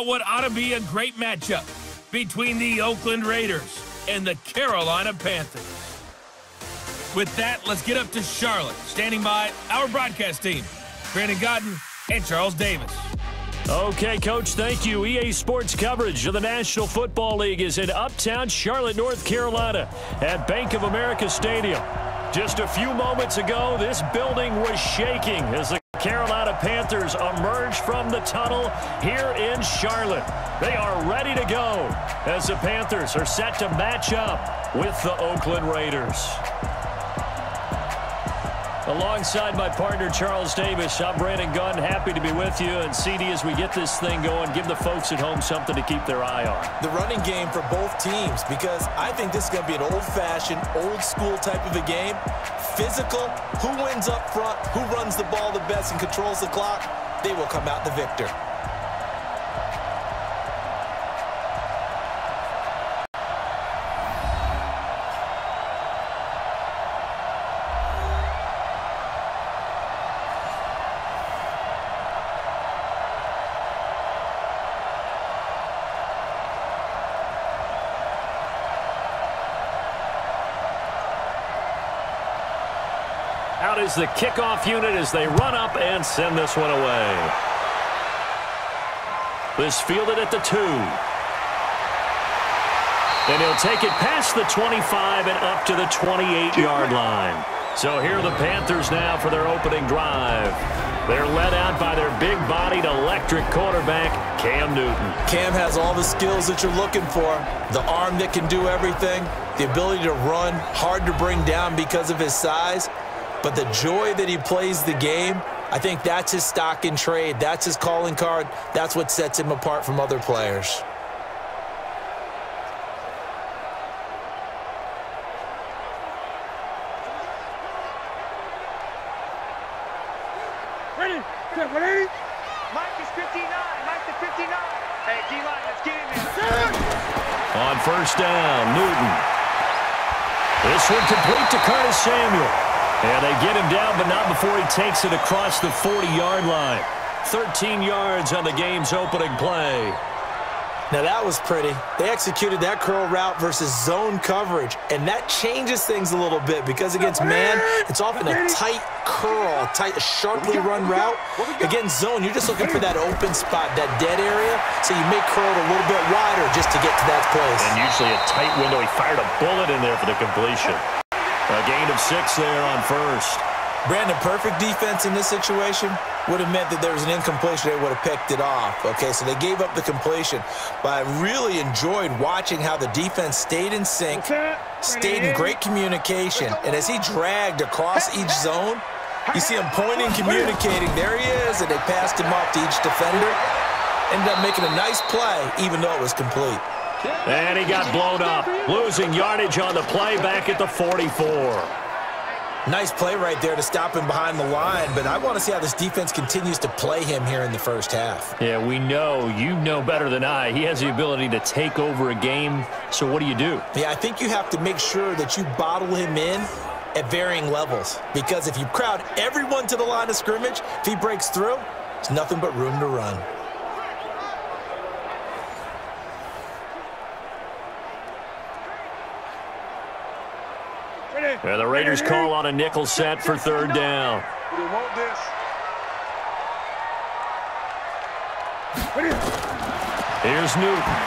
what ought to be a great matchup between the Oakland Raiders and the Carolina Panthers. With that, let's get up to Charlotte. Standing by, our broadcast team, Brandon Godden and Charles Davis. Okay, Coach, thank you. EA Sports coverage of the National Football League is in uptown Charlotte, North Carolina at Bank of America Stadium. Just a few moments ago, this building was shaking as the Carolina Panthers emerged from the tunnel here in Charlotte. They are ready to go as the Panthers are set to match up with the Oakland Raiders. Alongside my partner, Charles Davis, I'm Brandon Gunn. Happy to be with you. And CD, as we get this thing going, give the folks at home something to keep their eye on. The running game for both teams, because I think this is going to be an old-fashioned, old-school type of a game. Physical, who wins up front, who runs the ball the best and controls the clock, they will come out the victor. Out is the kickoff unit as they run up and send this one away. This fielded at the 2. And he'll take it past the 25 and up to the 28-yard line. So here are the Panthers now for their opening drive. They're led out by their big-bodied electric quarterback, Cam Newton. Cam has all the skills that you're looking for. The arm that can do everything, the ability to run, hard to bring down because of his size. But the joy that he plays the game, I think that's his stock in trade. That's his calling card. That's what sets him apart from other players. Ready? Ready? Mike is 59. Mike is 59. Hey, D-line, let's get in there. On first down, Newton. This one complete to Curtis Samuel. And they get him down, but not before he takes it across the 40-yard line. 13 yards on the game's opening play. Now that was pretty. They executed that curl route versus zone coverage, and that changes things a little bit because against man, it's often a tight curl, tight, sharply run route. Against zone, you're just looking for that open spot, that dead area, so you may curl it a little bit wider just to get to that place. And usually a tight window. He fired a bullet in there for the completion. A gain of 6 there on first. Brandon, perfect defense in this situation would have meant that there was an incompletion. They would have picked it off. Okay, so they gave up the completion. But I really enjoyed watching how the defense stayed in sync, stayed in great communication. And as he dragged across each zone, you see him pointing, communicating. There he is, and they passed him off to each defender. Ended up making a nice play, even though it was complete. And he got blown up, losing yardage on the play back at the 44. Nice play right there to stop him behind the line, but I want to see how this defense continues to play him here in the first half. Yeah, we know, you know better than I, he has the ability to take over a game, so what do you do? Yeah, I think you have to make sure that you bottle him in at varying levels, because if you crowd everyone to the line of scrimmage, if he breaks through, there's nothing but room to run. And the Raiders call on a nickel set for third down. Here's Newton.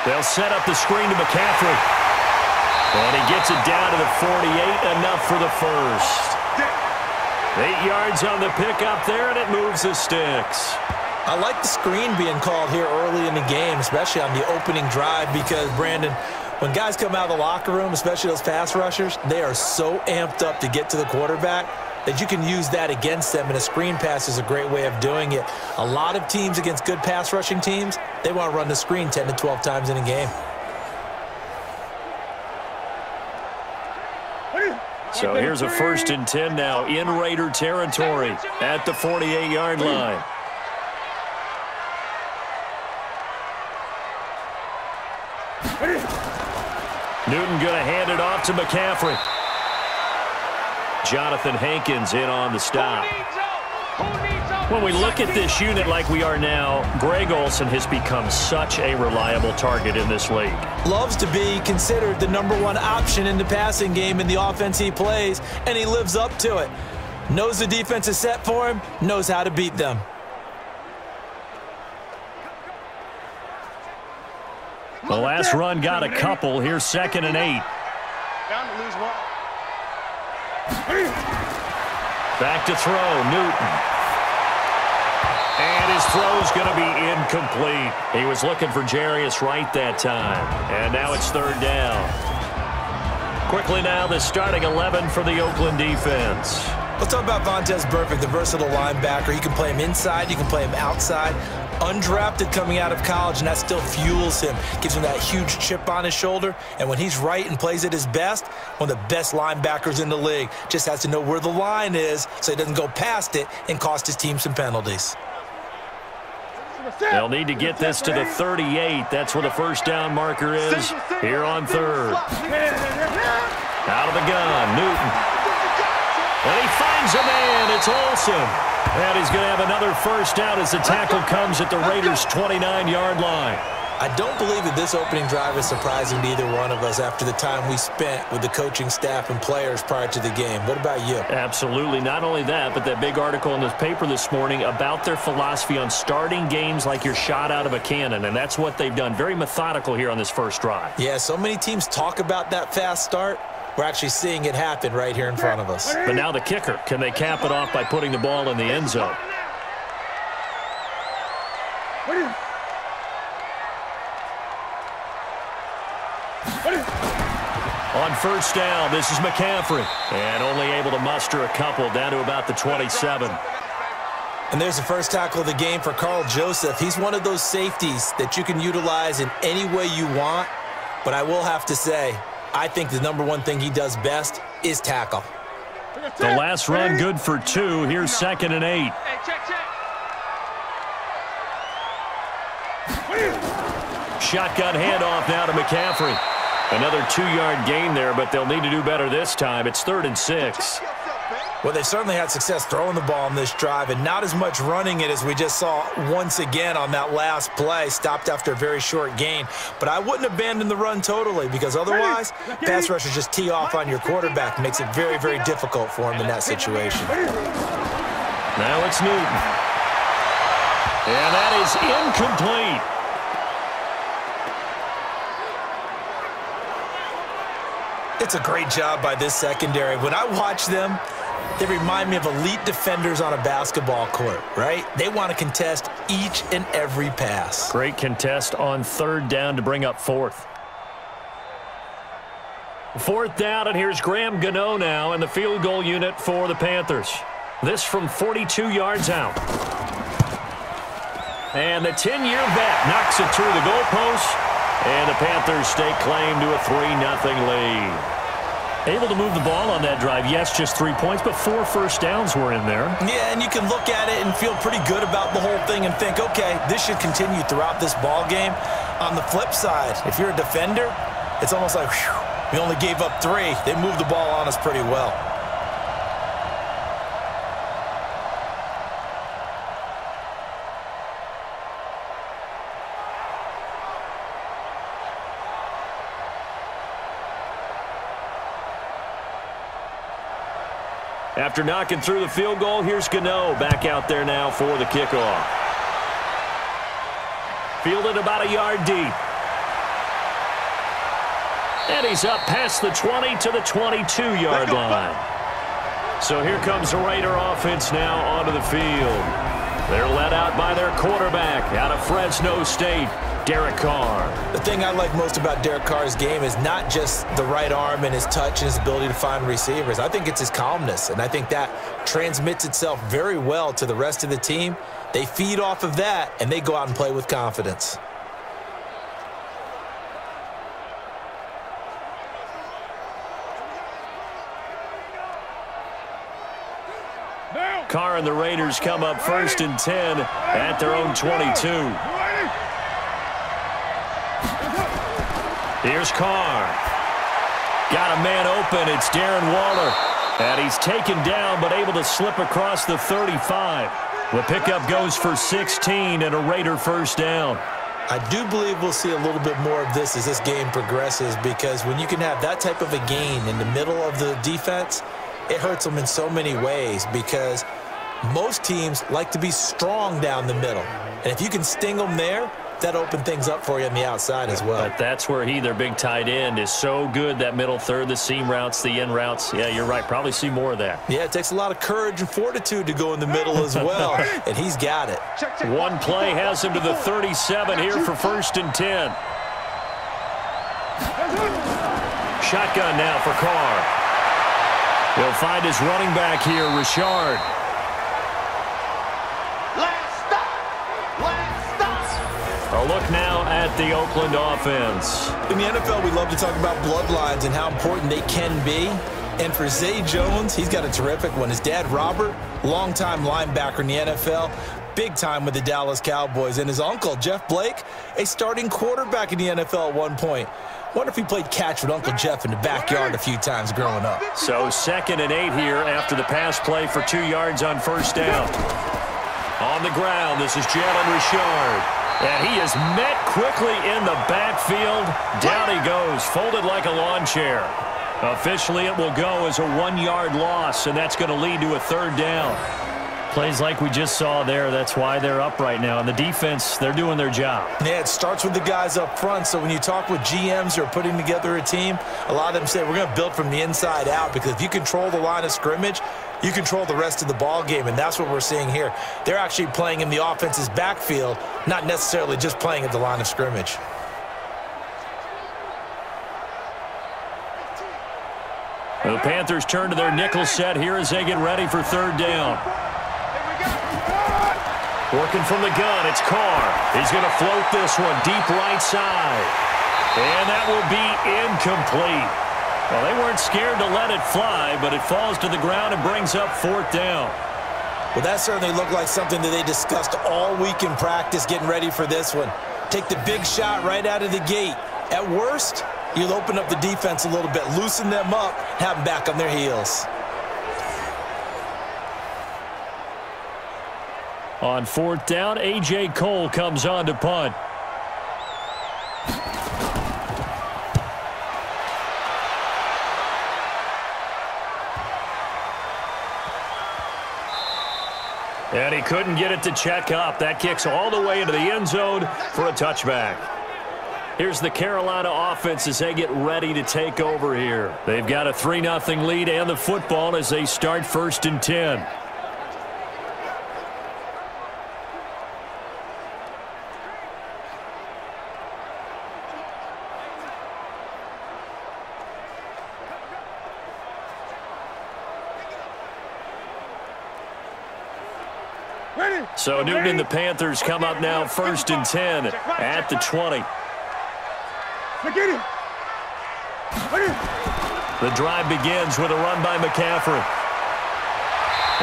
They'll set up the screen to McCaffrey. And he gets it down to the 48, enough for the first. 8 yards on the pickup there, and it moves the sticks. I like the screen being called here early in the game, especially on the opening drive, because, Brandon, when guys come out of the locker room, especially those pass rushers, they are so amped up to get to the quarterback that you can use that against them, and a screen pass is a great way of doing it. A lot of teams against good pass rushing teams, they want to run the screen 10 to 12 times in a game. So here's a 1st and 10 now in Raider territory at the 48-yard line. Newton going to hand it off to McCaffrey. Jonathan Hankins in on the stop. When we look at this unit like we are now, Greg Olsen has become such a reliable target in this league. Loves to be considered the #1 option in the passing game in the offense he plays, and he lives up to it. Knows the defense is set for him, knows how to beat them. The last run got a couple. Here's 2nd and 8. Bound to lose one. Back to throw, Newton. And his throw's going to be incomplete. He was looking for Jarius Wright that time. And now it's 3rd down. Quickly now, the starting 11 for the Oakland defense. Let's talk about Vontaze Burfict, the versatile linebacker. You can play him inside, you can play him outside. Undrafted coming out of college, and that still fuels him. Gives him that huge chip on his shoulder. And when he's right and plays at his best, one of the best linebackers in the league. Just has to know where the line is so he doesn't go past it and cost his team some penalties. They'll need to get this to the 38. That's where the first down marker is here on 3rd. Out of the gun, Newton. And he finds a man. It's Olsen. And he's going to have another first down as the tackle comes at the Raiders' 29-yard line. I don't believe that this opening drive is surprising to either one of us after the time we spent with the coaching staff and players prior to the game. What about you? Absolutely. Not only that, but that big article in the paper this morning about their philosophy on starting games like you're shot out of a cannon, and that's what they've done. Very methodical here on this first drive. Yeah, so many teams talk about that fast start. We're actually seeing it happen right here in front of us. But now the kicker. Can they cap it off by putting the ball in the end zone? On first down, this is McCaffrey. And only able to muster a couple down to about the 27. And there's the first tackle of the game for Carl Joseph. He's one of those safeties that you can utilize in any way you want. But I will have to say, I think the #1 thing he does best is tackle. The last run good for 2. Here's 2nd and 8. Hey, check. Shotgun handoff now to McCaffrey. Another 2-yard gain there, but they'll need to do better this time. It's 3rd and 6. Well, they certainly had success throwing the ball on this drive and not as much running it as we just saw once again on that last play. Stopped after a very short gain. But I wouldn't abandon the run totally because otherwise, pass rushers just tee off on your quarterback. Makes it very, very difficult for him in that situation. Now it's Newton. And that is incomplete. It's a great job by this secondary. When I watch them, they remind me of elite defenders on a basketball court, right? They want to contest each and every pass. Great contest on 3rd down to bring up 4th. 4th down, and here's Graham Gano now in the field goal unit for the Panthers. This from 42 yards out. And the 10-year vet knocks it through the goalpost, and the Panthers stake claim to a 3-0 lead. Able to move the ball on that drive. Yes, just 3 points, but 4 first downs were in there. Yeah, and you can look at it and feel pretty good about the whole thing and think, okay, this should continue throughout this ball game. On the flip side, if you're a defender, it's almost like, whew, we only gave up 3. They moved the ball on us pretty well. After knocking through the field goal, here's Gano back out there now for the kickoff. Fielded about a yard deep. And he's up past the 20 to the 22-yard line. So here comes the Raider offense now onto the field. They're led out by their quarterback out of Fresno State, Derek Carr. The thing I like most about Derek Carr's game is not just the right arm and his touch and his ability to find receivers. I think it's his calmness, and I think that transmits itself very well to the rest of the team. They feed off of that, and they go out and play with confidence. Carr and the Raiders come up 1st and 10 at their own 22. Here's Carr. Got a man open. It's Darren Waller. And he's taken down but able to slip across the 35. The pickup goes for 16 and a Raider first down. I do believe we'll see a little bit more of this as this game progresses, because when you can have that type of a gain in the middle of the defense, it hurts them in so many ways, because most teams like to be strong down the middle. And if you can sting them there, that opens things up for you on the outside as well. But that's where their big tight end, is so good, that middle third, the seam routes, the in routes. Yeah, you're right. Probably see more of that. Yeah, it takes a lot of courage and fortitude to go in the middle as well, and he's got it. One play has him to the 37 here for 1st and 10. Shotgun now for Carr. He'll find his running back here, Richard. A look now at the Oakland offense. In the NFL, we love to talk about bloodlines and how important they can be. And for Zay Jones, he's got a terrific one. His dad, Robert, longtime linebacker in the NFL, big time with the Dallas Cowboys. And his uncle, Jeff Blake, a starting quarterback in the NFL at one point. Wonder if he played catch with Uncle Jeff in the backyard a few times growing up. So 2nd and 8 here after the pass play for 2 yards on first down. On the ground, this is Jalen Richard. And he is met quickly in the backfield. Down he goes, folded like a lawn chair. Officially, it will go as a 1-yard loss, and that's going to lead to a 3rd down. Plays like we just saw there. That's why they're up right now. And the defense, they're doing their job. Yeah, it starts with the guys up front. So when you talk with GMs who are putting together a team, a lot of them say we're going to build from the inside out, because if you control the line of scrimmage, you control the rest of the ball game, and that's what we're seeing here. They're actually playing in the offense's backfield, not necessarily just playing at the line of scrimmage. The Panthers turn to their nickel set here as they get ready for 3rd down. Working from the gun, it's Carr. He's going to float this one deep right side. And that will be incomplete. Well, they weren't scared to let it fly, but it falls to the ground and brings up 4th down. Well, that certainly looked like something that they discussed all week in practice, getting ready for this one. Take the big shot right out of the gate. At worst, you'll open up the defense a little bit, loosen them up, have them back on their heels. On 4th down, A.J. Cole comes on to punt. And he couldn't get it to check up. That kicks all the way into the end zone for a touchback. Here's the Carolina offense as they get ready to take over here. They've got a 3-0 lead and the football as they start 1st and 10. So Newton and the Panthers come up now 1st and 10 at the 20. The drive begins with a run by McCaffrey.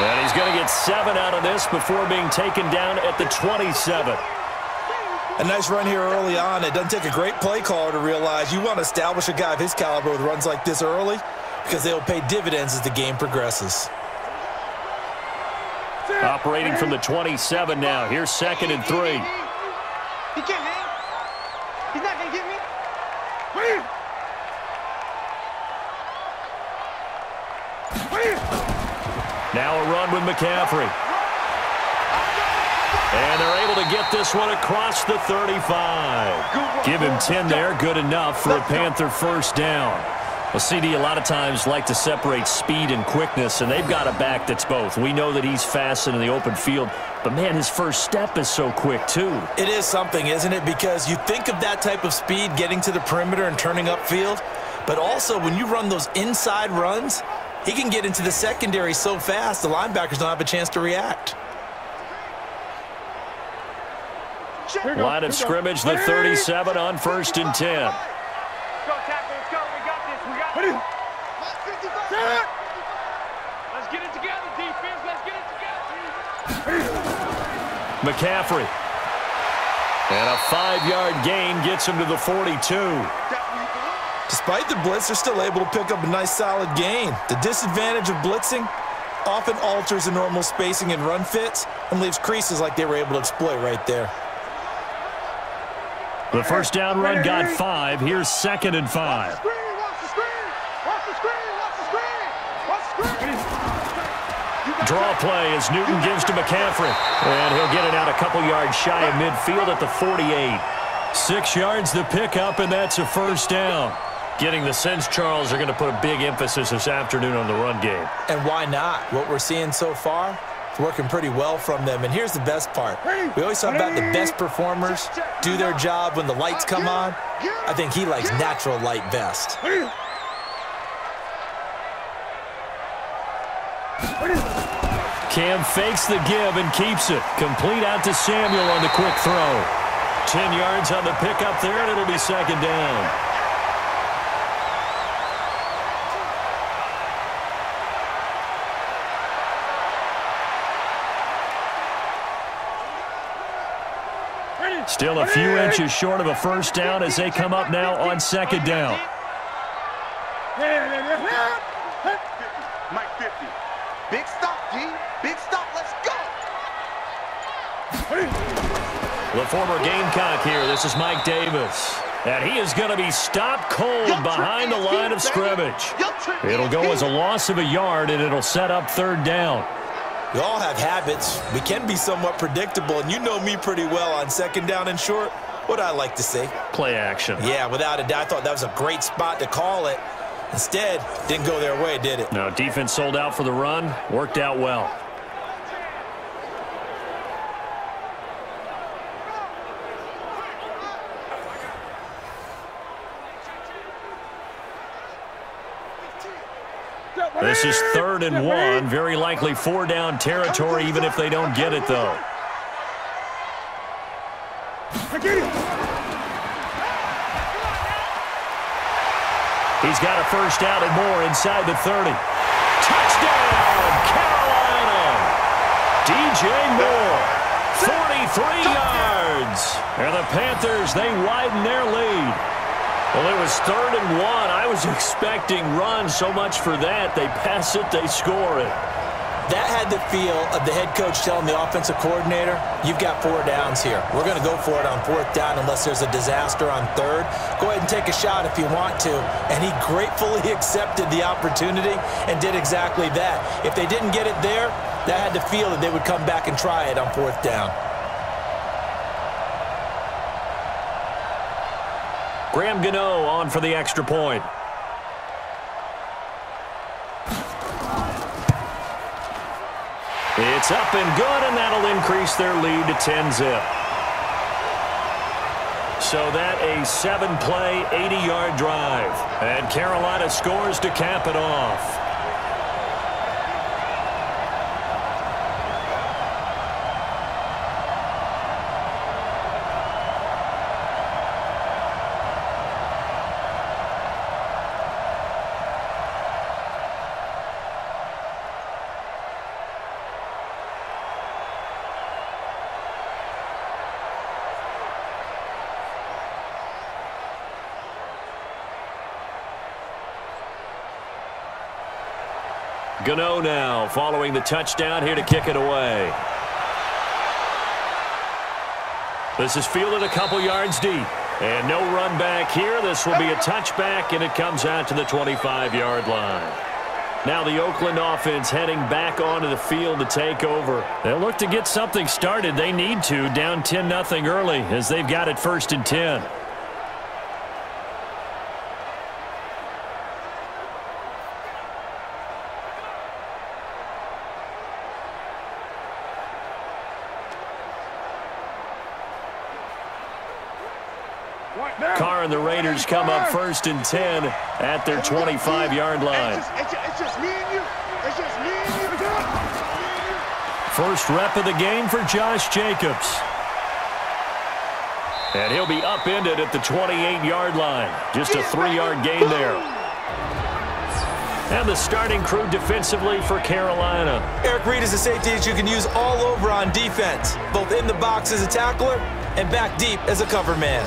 And he's going to get 7 out of this before being taken down at the 27. A nice run here early on. It doesn't take a great play caller to realize you want to establish a guy of his caliber with runs like this early, because they'll pay dividends as the game progresses. Operating from the 27 now. Here's 2nd and 3. He can't hang. He's not going to get me. Now a run with McCaffrey. And they're able to get this one across the 35. Give him 10 there. Good enough for a Panther first down. Well, CD, a lot of times like to separate speed and quickness, and they've got a back that's both. We know that he's fast in the open field, but, man, his first step is so quick, too. It is something, isn't it? Because you think of that type of speed getting to the perimeter and turning upfield, but also when you run those inside runs, he can get into the secondary so fast the linebackers don't have a chance to react. Line of scrimmage, the 37 on 1st and 10. Let's get it together, defense. Let's get it together. McCaffrey. And a 5-yard gain gets him to the 42. Despite the blitz, they're still able to pick up a nice solid gain. The disadvantage of blitzing, often alters the normal spacing and run fits and leaves creases like they were able to exploit right there. The first down run got 5. Here's 2nd and 5. Draw play as Newton gives to McCaffrey. And he'll get it out a couple yards shy of midfield at the 48. 6 yards the pickup, and that's a first down. Getting the sense Charles are going to put a big emphasis this afternoon on the run game. And why not? What we're seeing so far, it's working pretty well from them. And here's the best part. We always talk about the best performers do their job when the lights come on. I think he likes natural light best. Cam fakes the give and keeps it. Complete out to Samuel on the quick throw. 10 yards on the pickup there, and it'll be 2nd down. Still a few inches short of a first down as they come up now on 2nd down. Mike 50. Big stop, G. Big stop. Let's go. The former Gamecock here. This is Mike Davis. And he is going to be stopped cold behind the line of scrimmage. It'll go as a loss of a yard, and it'll set up 3rd down. We all have habits. We can be somewhat predictable, and you know me pretty well on 2nd down and short. What I like to say? Play action. Yeah, without a doubt. I thought that was a great spot to call it. Instead, didn't go their way, did it? No, defense sold out for the run. Worked out well. This is 3rd and 1. Very likely 4-down territory, even if they don't get it, though. He's got a first out and more inside the 30. Touchdown, Carolina! DJ Moore, 43 yards. And the Panthers, they widen their lead. Well, it was 3rd and 1. I was expecting run, so much for that. They pass it, they score it. That had the feel of the head coach telling the offensive coordinator, you've got 4 downs here. We're going to go for it on 4th down unless there's a disaster on 3rd. Go ahead and take a shot if you want to. And he gratefully accepted the opportunity and did exactly that. If they didn't get it there, that had the feel that they would come back and try it on 4th down. Graham Gano on for the extra point. It's up and good, and that'll increase their lead to 10-zip. So that a 7-play, 80-yard drive. And Carolina scores to cap it off. Gano now following the touchdown here to kick it away. This is fielded a couple yards deep. And no run back here. This will be a touchback, and it comes out to the 25-yard line. Now the Oakland offense heading back onto the field to take over. They'll look to get something started. They need to, down 10-0 early as they've got it 1st and 10. Carr and the Raiders come up 1st and 10 at their 25-yard line. It's just me and you. It's just me and you. First rep of the game for Josh Jacobs. And he'll be upended at the 28-yard line. Just a 3-yard gain there. And the starting crew defensively for Carolina. Eric Reed is a safety that you can use all over on defense, both in the box as a tackler and back deep as a cover man.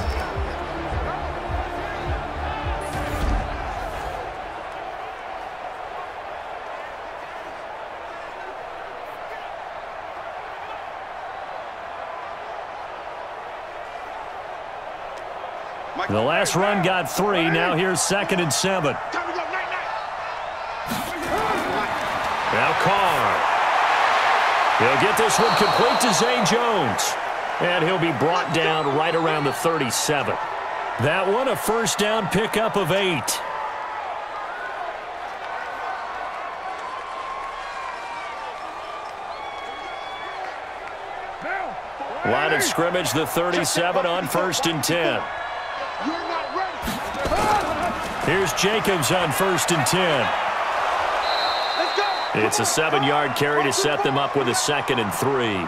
The last run got 3. Now here's 2nd and 7. Now Carr. He'll get this one complete to Zay Jones. And he'll be brought down right around the 37. That one a first down pickup of 8. Line of scrimmage, the 37 on 1st and 10. Here's Jacobs on 1st and 10. It's a 7-yard carry to set them up with a 2nd and 3.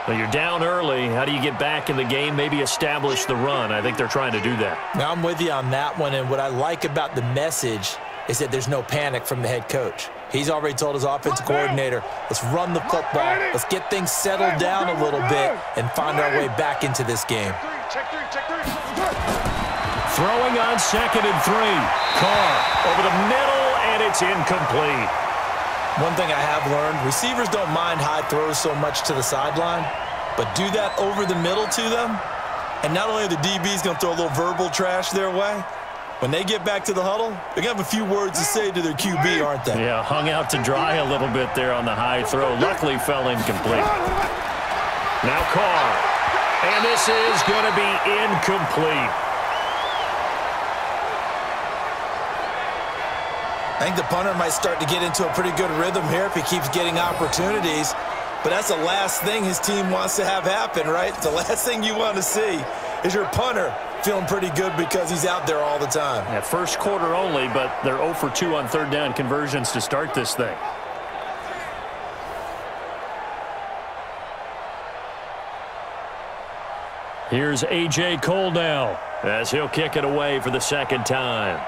Well, you're down early. How do you get back in the game, maybe establish the run? I think they're trying to do that. Now, I'm with you on that one, and what I like about the message is that there's no panic from the head coach. He's already told his offensive coordinator, let's run the football, let's get things settled down a little bit and find our way back into this game. Throwing on 2nd and 3. Carr over the middle, and it's incomplete. One thing I have learned, receivers don't mind high throws so much to the sideline, but do that over the middle to them, and not only are the DBs going to throw a little verbal trash their way, when they get back to the huddle, they're going to have a few words to say to their QB, aren't they? Yeah, hung out to dry a little bit there on the high throw. Luckily fell incomplete. Now Carr, and this is going to be incomplete. I think the punter might start to get into a pretty good rhythm here if he keeps getting opportunities. But that's the last thing his team wants to have happen, right? The last thing you want to see is your punter feeling pretty good because he's out there all the time. Yeah, first quarter only, but they're 0 for 2 on 3rd down conversions to start this thing. Here's A.J. Cole now as he'll kick it away for the 2nd time.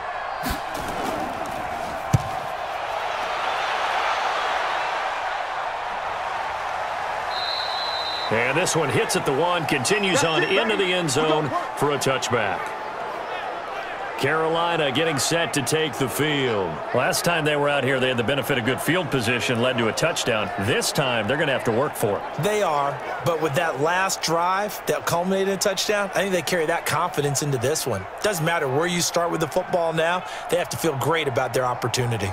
And this one hits at the 1, continues on into the end zone for a touchback. Carolina getting set to take the field. Last time they were out here, they had the benefit of good field position, led to a touchdown. This time, they're going to have to work for it. They are, but with that last drive that culminated in a touchdown, I think they carry that confidence into this one. Doesn't matter where you start with the football now, they have to feel great about their opportunity.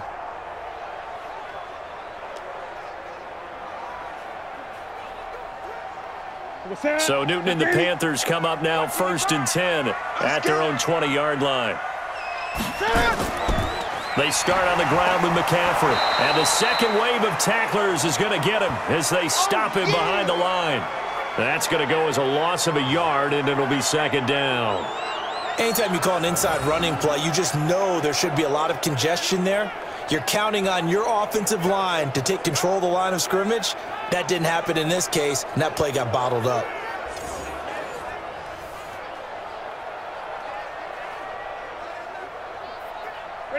So Newton and the Panthers come up now 1st and 10 at their own 20-yard line. They start on the ground with McCaffrey. And the second wave of tacklers is going to get him as they stop him behind the line. That's going to go as a loss of a yard, and it'll be 2nd down. Anytime you call an inside running play, you just know there should be a lot of congestion there. You're counting on your offensive line to take control of the line of scrimmage. That didn't happen in this case, and that play got bottled up.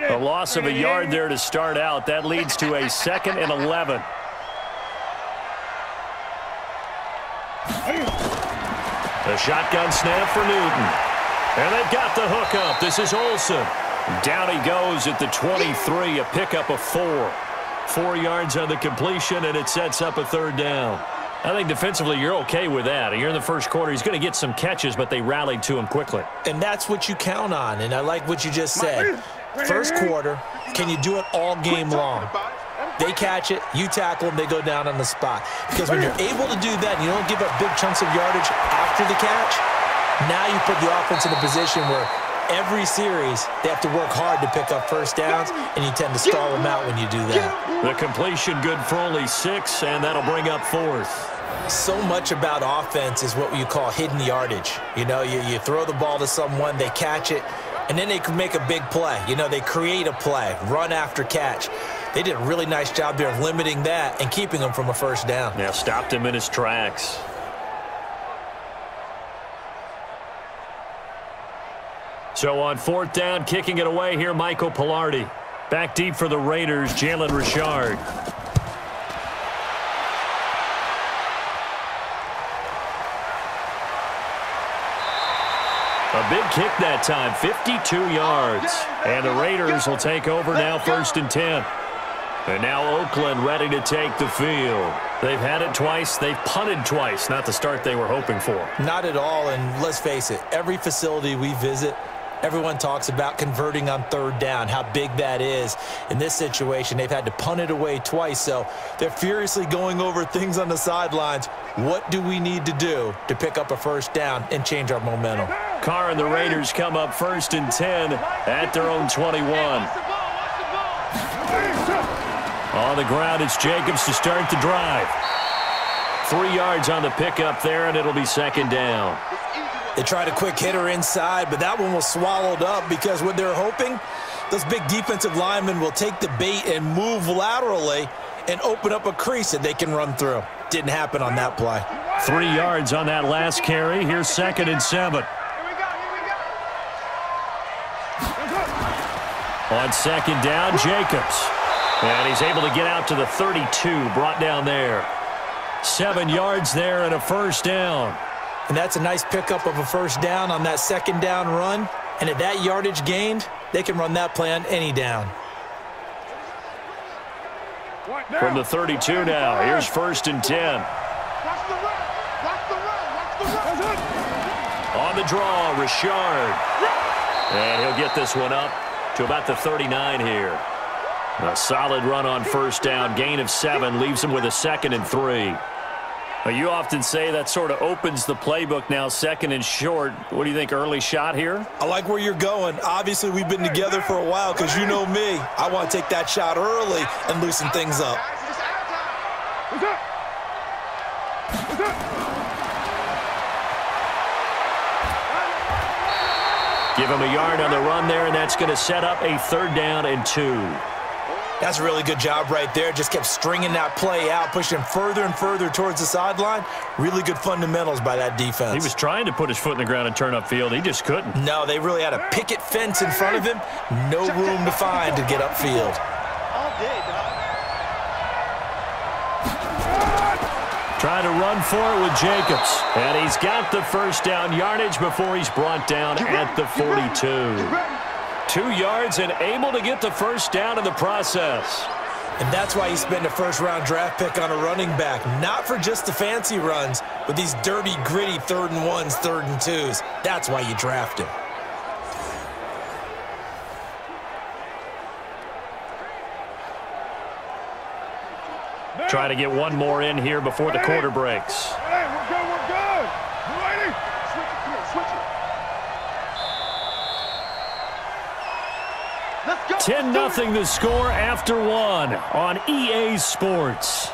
A loss of a yard there to start out. That leads to a 2nd and 11. The shotgun snap for Newton. And they've got the hook up. This is Olsen. Down he goes at the 23, a pickup of 4. 4 yards on the completion, and it sets up a 3rd down. I think defensively you're okay with that. You're in the first quarter. He's going to get some catches, but they rallied to him quickly. And that's what you count on, and I like what you just said. First quarter, can you do it all game long? They catch it, you tackle them, they go down on the spot. Because when you're able to do that and you don't give up big chunks of yardage after the catch, now you put the offense in a position where every series they have to work hard to pick up first downs, and you tend to stall them out when you do that. The completion good for only 6, and that'll bring up 4th. So much about offense is what you call hidden yardage. You know, you throw the ball to someone, they catch it, and then they can make a big play. You know, they create a play, run after catch. They did a really nice job there of limiting that and keeping him from a first down. Yeah, stopped him in his tracks. So on 4th down, kicking it away here, Michael Pilardi. Back deep for the Raiders, Jalen Richard. A big kick that time, 52 yards. And the Raiders will take over now 1st and 10. And now Oakland ready to take the field. They've had it twice. They've punted twice. Not the start they were hoping for. Not at all, and let's face it, every facility we visit, everyone talks about converting on third down, how big that is. In this situation, they've had to punt it away twice, so they're furiously going over things on the sidelines. What do we need to do to pick up a first down and change our momentum? Carr and the Raiders come up 1st and 10 at their own 21. On the ground, it's Jacobs to start the drive. 3 yards on the pickup there, and it'll be 2nd down. They tried a quick hitter inside, but that one was swallowed up because what they're hoping, those big defensive linemen will take the bait and move laterally and open up a crease that they can run through. Didn't happen on that play. 3 yards on that last carry. Here's 2nd and 7. On 2nd down, Jacobs. And he's able to get out to the 32, brought down there. 7 yards there and a first down. And that's a nice pickup of a first down on that 2nd down run. And at that yardage gained, they can run that play on any down. From the 32 now, here's 1st and 10. On the draw, Richard. And he'll get this one up to about the 39 here. A solid run on first down, gain of 7, leaves him with a 2nd and 3. Well, you often say that sort of opens the playbook now, 2nd and short. What do you think, early shot here? I like where you're going. Obviously, we've been together for a while because you know me. I want to take that shot early and loosen things up. Give him a yard on the run there, and that's going to set up a 3rd down and 2. That's a really good job right there. Just kept stringing that play out, pushing him further and further towards the sideline. Really good fundamentals by that defense. He was trying to put his foot in the ground and turn upfield. He just couldn't. No, they really had a picket fence in front of him. No room to find to get upfield. All day, dog. Trying to run for it with Jacobs. And he's got the first down yardage before he's brought down at the 42. 2 yards and able to get the first down in the process. And that's why you spend a first-round draft pick on a running back. Not for just the fancy runs, but these dirty, gritty 3rd and 1s, 3rd and 2s. That's why you draft him. Try to get one more in here before the quarter breaks. Hey, we're good, we're good. You ready? Switch it, come on, switch it. Let's go. 10-0 the score after 1 on EA Sports.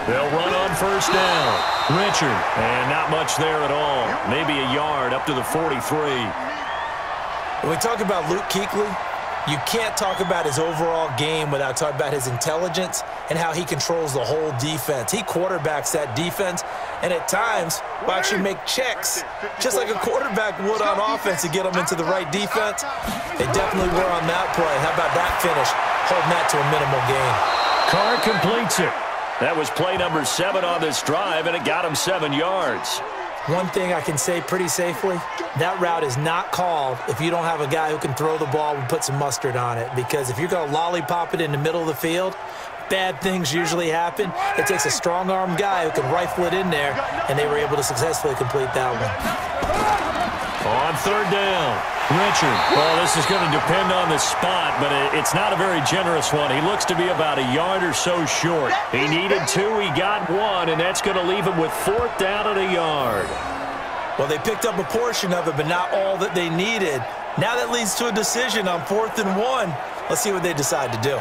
They'll run on first down. Richard, and not much there at all. Maybe a yard up to the 43. When we talk about Luke Kuechly, you can't talk about his overall game without talking about his intelligence and how he controls the whole defense. He quarterbacks that defense, and at times will actually make checks, just like a quarterback would on offense to get them into the right defense. They definitely were on that play. How about that finish, holding that to a minimal gain? Carr completes it. That was play number 7 on this drive, and it got him 7 yards. One thing I can say pretty safely, that route is not called if you don't have a guy who can throw the ball and put some mustard on it. Because if you're going to lollipop it in the middle of the field, bad things usually happen. It takes a strong-arm guy who can rifle it in there, and they were able to successfully complete that one. On third down, Richard. Well, this is going to depend on the spot, but it's not a very generous one. He looks to be about a yard or so short. He needed 2, he got 1, and that's going to leave him with 4th down and a yard. Well, they picked up a portion of it, but not all that they needed. Now that leads to a decision on 4th and 1. Let's see what they decide to do.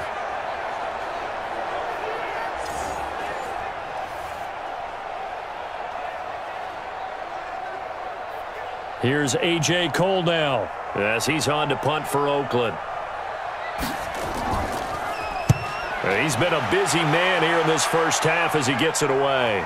Here's A.J. Cole now as he's on to punt for Oakland. He's been a busy man here in this first half as he gets it away.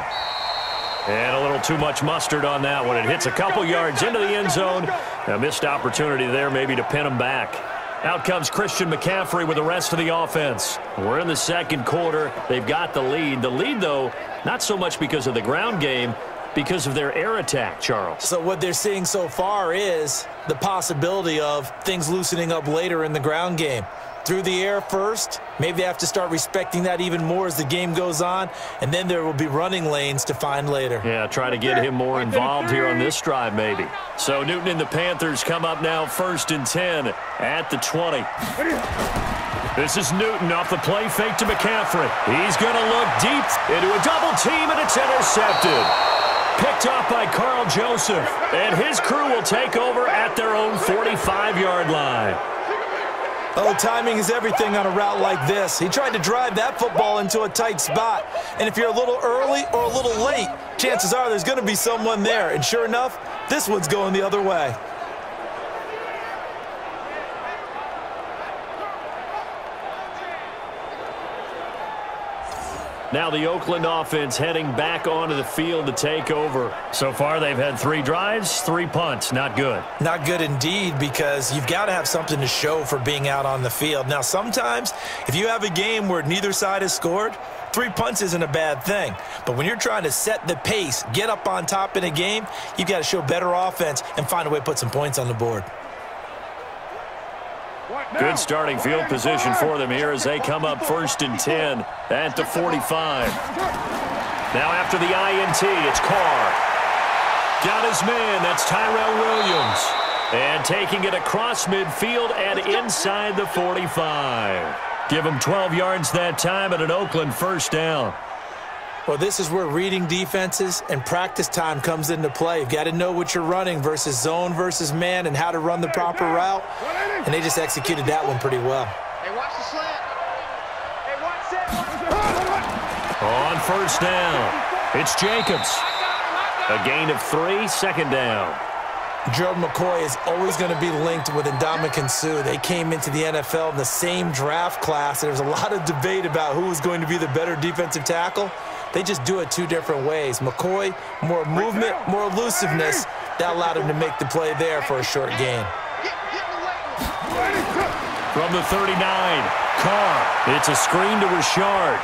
And a little too much mustard on that one. It hits a couple yards into the end zone. A missed opportunity there maybe to pin him back. Out comes Christian McCaffrey with the rest of the offense. We're in the second quarter. They've got the lead. The lead, though, not so much because of the ground game, because of their air attack, Charles. So what they're seeing so far is the possibility of things loosening up later in the ground game. Through the air first, maybe they have to start respecting that even more as the game goes on, and then there will be running lanes to find later. Yeah, try to get him more involved here on this drive maybe. So Newton and the Panthers come up now 1st and 10 at the 20. This is Newton off the play fake to McCaffrey. He's going to look deep into a double team, and it's intercepted. Picked off by Carl Joseph, and his crew will take over at their own 45-yard line. Oh, timing is everything on a route like this. He tried to drive that football into a tight spot. And if you're a little early or a little late, chances are there's going to be someone there. And sure enough, this one's going the other way. Now the Oakland offense heading back onto the field to take over. So far they've had 3 drives, 3 punts. Not good. Not good indeed, because you've got to have something to show for being out on the field. Now sometimes if you have a game where neither side has scored, 3 punts isn't a bad thing. But when you're trying to set the pace, get up on top in a game, you've got to show better offense and find a way to put some points on the board. Good starting field position for them here as they come up 1st and 10 at the 45. Now after the INT, it's Carr. Got his man, that's Tyrell Williams. And taking it across midfield and inside the 45. Give him 12 yards that time and an Oakland 1st down. Well, this is where reading defenses and practice time comes into play. You've got to know what you're running versus zone versus man and how to run the proper route. And they just executed that one pretty well. Hey, watch the slant. Hey, watch that. On 1st down, it's Jacobs. A gain of 3, 2nd down. Gerald McCoy is always going to be linked with Ndamukong Suh. They came into the NFL in the same draft class. There was a lot of debate about who was going to be the better defensive tackle. They just do it 2 different ways. McCoy, more movement, more elusiveness. That allowed him to make the play there for a short gain. From the 39, Carr. It's a screen to Richard.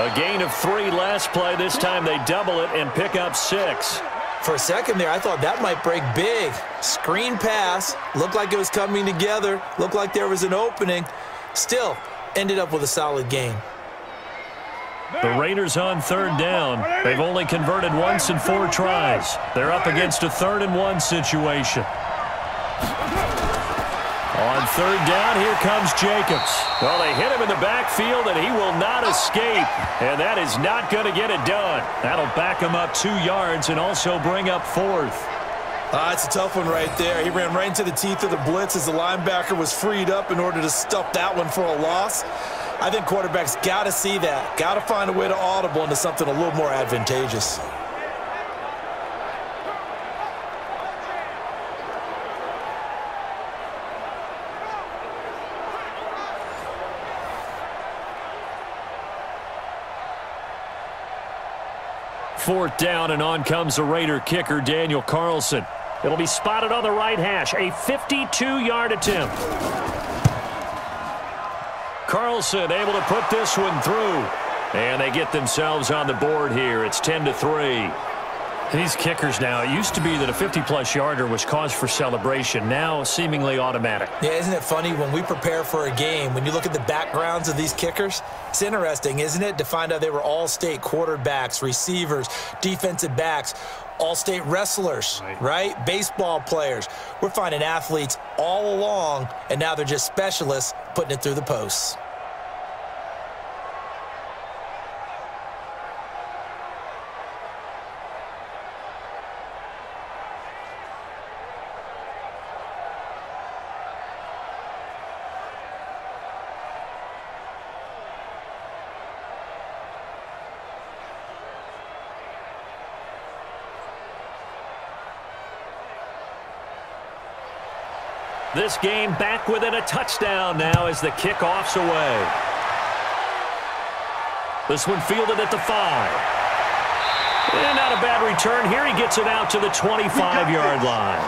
A gain of 3 last play. This time they double it and pick up 6. For a second there, I thought that might break big. Screen pass. Looked like it was coming together. Looked like there was an opening. Still, ended up with a solid gain. The Raiders on 3rd down. They've only converted once in 4 tries. They're up against a 3rd and 1 situation. On 3rd down, here comes Jacobs. Well, they hit him in the backfield, and he will not escape. And that is not going to get it done. That'll back him up 2 yards and also bring up 4th. It's a tough one right there. He ran right into the teeth of the blitz as the linebacker was freed up in order to stuff that one for a loss. I think quarterbacks got to see that. Got to find a way to audible into something a little more advantageous. Fourth down, and on comes the Raider kicker, Daniel Carlson. It'll be spotted on the right hash, a 52-yard attempt. Carlson able to put this one through. And they get themselves on the board here. It's 10-3. These kickers now, it used to be that a 50-plus yarder was cause for celebration. Now seemingly automatic. Yeah, isn't it funny when we prepare for a game, when you look at the backgrounds of these kickers, it's interesting, isn't it, to find out they were all-state quarterbacks, receivers, defensive backs, all-state wrestlers, right? Baseball players. We're finding athletes all along, and now they're just specialists putting it through the posts. This game back within a touchdown now as the kickoff's away. This one fielded at the 5. And not a bad return here. He gets it out to the 25-yard line.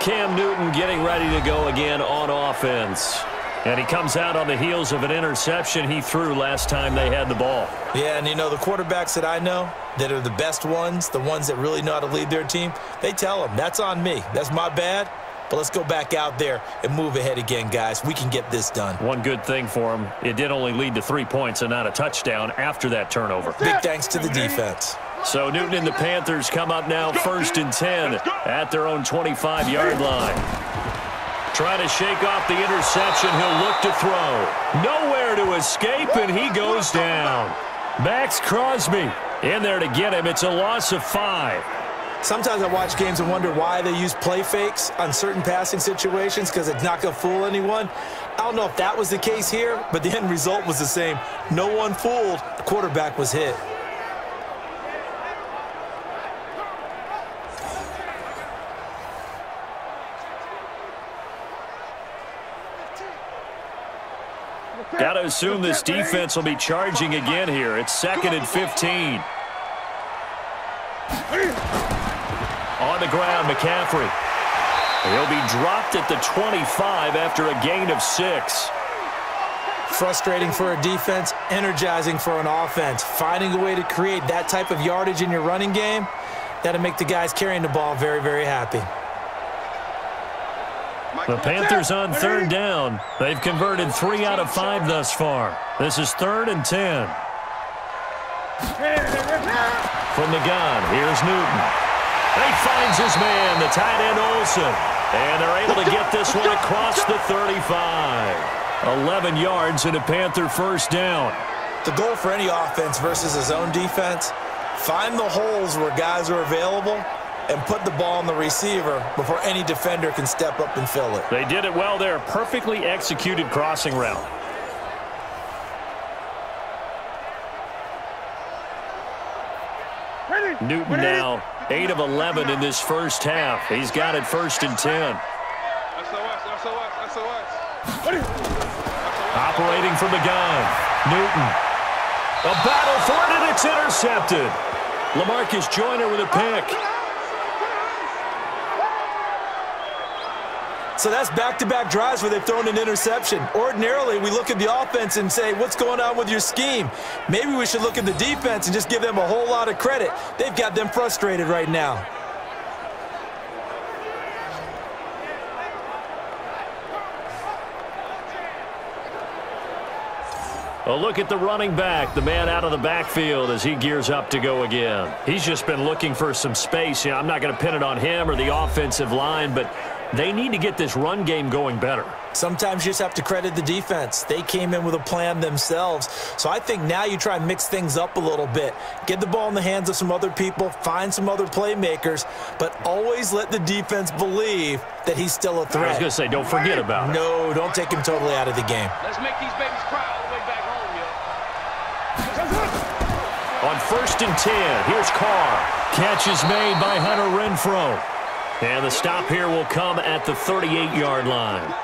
Cam Newton getting ready to go again on offense. And he comes out on the heels of an interception he threw last time they had the ball. Yeah, and you know, the quarterbacks that I know that are the best ones, the ones that really know how to lead their team, they tell them, that's on me. That's my bad. But let's go back out there and move ahead again, guys. We can get this done. One good thing for him, it did only lead to 3 points and not a touchdown after that turnover. Big thanks to the defense. So Newton and the Panthers come up now 1st and 10 at their own 25-yard line. Trying to shake off the interception. He'll look to throw. Nowhere to escape, and he goes down. Max Crosby in there to get him. It's a loss of 5. Sometimes I watch games and wonder why they use play fakes on certain passing situations because it's not going to fool anyone. I don't know if that was the case here, but the end result was the same. No one fooled. The quarterback was hit. Got to assume this defense will be charging again here. It's 2nd and 15. On the ground, McCaffrey. He'll be dropped at the 25 after a gain of 6. Frustrating for a defense, energizing for an offense. Finding a way to create that type of yardage in your running game, that'll make the guys carrying the ball very, very happy. The Panthers on 3rd down. They've converted 3 out of 5 thus far. This is 3rd and 10. From the gun, here's Newton. He finds his man, the tight end Olsen. And they're able to get this one across the 35. 11 yards and a Panther 1st down. The goal for any offense versus his own defense, find the holes where guys are available and put the ball on the receiver before any defender can step up and fill it. They did it well there. Perfectly executed crossing route. Newton now 8 of 11 in this first half. He's got it 1st and 10. Operating from the gun. Newton. A battle for it, and it's intercepted. LaMarcus Joyner with a pick. So that's back-to-back drives where they've thrown an interception. Ordinarily, we look at the offense and say, what's going on with your scheme? Maybe we should look at the defense and just give them a whole lot of credit. They've got them frustrated right now. Well, look at the running back, the man out of the backfield as he gears up to go again. He's just been looking for some space. You know, I'm not going to pin it on him or the offensive line, but they need to get this run game going better. Sometimes you just have to credit the defense. They came in with a plan themselves. So I think now you try and mix things up a little bit. Get the ball in the hands of some other people, find some other playmakers, but always let the defense believe that he's still a threat. I was going to say, don't forget about it. No, don't take him totally out of the game. Let's make these babies cry all the way back home, yo. On 1st and 10, here's Carr. Catch is made by Hunter Renfrow. And the stop here will come at the 38-yard line.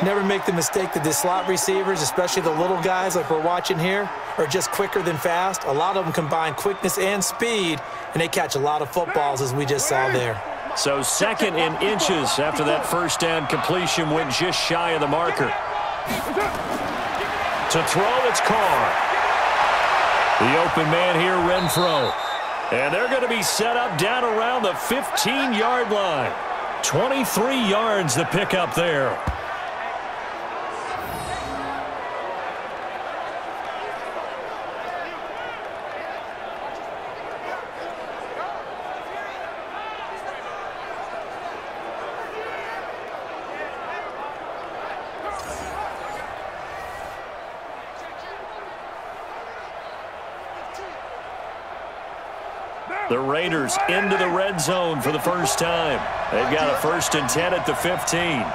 Never make the mistake that the slot receivers, especially the little guys like we're watching here, are just quicker than fast. A lot of them combine quickness and speed, and they catch a lot of footballs, as we just saw there. So 2nd and inches after that 1st down completion went just shy of the marker. To throw, it's Carr. The open man here, Renfrow. And they're going to be set up down around the 15-yard line. 23 yards the pickup there. The Raiders into the red zone for the first time. They've got a 1st and 10 at the 15.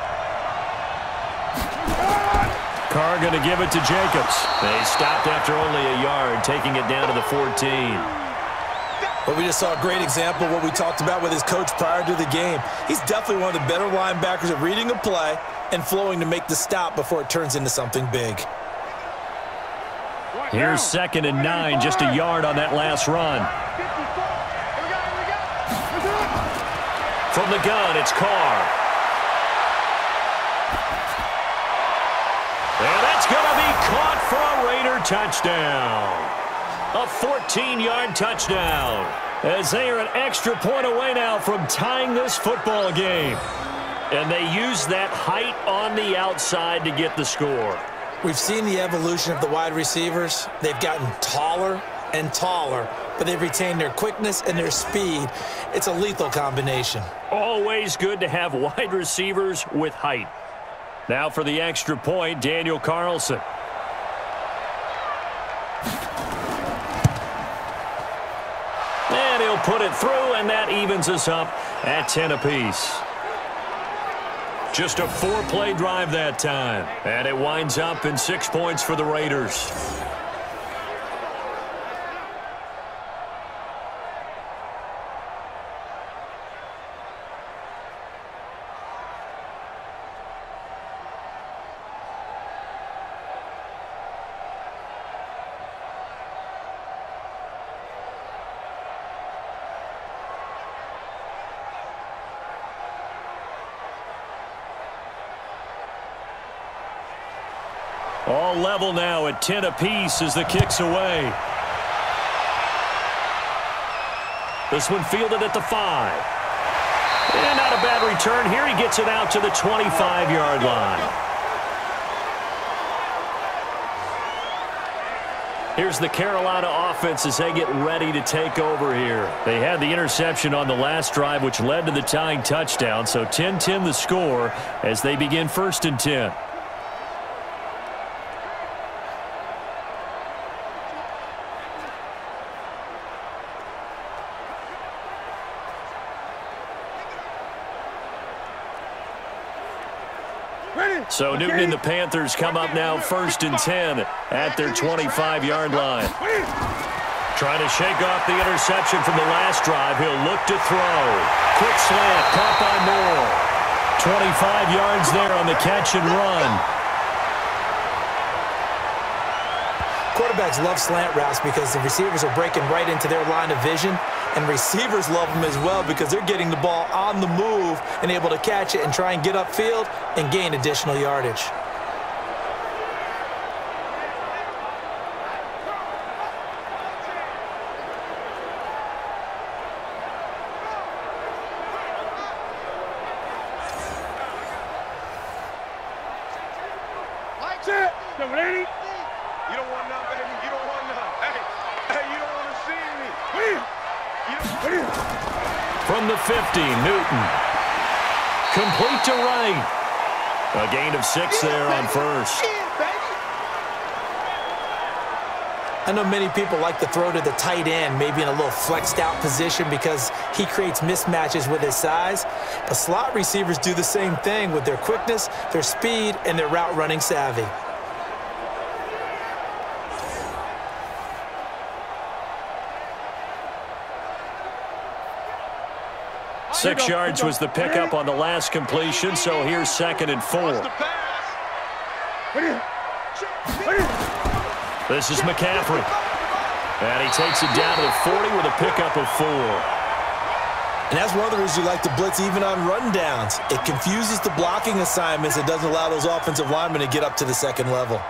Carr going to give it to Jacobs. They stopped after only a yard, taking it down to the 14. But we just saw a great example of what we talked about with his coach prior to the game. He's definitely one of the better linebackers at reading a play and flowing to make the stop before it turns into something big. Here's 2nd and 9, just a yard on that last run. From the gun, it's Carr. And that's going to be caught for a Raider touchdown. A 14-yard touchdown. As they are an extra point away now from tying this football game. And they use that height on the outside to get the score. We've seen the evolution of the wide receivers. They've gotten taller and taller, but they've retained their quickness and their speed. It's a lethal combination. Always good to have wide receivers with height. Now for the extra point, Daniel Carlson. And he'll put it through, and that evens us up at 10 apiece. Just a 4-play drive that time. And it winds up in 6 points for the Raiders. All level now at 10 apiece as the kick's away. This one fielded at the 5. And not a bad return here. He gets it out to the 25-yard line. Here's the Carolina offense as they get ready to take over here. They had the interception on the last drive, which led to the tying touchdown. So 10-10 the score as they begin 1st and 10. So Newton and the Panthers come up now 1st and 10 at their 25-yard line. Trying to shake off the interception from the last drive. He'll look to throw. Quick slant, caught by Moore. 25 yards there on the catch and run. Quarterbacks love slant routes because the receivers are breaking right into their line of vision, and receivers love them as well because they're getting the ball on the move and able to catch it and try and get upfield and gain additional yardage. You don't want none, baby. You don't want none. Hey, you don't want to see me. From the 50, Newton. Complete to right. A gain of 6 there on 1st. I know many people like to throw to the tight end, maybe in a little flexed out position because he creates mismatches with his size. But slot receivers do the same thing with their quickness, their speed, and their route running savvy. Six yards was the pickup on the last completion, so here's 2nd and 4. This is McCaffrey. And he takes it down to the 40 with a pickup of 4. And that's one of the reasons you like to blitz even on rundowns. It confuses the blocking assignments. It doesn't allow those offensive linemen to get up to the 2nd level.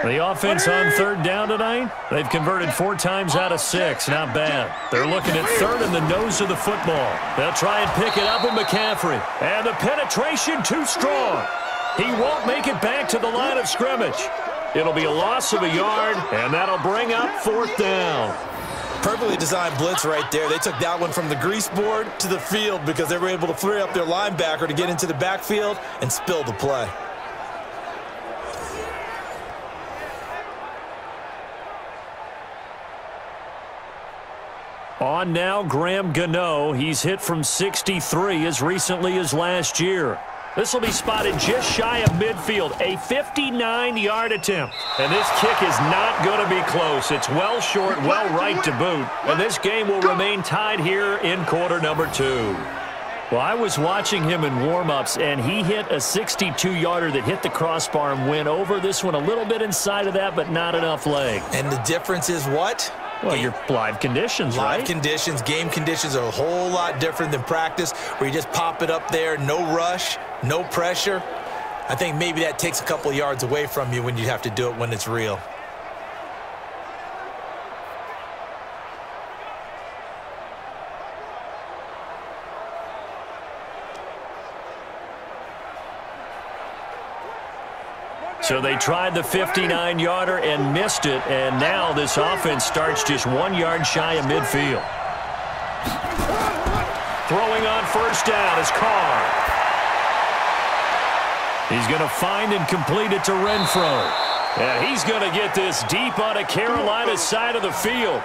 The offense on 3rd down tonight, they've converted 4 times out of 6. Not bad. They're looking at 3rd in the nose of the football. They'll try and pick it up with McCaffrey. And the penetration too strong. He won't make it back to the line of scrimmage. It'll be a loss of a yard, and that'll bring up 4th down. Perfectly designed blitz right there. They took that one from the grease board to the field because they were able to free up their linebacker to get into the backfield and spill the play. On now, Graham Gano. He's hit from 63 as recently as last year. This will be spotted just shy of midfield, a 59-yard attempt. And this kick is not going to be close. It's well short, well right to boot. And this game will remain tied here in quarter number 2. Well, I was watching him in warm-ups, and he hit a 62-yarder that hit the crossbar and went over. This one a little bit inside of that, but not enough leg. And the difference is what? Well, your live conditions, right? Live conditions, game conditions are a whole lot different than practice, where you just pop it up there, no rush, no pressure. I think maybe that takes a couple yards away from you when you have to do it when it's real. So they tried the 59-yarder and missed it, and now this offense starts just 1 yard shy of midfield. Throwing on first down is Carr. He's going to find and complete it to Renfro. And he's going to get this deep on a Carolina side of the field.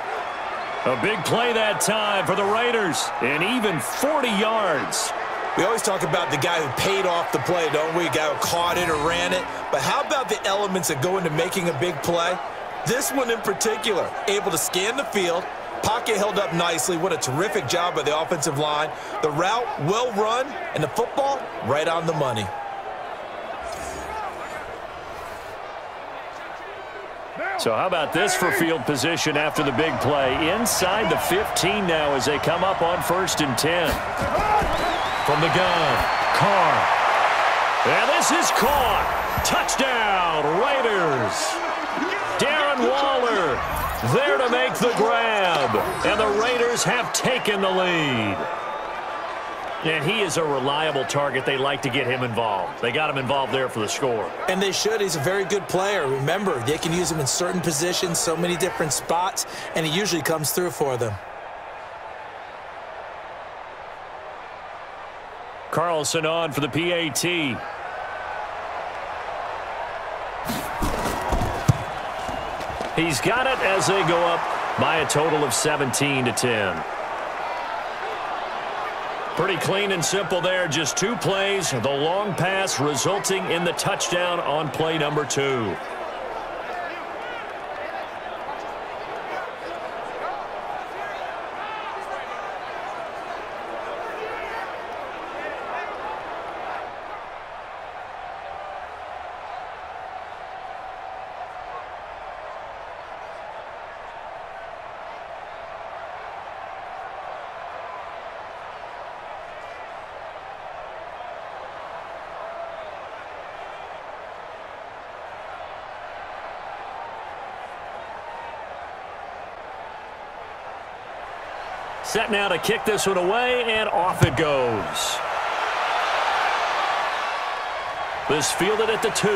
A big play that time for the Raiders, and even 40 yards. We always talk about the guy who paid off the play, don't we? The guy who caught it or ran it. But how about the elements that go into making a big play? This one in particular, able to scan the field, pocket held up nicely. What a terrific job by the offensive line. The route, well run, and the football, right on the money. So how about this for field position after the big play? Inside the 15 now as they come up on 1st and 10. From the gun, Carr. And this is caught. Touchdown, Raiders. Darren Waller there to make the grab. And the Raiders have taken the lead. And he is a reliable target. They like to get him involved. They got him involved there for the score. And they should. He's a very good player. Remember, they can use him in certain positions, so many different spots, and he usually comes through for them. Carlson on for the PAT. He's got it as they go up by a total of 17-10. Pretty clean and simple there. Just 2 plays. The long pass resulting in the touchdown on play number 2. Set now to kick this one away, and off it goes. This fielded at the 2.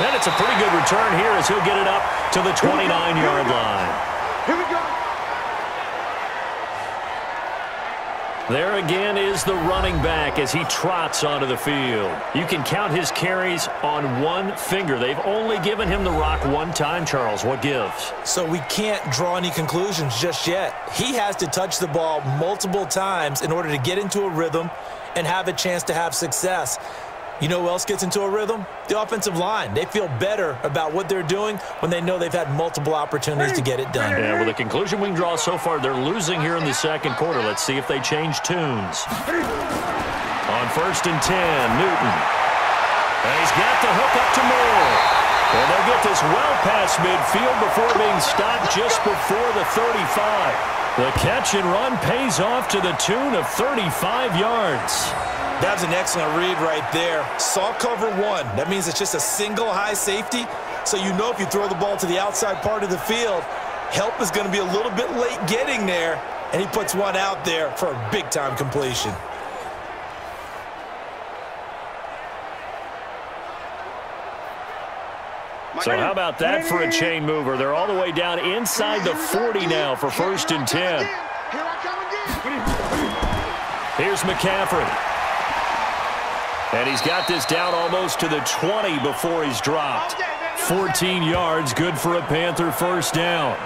And it's a pretty good return here as he'll get it up to the 29-yard line. Here we go. There again is the running back as he trots onto the field. You can count his carries on one finger. They've only given him the rock one time, Charles. What gives? So we can't draw any conclusions just yet. He has to touch the ball multiple times in order to get into a rhythm and have a chance to have success. You know who else gets into a rhythm? The offensive line. They feel better about what they're doing when they know they've had multiple opportunities to get it done. Yeah, well, the conclusion we can draw so far, they're losing here in the second quarter. Let's see if they change tunes. On 1st and 10, Newton. And he's got the hook up to Moore. And they'll get this well past midfield before being stopped just before the 35. The catch and run pays off to the tune of 35 yards. That was an excellent read right there. Saw cover 1. That means it's just a single high safety. So you know if you throw the ball to the outside part of the field, help is going to be a little bit late getting there. And he puts one out there for a big-time completion. So how about that for a chain mover? They're all the way down inside the 40 now for 1st and 10. Here's McCaffrey. And he's got this down almost to the 20 before he's dropped. 14 yards, good for a Panther first down.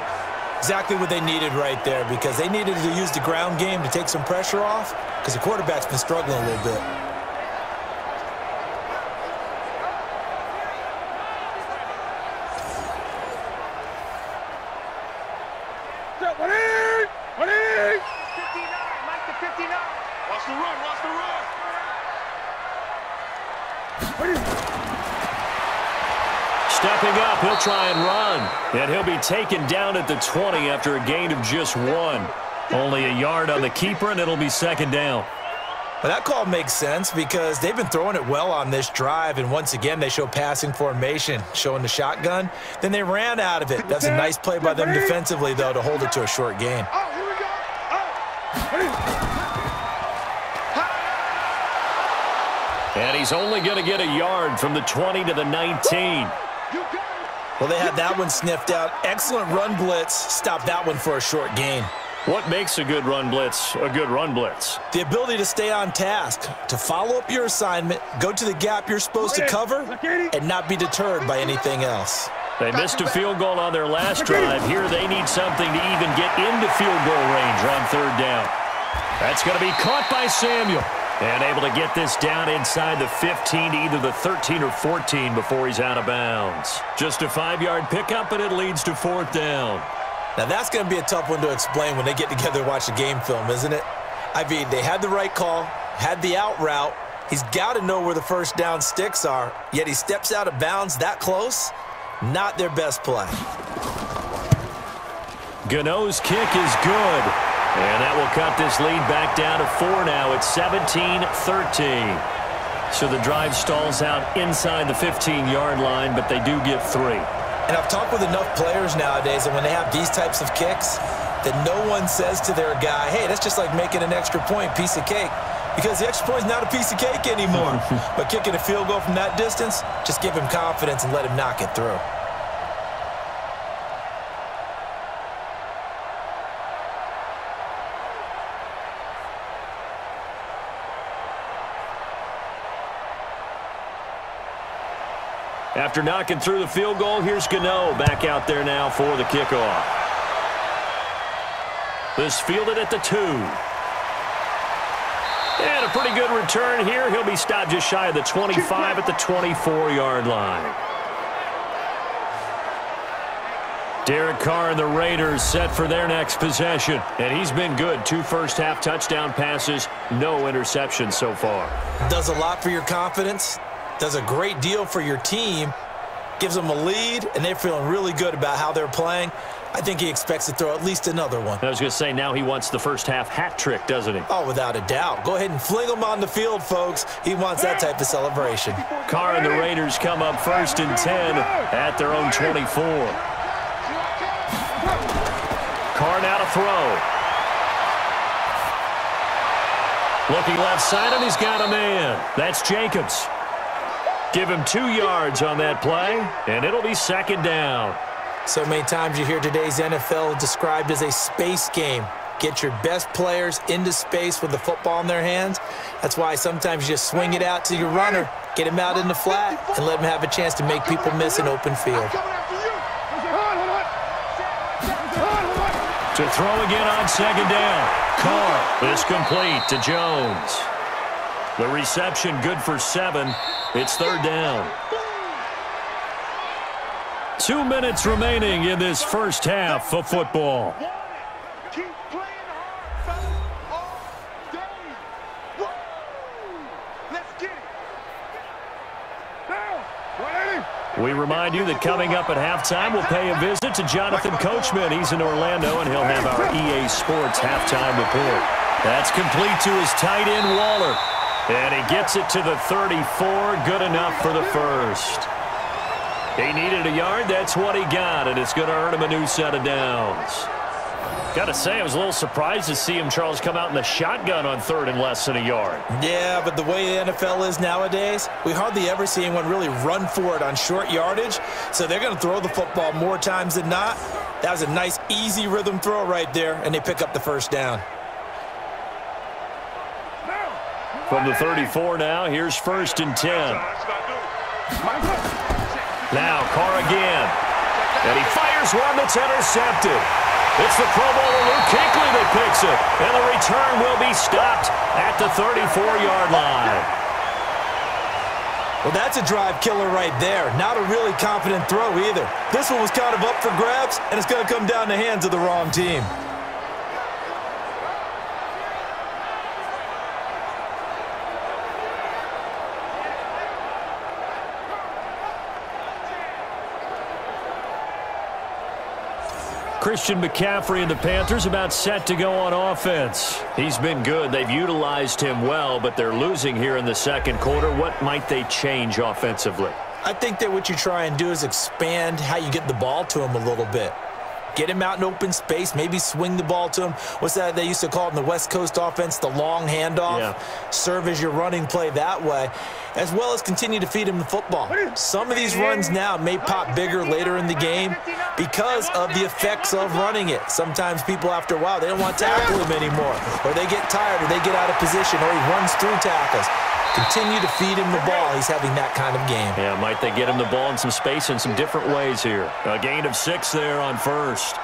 Exactly what they needed right there, because they needed to use the ground game to take some pressure off, because the quarterback's been struggling a little bit. 59. Watch the run, watch the run. Stepping up, he'll try and run. And he'll be taken down at the 20 after a gain of just 1. Only a yard on the keeper, and it'll be second down. Well, that call makes sense because they've been throwing it well on this drive, and once again, they show passing formation, showing the shotgun. Then they ran out of it. That's a nice play by them defensively, though, to hold it to a short gain. Oh, here we go. And he's only going to get a yard from the 20 to the 19. Well, they had that one sniffed out. Excellent run blitz. Stop that one for a short gain. What makes a good run blitz a good run blitz? The ability to stay on task, to follow up your assignment, go to the gap you're supposed to cover, and not be deterred by anything else. They missed a field goal on their last drive. Here they need something to even get into field goal range on third down. That's going to be caught by Samuel. And able to get this down inside the 15 to either the 13 or 14 before he's out of bounds. Just a 5-yard pickup, and it leads to fourth down. Now, that's going to be a tough one to explain when they get together and watch the game film, isn't it? I mean, they had the right call, had the out route. He's got to know where the first down sticks are, yet he steps out of bounds that close. Not their best play. Gano's kick is good. And that will cut this lead back down to 4 now. It's 17-13. So the drive stalls out inside the 15-yard line, but they do get 3. And I've talked with enough players nowadays, and when they have these types of kicks, that no one says to their guy, hey, that's just like making an extra point, piece of cake. Because the extra point is not a piece of cake anymore. But kicking a field goal from that distance, just give him confidence and let him knock it through. After knocking through the field goal, here's Gano back out there now for the kickoff. This fielded at the 2. And a pretty good return here. He'll be stopped just shy of the 25 at the 24-yard line. Derek Carr and the Raiders set for their next possession. And he's been good. 2 first-half touchdown passes, no interceptions so far. Does a lot for your confidence. Does a great deal for your team, gives them a lead, and they're feeling really good about how they're playing. I think he expects to throw at least another one. I was going to say, now he wants the first half hat trick, doesn't he? Oh, without a doubt. Go ahead and fling him on the field, folks. He wants that type of celebration. Carr and the Raiders come up 1st and 10 at their own 24. Carr now to throw. Looking left side, and he's got a man. That's Jacobs. Give him 2 yards on that play, and it'll be second down. So many times you hear today's NFL described as a space game. Get your best players into space with the football in their hands. That's why sometimes you just swing it out to your runner, get him out in the flat, and let him have a chance to make people miss an open field. To throw again on second down. Carr is complete to Jones. The reception good for 7. It's third down. 2 minutes remaining in this first half of football. Keep playing hard, all day. Let's get it. We remind you that coming up at halftime, we'll pay a visit to Jonathan Coachman. He's in Orlando, and he'll have our EA Sports halftime report. That's complete to his tight end, Waller. And he gets it to the 34. Good enough for the first. He needed a yard. That's what he got, and it's going to earn him a new set of downs. Got to say, I was a little surprised to see him, Charles, come out in the shotgun on 3rd and less than a yard. Yeah, but the way the NFL is nowadays, we hardly ever see anyone really run for it on short yardage, so they're going to throw the football more times than not. That was a nice, easy rhythm throw right there, and they pick up the first down. From the 34 now, here's 1st and 10. Now Carr again. And he fires one that's intercepted. It's the Pro Bowler Luke Kuechly that picks it. And the return will be stopped at the 34-yard line. Well, that's a drive killer right there. Not a really confident throw either. This one was kind of up for grabs, and it's going to come down the hands of the wrong team. Christian McCaffrey and the Panthers about set to go on offense. He's been good. They've utilized him well, but they're losing here in the second quarter. What might they change offensively? I think that what you try and do is expand how you get the ball to him a little bit. Get him out in open space, maybe swing the ball to him. What's that they used to call it in the West Coast offense, the long handoff? Yeah. Serve as your running play that way, as well as continue to feed him the football. Some of these runs now may pop bigger later in the game because of the effects of running it. Sometimes people, after a while, they don't want to tackle him anymore, or they get tired, or they get out of position, or he runs through tackles. Continue to feed him the ball. He's having that kind of game. Yeah, might they get him the ball in some space in some different ways here. A gain of 6 there on first.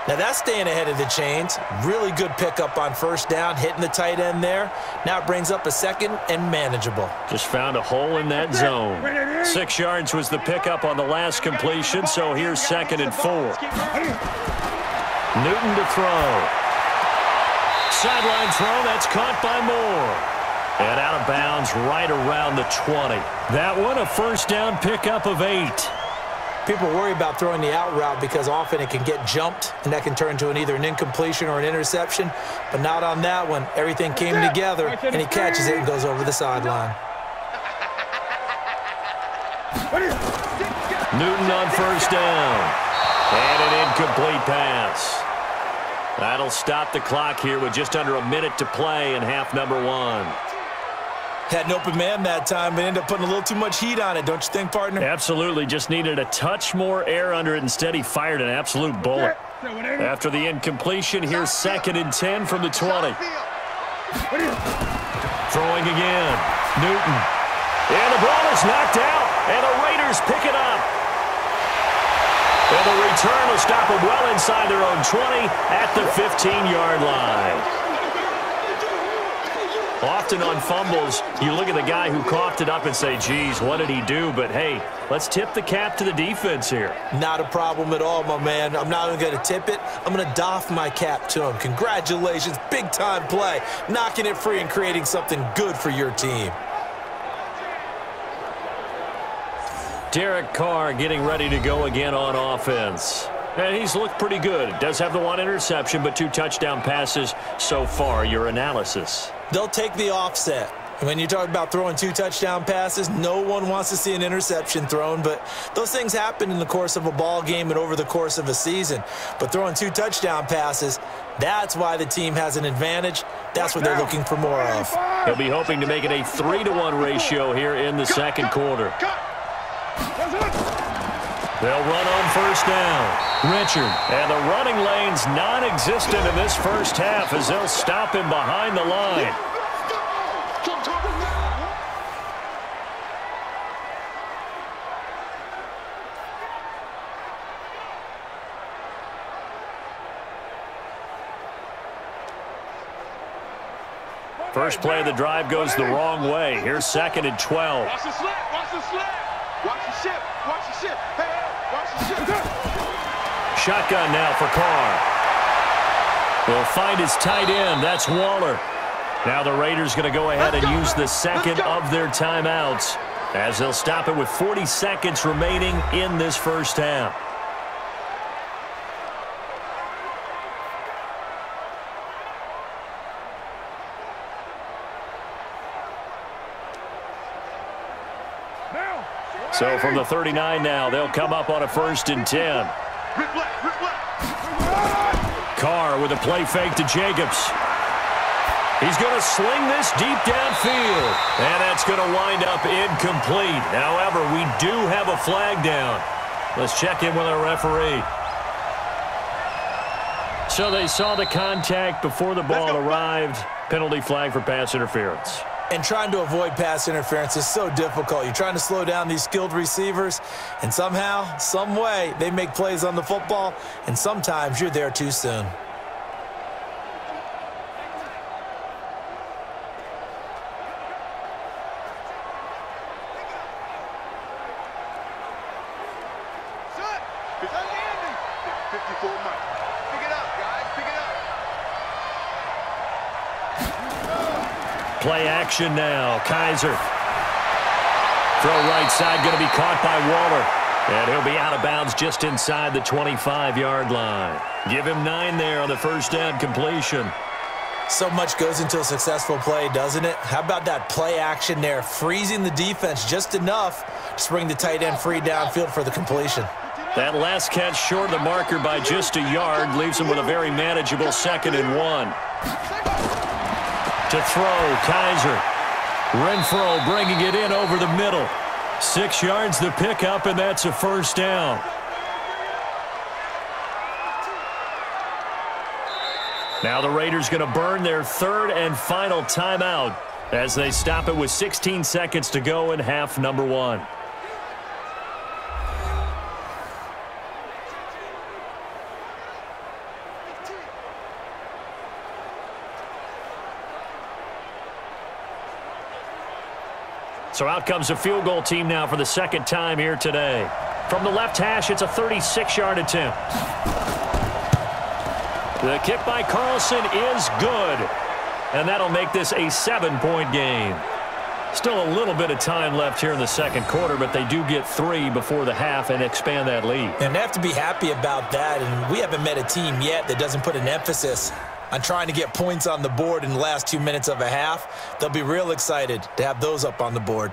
Now that's staying ahead of the chains. Really good pickup on first down, hitting the tight end there. Now it brings up a second and manageable. Just found a hole in that zone. 6 yards was the pickup on the last completion, so here's 2nd and 4. Newton to throw. Sideline throw, that's caught by Moore. And out of bounds right around the 20. That one, a first down pickup of 8. People worry about throwing the out route because often it can get jumped, and that can turn into either an incompletion or an interception. But not on that one. Everything came together, and he catches it and goes over the sideline. Newton on first down. And an incomplete pass. That'll stop the clock here with just under a minute to play in half number 1. Had an open man that time, but ended up putting a little too much heat on it, don't you think, partner? Absolutely. Just needed a touch more air under it. Instead, he fired an absolute bullet. After the incompletion, here's 2nd and 10 from the 20. Throwing again. Newton. And the ball is knocked out, and the Raiders pick it up. And the return will stop them well inside their own 20 at the 15-yard line. Often on fumbles, you look at the guy who coughed it up and say, geez, what did he do? But, hey, let's tip the cap to the defense here. Not a problem at all, my man. I'm not even going to tip it. I'm going to doff my cap to him. Congratulations, big-time play. Knocking it free and creating something good for your team. Derek Carr getting ready to go again on offense. And he's looked pretty good. Does have the 1 interception, but 2 touchdown passes so far. Your analysis? They'll take the offset. When you talk about throwing 2 touchdown passes, no one wants to see an interception thrown, but those things happen in the course of a ball game and over the course of a season. But throwing 2 touchdown passes, that's why the team has an advantage. That's what they're looking for more of. He'll be hoping to make it a 3-to-1 ratio here in the second quarter. They'll run on first down. Richard. And the running lane's non-existent in this first half as they'll stop him behind the line. First play of the drive goes the wrong way. Here's 2nd and 12. Watch the slip. Watch the slip. Watch the ship. Watch the ship. Hey, watch the ship. Shotgun now for Carr. Will find his tight end. That's Waller. Now the Raiders going to go ahead and use the second of their timeouts as they'll stop it with 40 seconds remaining in this first half. So from the 39 now, they'll come up on a 1st and 10. Carr with a play fake to Jacobs. He's going to sling this deep downfield. And that's going to wind up incomplete. However, we do have a flag down. Let's check in with our referee. So they saw the contact before the ball arrived. Penalty flag for pass interference. And trying to avoid pass interference is so difficult. You're trying to slow down these skilled receivers, and somehow, some way, they make plays on the football, and sometimes you're there too soon. Play action now. Kaiser. Throw right side going to be caught by Waller. And he'll be out of bounds just inside the 25-yard line. Give him 9 there on the first down completion. So much goes into a successful play, doesn't it? How about that play action there, freezing the defense just enough to bring the tight end free downfield for the completion. That last catch short of the marker by just a yard leaves him with a very manageable 2nd and 1. To throw, Kaiser. Renfro bringing it in over the middle. 6 yards the pickup, and that's a first down. Now the Raiders going to burn their 3rd and final timeout as they stop it with 16 seconds to go in half number 1. So out comes a field goal team now for the 2nd time here today. From the left hash, it's a 36-yard attempt. The kick by Carlson is good. And that'll make this a 7-point game. Still a little bit of time left here in the 2nd quarter, but they do get 3 before the half and expand that lead. And they have to be happy about that. And we haven't met a team yet that doesn't put an emphasis on trying to get points on the board in the last 2 minutes of a half. They'll be real excited to have those up on the board.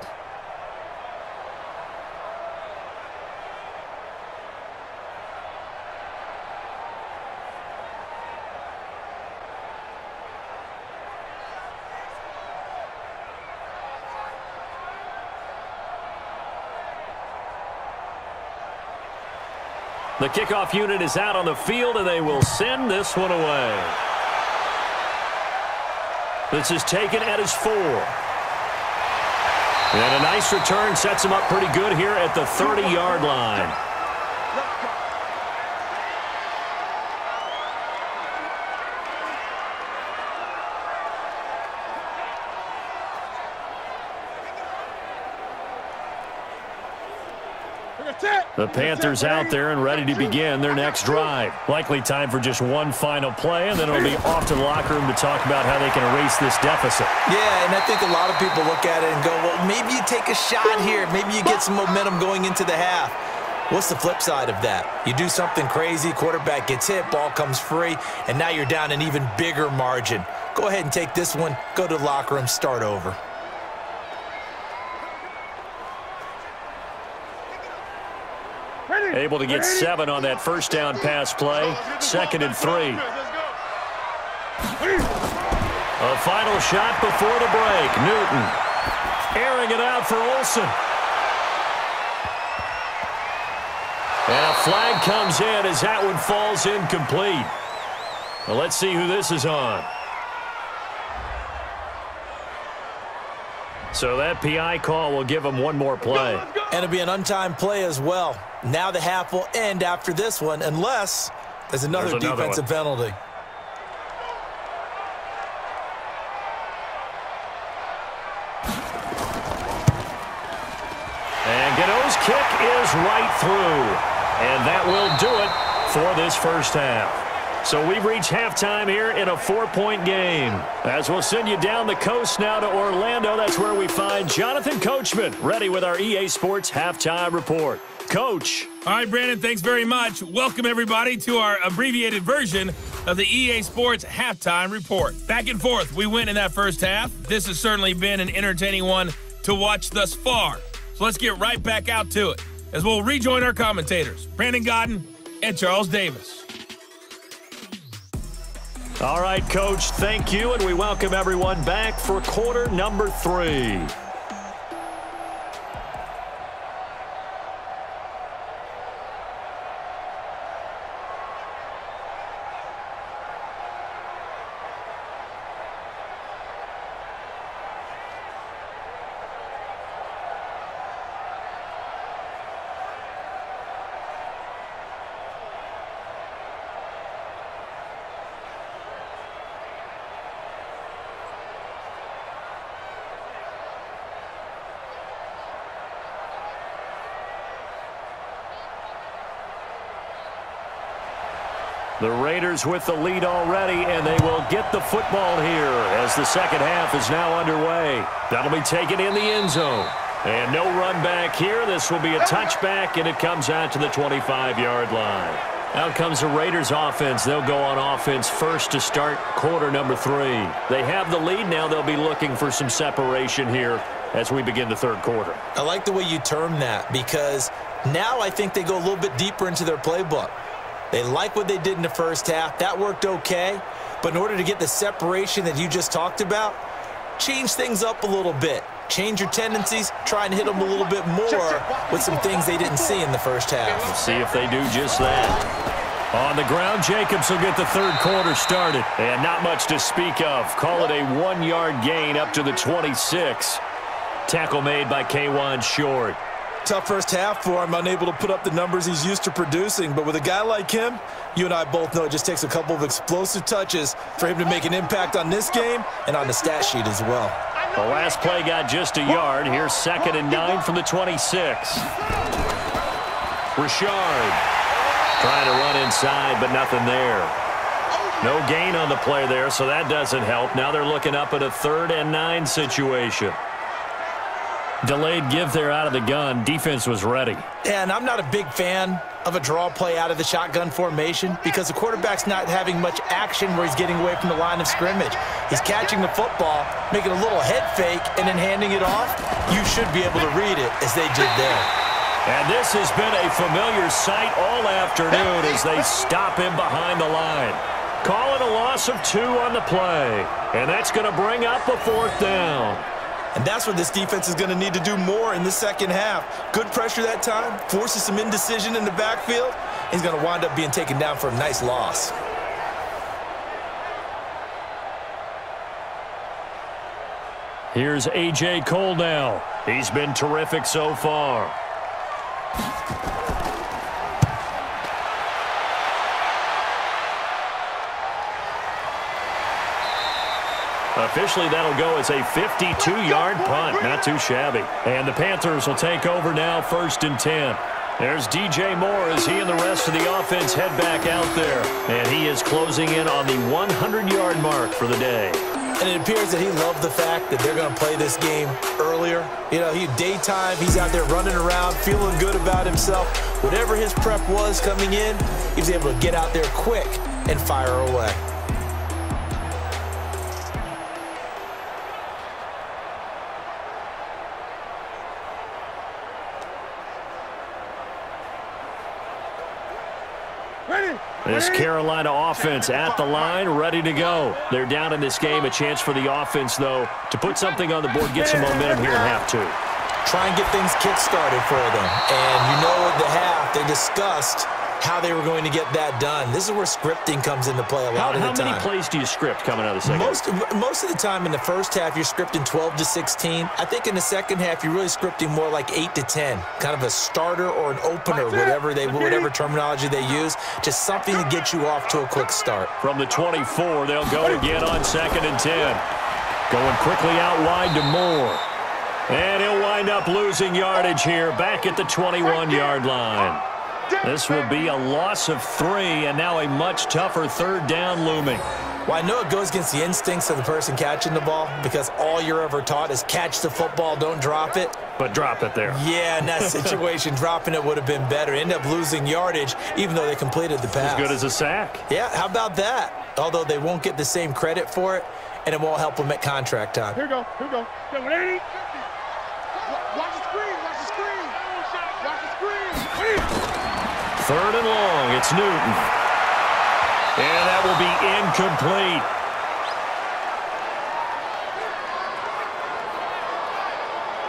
The kickoff unit is out on the field, and they will send this one away. This is taken at his 4. And a nice return sets him up pretty good here at the 30-yard line. The Panthers out there and ready to begin their next drive. Likely time for just one final play, and then it'll be off to the locker room to talk about how they can erase this deficit. Yeah, and I think a lot of people look at it and go, well, maybe you take a shot here. Maybe you get some momentum going into the half. What's the flip side of that? You do something crazy, quarterback gets hit, ball comes free, and now you're down an even bigger margin. Go ahead and take this one, go to the locker room, start over. Able to get 7 on that first down pass play. 2nd and 3. A final shot before the break. Newton airing it out for Olsen. And a flag comes in as that one falls incomplete. Well, let's see who this is on. So that PI call will give him one more play. And it'll be an untimed play as well. Now the half will end after this one, unless there's another defensive penalty. And Gano's kick is right through. And that will do it for this first half. So we've reached halftime here in a 4-point game. As we'll send you down the coast now to Orlando, that's where we find Jonathan Coachman, ready with our EA Sports Halftime Report. Coach. All right, Brandon, thanks very much. Welcome, everybody, to our abbreviated version of the EA Sports Halftime Report. Back and forth, we went in that first half. This has certainly been an entertaining one to watch thus far. So let's get right back out to it as we'll rejoin our commentators, Brandon Godden and Charles Davis. All right, Coach, thank you, and we welcome everyone back for quarter number 3. The Raiders with the lead already, and they will get the football here as the second half is now underway. That'll be taken in the end zone. And no run back here. This will be a touchback, and it comes out to the 25-yard line. Out comes the Raiders offense. They'll go on offense first to start quarter number 3. They have the lead now. They'll be looking for some separation here as we begin the third quarter. I like the way you term that, because now I think they go a little bit deeper into their playbook. They like what they did in the first half. That worked okay. But in order to get the separation that you just talked about, change things up a little bit. Change your tendencies, try and hit them a little bit more with some things they didn't see in the first half. We'll see if they do just that. On the ground, Jacobs will get the third quarter started. And not much to speak of. Call it a 1-yard gain up to the 26. Tackle made by K'Wan Short. Tough first half for him, unable to put up the numbers he's used to producing. But with a guy like him, you and I both know it just takes a couple of explosive touches for him to make an impact on this game and on the stat sheet as well. The last play got just a yard. Here's 2nd and 9 from the 26. Richard trying to run inside, but nothing there. No gain on the play there, so that doesn't help. Now they're looking up at a 3rd and 9 situation. Delayed give there out of the gun. Defense was ready. And I'm not a big fan of a draw play out of the shotgun formation because the quarterback's not having much action where he's getting away from the line of scrimmage. He's catching the football, making a little head fake, and then handing it off. You should be able to read it as they did there. And this has been a familiar sight all afternoon as they stop him behind the line. Call it a loss of 2 on the play. And that's going to bring up a 4th down. And that's what this defense is going to need to do more in the second half. Good pressure that time, forces some indecision in the backfield. He's going to wind up being taken down for a nice loss. Here's A.J. Cole now. He's been terrific so far. Officially, that'll go as a 52-yard punt. Not too shabby. And the Panthers will take over now, 1st and 10. There's DJ Moore as he and the rest of the offense head back out there. And he is closing in on the 100-yard mark for the day. And it appears that he loved the fact that they're going to play this game earlier. You know, daytime, he's out there running around, feeling good about himself. Whatever his prep was coming in, he was able to get out there quick and fire away. This Carolina offense at the line, ready to go. They're down in this game. A chance for the offense, though, to put something on the board, get some momentum here in half 2. Try and get things kick-started for them. And you know at the half, they discussed how they were going to get that done. This is where scripting comes into play a lot of the time. How many plays do you script coming out of the second half? Most of the time in the first half, you're scripting 12 to 16. I think in the second half, you're really scripting more like 8 to 10. Kind of a starter or an opener, whatever terminology they use. Just something to get you off to a quick start. From the 24, they'll go again on 2nd and 10. Going quickly out wide to Moore. And he'll wind up losing yardage here back at the 21-yard line. This will be a loss of 3, and now a much tougher 3rd down looming. Well, I know it goes against the instincts of the person catching the ball because all you're ever taught is catch the football, don't drop it. But drop it there. Yeah, in that situation, dropping it would have been better. End up losing yardage, even though they completed the pass. As good as a sack. Yeah, how about that? Although they won't get the same credit for it, and it won't help them at contract time. Here we go. 180. Watch the screen. Watch the screen. Watch the screen. 3rd and long. It's Newton. And that will be incomplete.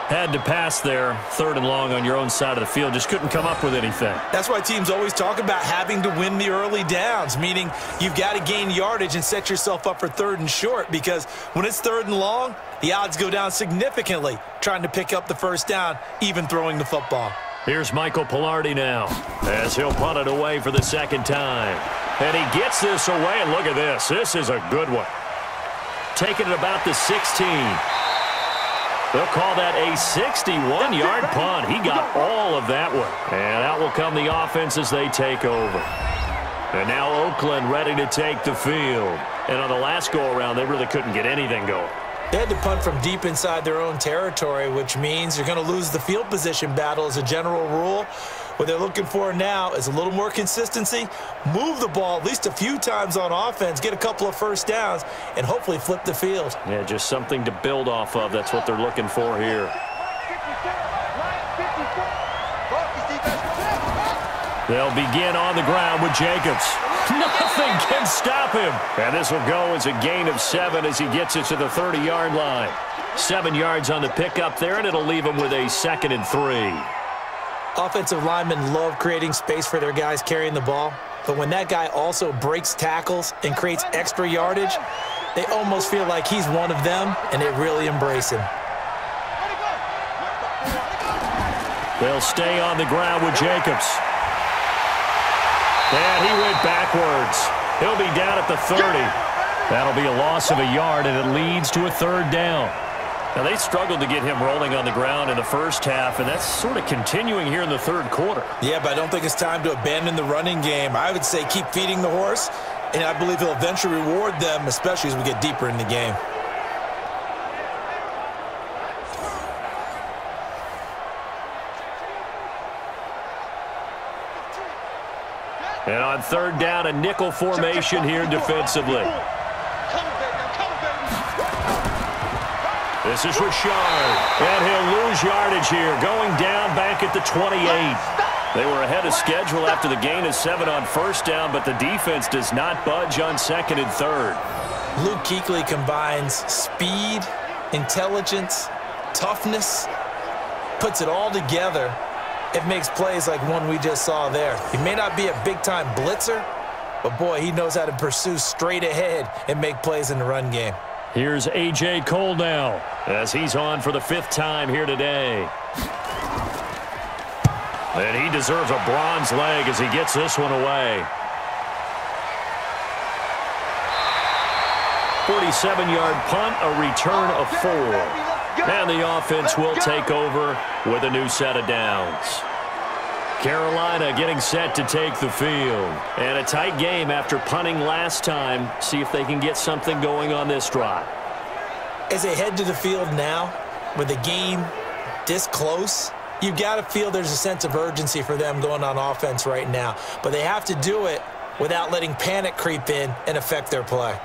Had to pass there. 3rd and long on your own side of the field. Just couldn't come up with anything. That's why teams always talk about having to win the early downs, meaning you've got to gain yardage and set yourself up for 3rd and short, because when it's 3rd and long, the odds go down significantly trying to pick up the 1st down, even throwing the football. Here's Michael Pilardi now as he'll punt it away for the 2nd time. And he gets this away, and look at this. This is a good one. Taking it about the 16. They'll call that a 61-yard punt. He got all of that one. And out will come the offense as they take over. And now Oakland ready to take the field. And on the last go-around, they really couldn't get anything going. They had to punt from deep inside their own territory, which means you're going to lose the field position battle as a general rule. What they're looking for now is a little more consistency, move the ball at least a few times on offense, get a couple of first downs, and hopefully flip the field. Yeah, just something to build off of. That's what they're looking for here. They'll begin on the ground with Jacobs. Nothing can stop him. And this will go as a gain of 7 as he gets it to the 30-yard line. 7 yards on the pickup there, and it'll leave him with a 2nd and 3. Offensive linemen love creating space for their guys carrying the ball, but when that guy also breaks tackles and creates extra yardage, they almost feel like he's one of them, and they really embrace him. They'll stay on the ground with Jacobs. And he went backwards. He'll be down at the 30. That'll be a loss of a yard, and it leads to a 3rd down. Now, they struggled to get him rolling on the ground in the first half, and that's sort of continuing here in the 3rd quarter. Yeah, but I don't think it's time to abandon the running game. I would say keep feeding the horse, and I believe he'll eventually reward them, especially as we get deeper in the game. And on 3rd down, a nickel formation here defensively. This is Richard, and he'll lose yardage here, going down back at the 28. They were ahead of schedule after the gain of 7 on 1st down, but the defense does not budge on 2nd and 3rd. Luke Kuechly combines speed, intelligence, toughness, puts it all together. It makes plays like one we just saw there. He may not be a big-time blitzer, but, boy, he knows how to pursue straight ahead and make plays in the run game. Here's A.J. Cole now as he's on for the 5th time here today. And he deserves a bronze leg as he gets this one away. 47-yard punt, a return of 4. And the offense will take over with a new set of downs. Carolina getting set to take the field. And a tight game after punting last time. See if they can get something going on this drive. As they head to the field now, with the game this close, you've got to feel there's a sense of urgency for them going on offense right now. But they have to do it without letting panic creep in and affect their play.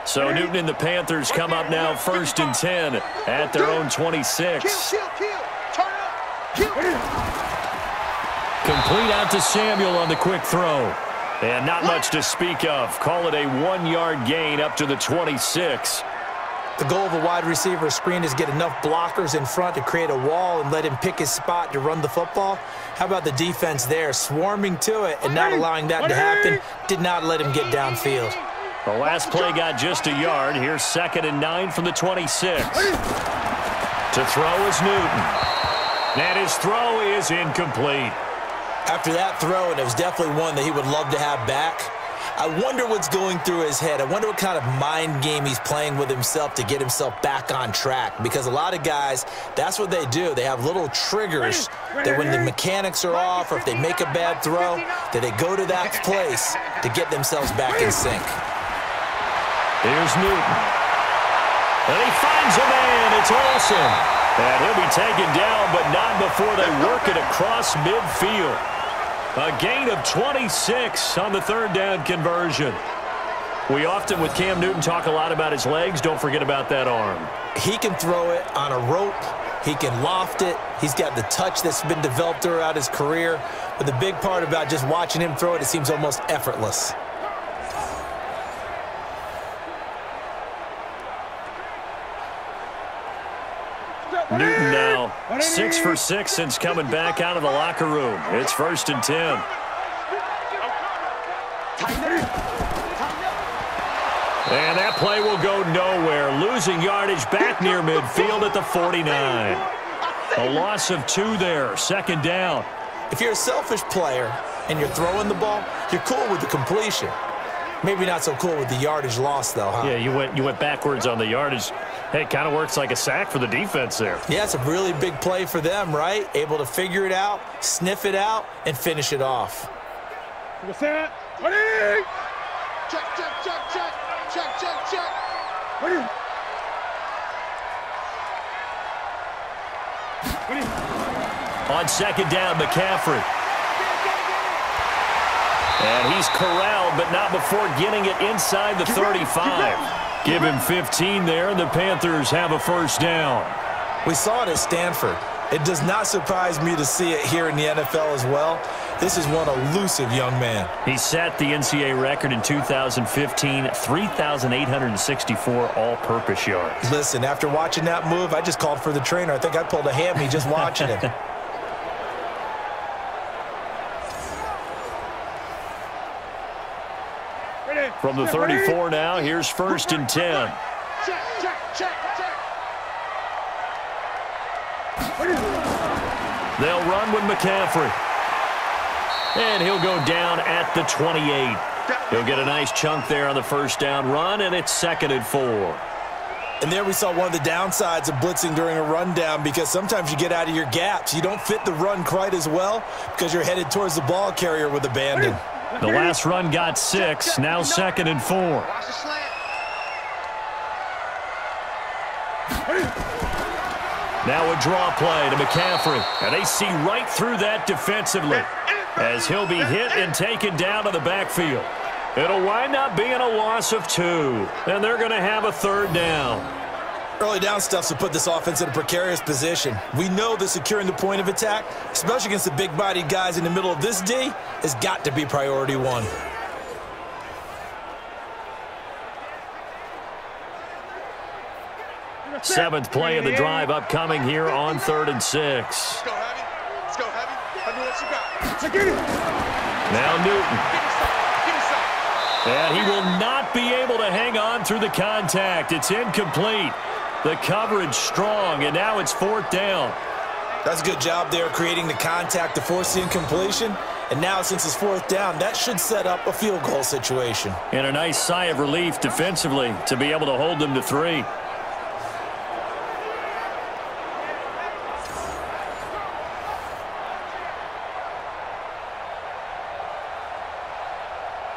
So Newton and the Panthers come up now 1st and 10 at their own 26. Complete out to Samuel on the quick throw. And not much to speak of. Call it a 1-yard gain up to the 26. The goal of a wide receiver screen is get enough blockers in front to create a wall and let him pick his spot to run the football. How about the defense there, swarming to it and not allowing that to happen? Did not let him get downfield. The last play got just a yard. Here's 2nd and 9 from the 26. To throw is Newton. And his throw is incomplete. After that throw, and it was definitely one that he would love to have back, I wonder what's going through his head. I wonder what kind of mind game he's playing with himself to get himself back on track. Because a lot of guys, that's what they do. They have little triggers that when the mechanics are off or if they make a bad throw, that they go to that place to get themselves back in sync. Here's Newton. And he finds a man. It's Olsen. And he'll be taken down, but not before they work it across midfield. A gain of 26 on the 3rd down conversion. We often, with Cam Newton, talk a lot about his legs. Don't forget about that arm. He can throw it on a rope. He can loft it. He's got the touch that's been developed throughout his career. But the big part about just watching him throw it, it seems almost effortless. Newton now 6 for 6 since coming back out of the locker room. It's 1st and 10. And that play will go nowhere. Losing yardage back near midfield at the 49. A loss of 2 there. 2nd down. If you're a selfish player and you're throwing the ball, you're cool with the completion. Maybe not so cool with the yardage loss, though, huh? Yeah, you went backwards on the yardage. Hey, it kind of works like a sack for the defense there. Yeah, it's a really big play for them, right? Able to figure it out, sniff it out, and finish it off. Ready? Check, check, check, check. Check, check, check. Ready? Ready? On second down, McCaffrey. And he's corralled, but not before getting it inside the 35. Give him 15 there, and the Panthers have a first down. We saw it at Stanford. It does not surprise me to see it here in the NFL as well. This is one elusive young man. He set the NCAA record in 2015, 3,864 all-purpose yards. Listen, after watching that move, I just called for the trainer. I think I pulled a hammy just watching it. From the 34 now, here's first and 10. Check, check, check, check. They'll run with McCaffrey. And he'll go down at the 28. He'll get a nice chunk there on the first down run, and it's 2nd and 4. And there we saw one of the downsides of blitzing during a rundown, because sometimes you get out of your gaps. You don't fit the run quite as well because you're headed towards the ball carrier with abandon. The last run got 6, now 2nd and 4. Watch the slant. Now a draw play to McCaffrey. And they see right through that defensively as he'll be hit and taken down to the backfield. It'll wind up being a loss of 2, and they're going to have a third down. Early down stuff to put this offense in a precarious position. We know that securing the point of attack, especially against the big-bodied guys in the middle of this D, has got to be priority 1. Seventh play of the drive upcoming here on 3rd and 6. Let's go, Heavy. Let's go, Heavy. Heavy, what you got? Check it. Now Newton. Give me some. And he will not be able to hang on through the contact. It's incomplete. The coverage strong, and now it's 4th down. That's a good job there creating the contact to force the incompletion. And now, since it's 4th down, that should set up a field goal situation. And a nice sigh of relief defensively to be able to hold them to 3.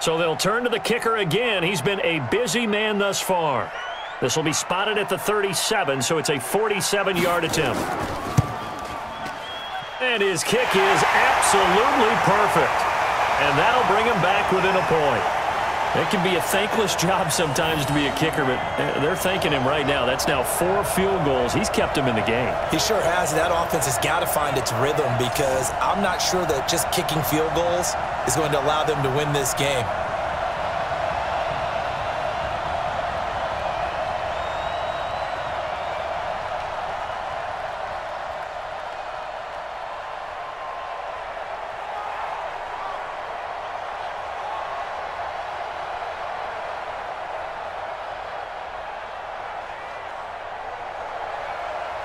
So they'll turn to the kicker again. He's been a busy man thus far. This will be spotted at the 37, so it's a 47-yard attempt. And his kick is absolutely perfect. And that'll bring him back within a point. It can be a thankless job sometimes to be a kicker, but they're thanking him right now. That's now 4 field goals. He's kept him in the game. He sure has. That offense has got to find its rhythm, because I'm not sure that just kicking field goals is going to allow them to win this game.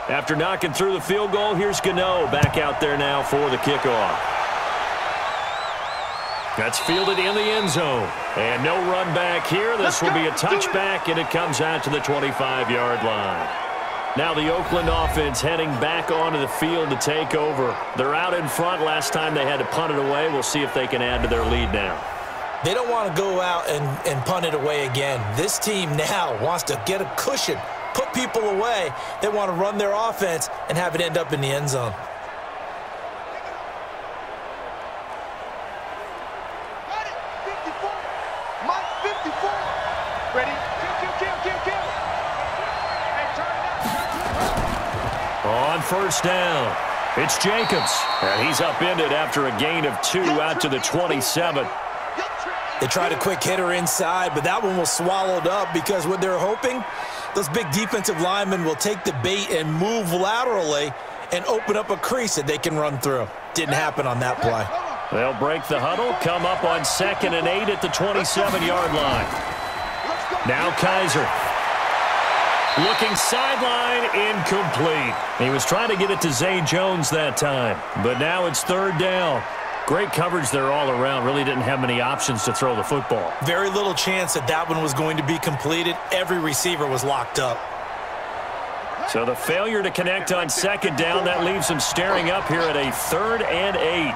After knocking through the field goal, here's Gano back out there now for the kickoff. That's fielded in the end zone. And no run back here. This will be a touchback, and it comes out to the 25-yard line. Now the Oakland offense heading back onto the field to take over. They're out in front. Last time they had to punt it away. We'll see if they can add to their lead now. They don't want to go out and punt it away again. This team now wants to get a cushion, put people away. They want to run their offense and have it end up in the end zone. Ready? Kill. And turn it up. On first down, it's Jacobs. And he's upended after a gain of 2 out to the 27. They tried a quick hitter inside, but that one was swallowed up, because what they're hoping, those big defensive linemen will take the bait and move laterally and open up a crease that they can run through. Didn't happen on that play. They'll break the huddle, come up on 2nd and 8 at the 27-yard line. Now Kaiser. Looking sideline, incomplete. He was trying to get it to Zay Jones that time, but now it's 3rd down. Great coverage there all around. Really didn't have many options to throw the football. Very little chance that that one was going to be completed. Every receiver was locked up. So the failure to connect on 2nd down, that leaves him staring up here at a 3rd and 8.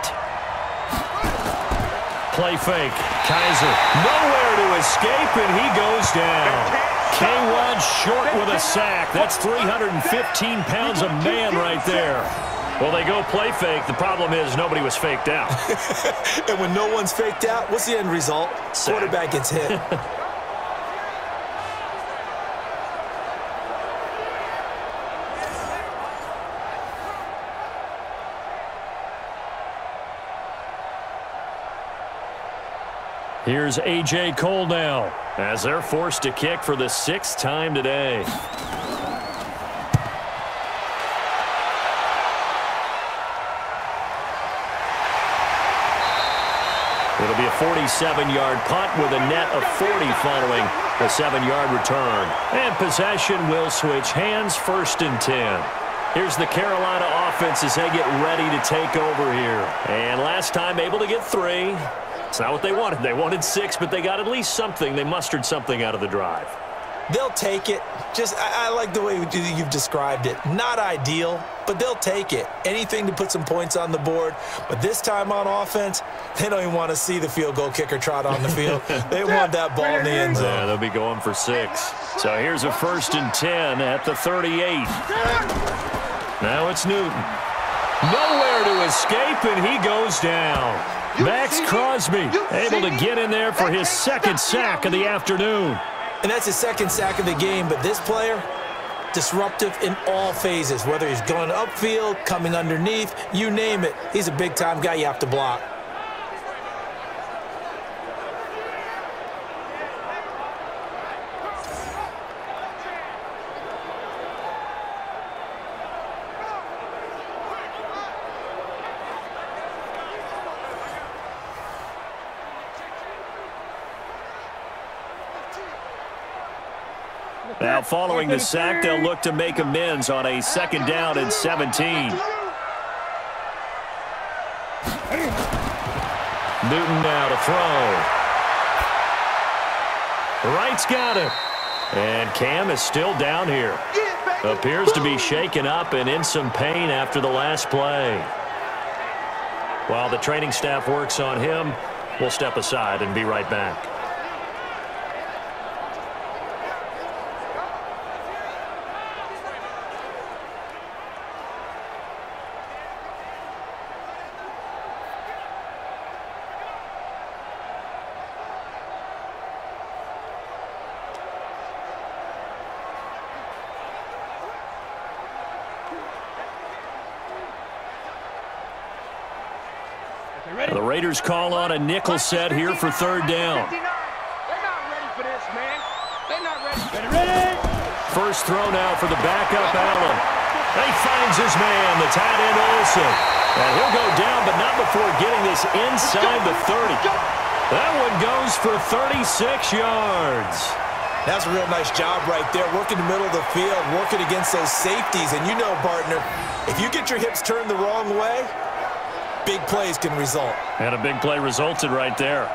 Play fake. Kaiser nowhere to escape, and he goes down. K1 short with a sack. That's 315 pounds of man right there. Well, they go play fake. The problem is nobody was faked out. And when no one's faked out, what's the end result? Sack. Quarterback gets hit. Here's A.J. Cole now as they're forced to kick for the 6th time today. It'll be a 47-yard punt with a net of 40 following the 7-yard return. And possession will switch hands, 1st and 10. Here's the Carolina offense as they get ready to take over here. And last time able to get 3. It's not what they wanted. They wanted 6, but they got at least something. They mustered something out of the drive. They'll take it. I like the way you've described it. Not ideal, but they'll take it. Anything to put some points on the board. But this time on offense, they don't even want to see the field goal kicker trot on the field. They want that ball in the end zone. Yeah, they'll be going for 6. So here's a 1st and 10 at the 38. Now it's Newton. Nowhere to escape, and he goes down. Max Crosby able to get in there for his 2nd sack of the afternoon. And that's his 2nd sack of the game, but this player, disruptive in all phases, whether he's going upfield, coming underneath, you name it. He's a big-time guy you have to block. Now, following the sack, they'll look to make amends on a 2nd down and 17. Newton now to throw. Wright's got it. And Cam is still down here. Appears to be shaken up and in some pain after the last play. While the training staff works on him, we'll step aside and be right back. The Raiders call on a nickel set here for 3rd down. They're not ready for this, man. They're not ready. First throw now for the backup Allen. He finds his man, the tight end Olsen. And he'll go down, but not before getting this inside the 30. That one goes for 36 yards. That's a real nice job right there, working the middle of the field, working against those safeties. And you know, partner, if you get your hips turned the wrong way, big plays can result. And a big play resulted right there.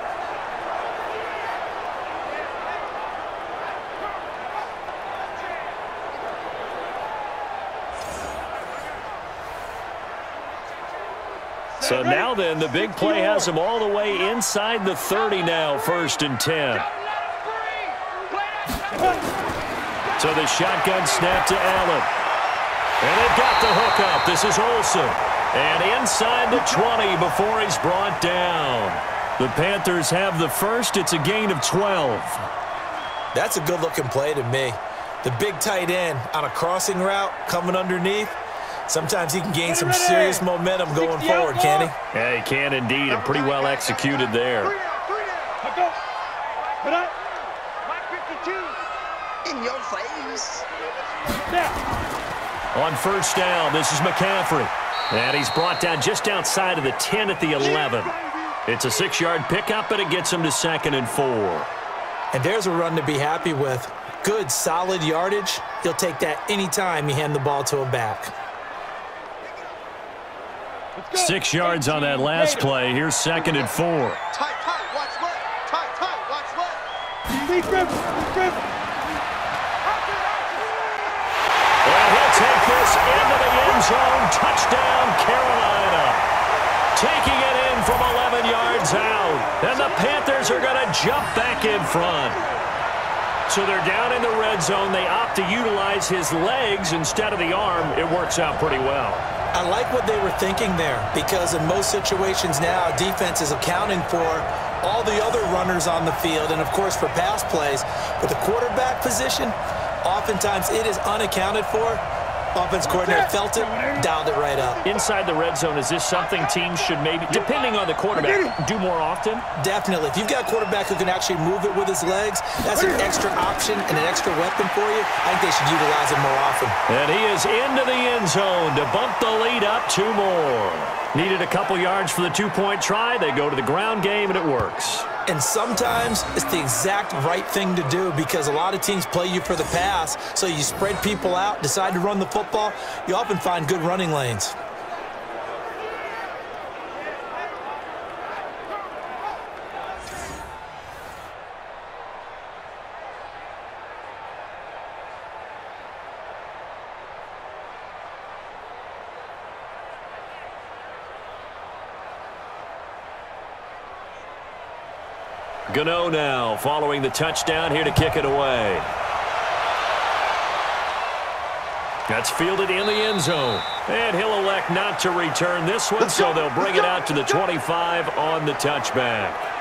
So now then, the big play has them all the way inside the 30 now, 1st and 10. So the shotgun snap to Allen. And they've got the hook up. This is Olsen. And inside the 20 before he's brought down. The Panthers have the first. It's a gain of 12. That's a good-looking play to me. The big tight end on a crossing route coming underneath. Sometimes he can gain some serious momentum going forward, can he? Yeah, he can indeed, and pretty well executed there. In your face. On 1st down, this is McCaffrey. And he's brought down just outside of the 10 at the 11. It's a 6-yard pickup, but it gets him to 2nd and 4. And there's a run to be happy with. Good, solid yardage. He'll take that anytime you hand the ball to him back. 6 yards on that last play. Here's 2nd and 4. Tight, watch left. Tight, watch left. And he'll take this into the end zone. Touchdown, Carolina. Taking it in from 11 yards out. And jump back in front. So they're down in the red zone. They opt to utilize his legs instead of the arm. It works out pretty well. I like what they were thinking there, because in most situations now, defense is accounting for all the other runners on the field and, of course, for pass plays. But the quarterback position, oftentimes it is unaccounted for. Offense coordinator felt it, dialed it right up. Inside the red zone, is this something teams should maybe, depending on the quarterback, do more often? Definitely. If you've got a quarterback who can actually move it with his legs, that's an extra option and an extra weapon for you. I think they should utilize it more often. And he is into the end zone to bump the lead up 2 more. Needed a couple yards for the 2-point try. They go to the ground game, and it works. And sometimes it's the exact right thing to do, because a lot of teams play you for the pass, so you spread people out, decide to run the football. You often find good running lanes. Gano now following the touchdown here to kick it away. That's fielded in the end zone. And he'll elect not to return this one, so they'll bring it out to the 25 on the touchback.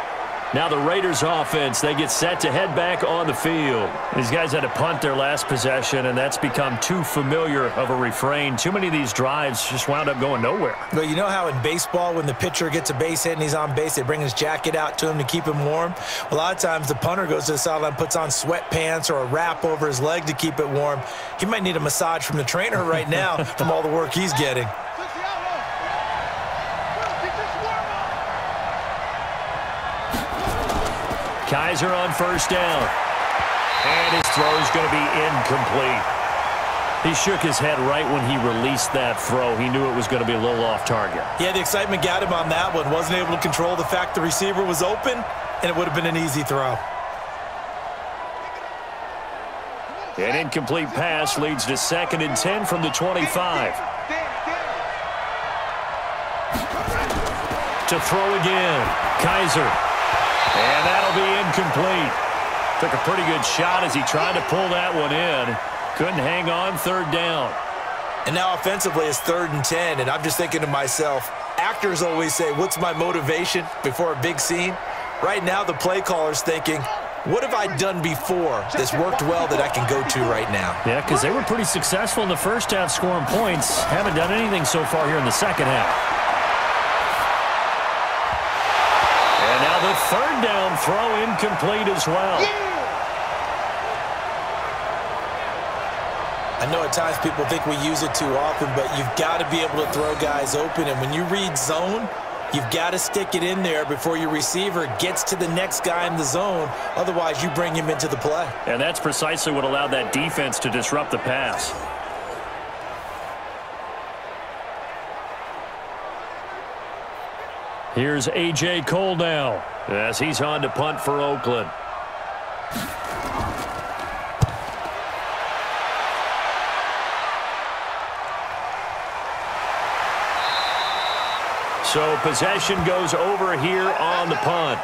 Now the Raiders offense, they get set to head back on the field. These guys had to punt their last possession, and that's become too familiar of a refrain. Too many of these drives just wound up going nowhere. Well, you know how in baseball, when the pitcher gets a base hit and he's on base, they bring his jacket out to him to keep him warm? A lot of times the punter goes to the sideline, puts on sweatpants or a wrap over his leg to keep it warm. He might need a massage from the trainer right now from all the work he's getting. Kaiser on first down. And his throw is going to be incomplete. He shook his head right when he released that throw. He knew it was going to be a little off target. Yeah, the excitement got him on that one. Wasn't able to control the fact the receiver was open, and it would have been an easy throw. An incomplete pass leads to 2nd and 10 from the 25. To throw again. Kaiser. And that'll be incomplete. Took a pretty good shot as he tried to pull that one in. Couldn't hang on, 3rd down. And now offensively it's 3rd and 10, and I'm just thinking to myself, actors always say, what's my motivation before a big scene? Right now the play caller's thinking, what have I done before that's worked well that I can go to right now? Yeah, because they were pretty successful in the first half scoring points. Haven't done anything so far here in the second half. And now the 3rd down throw incomplete as well. I know at times people think we use it too often, but you've got to be able to throw guys open. And when you read zone, you've got to stick it in there before your receiver gets to the next guy in the zone. Otherwise, you bring him into the play. And that's precisely what allowed that defense to disrupt the pass. Here's A.J. Cole now as he's on to punt for Oakland. So possession goes over here on the punt.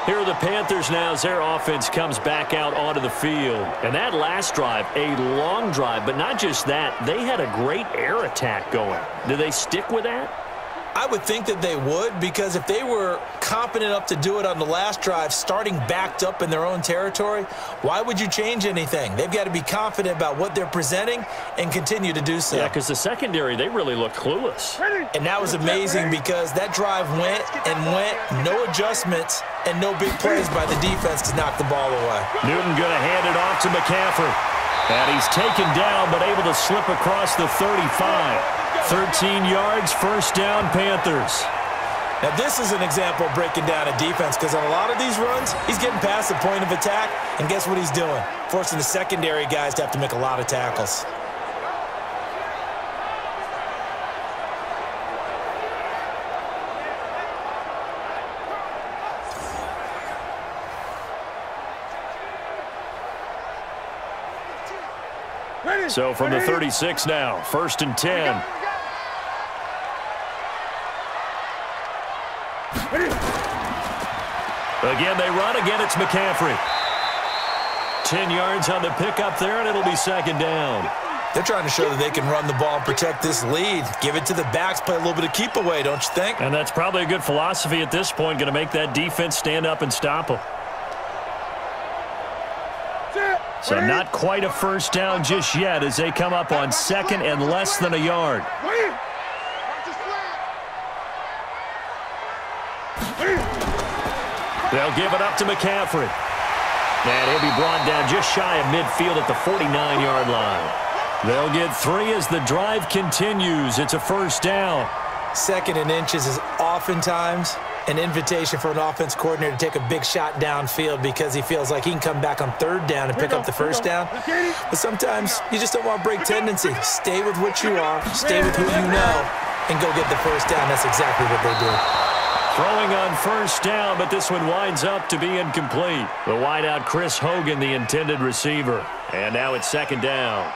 Here are the Panthers now as their offense comes back out onto the field. And that last drive, a long drive, but not just that, they had a great air attack going. Do they stick with that? I would think that they would, because if they were confident enough to do it on the last drive, starting backed up in their own territory, why would you change anything? They've got to be confident about what they're presenting and continue to do so. Yeah, because the secondary, they really looked clueless. And that was amazing because that drive went and went, no adjustments and no big plays by the defense to knock the ball away. Newton going to hand it off to McCaffrey. And he's taken down but able to slip across the 35. 13 yards, 1st down, Panthers. Now, this is an example of breaking down a defense, because on a lot of these runs, he's getting past the point of attack, and guess what he's doing? Forcing the secondary guys to have to make a lot of tackles. So from the 36 now, 1st and 10. Again, they run. Again, it's McCaffrey. 10 yards on the pickup there, and it'll be second down. They're trying to show that they can run the ball and protect this lead. Give it to the backs, play a little bit of keep away, don't you think? And that's probably a good philosophy at this point, going to make that defense stand up and stop them. So not quite a first down just yet as they come up on second and less than a yard. They'll give it up to McCaffrey. And he'll be brought down just shy of midfield at the 49-yard line. They'll get 3 as the drive continues. It's a first down. Second and inches is oftentimes an invitation for an offense coordinator to take a big shot downfield because he feels like he can come back on third down and pick up the first down. But sometimes you just don't want to break tendency. Stay with what you are, stay with who you know, and go get the first down. That's exactly what they do. Throwing on first down, but this one winds up to be incomplete. The wideout Chris Hogan, the intended receiver. And now it's second down.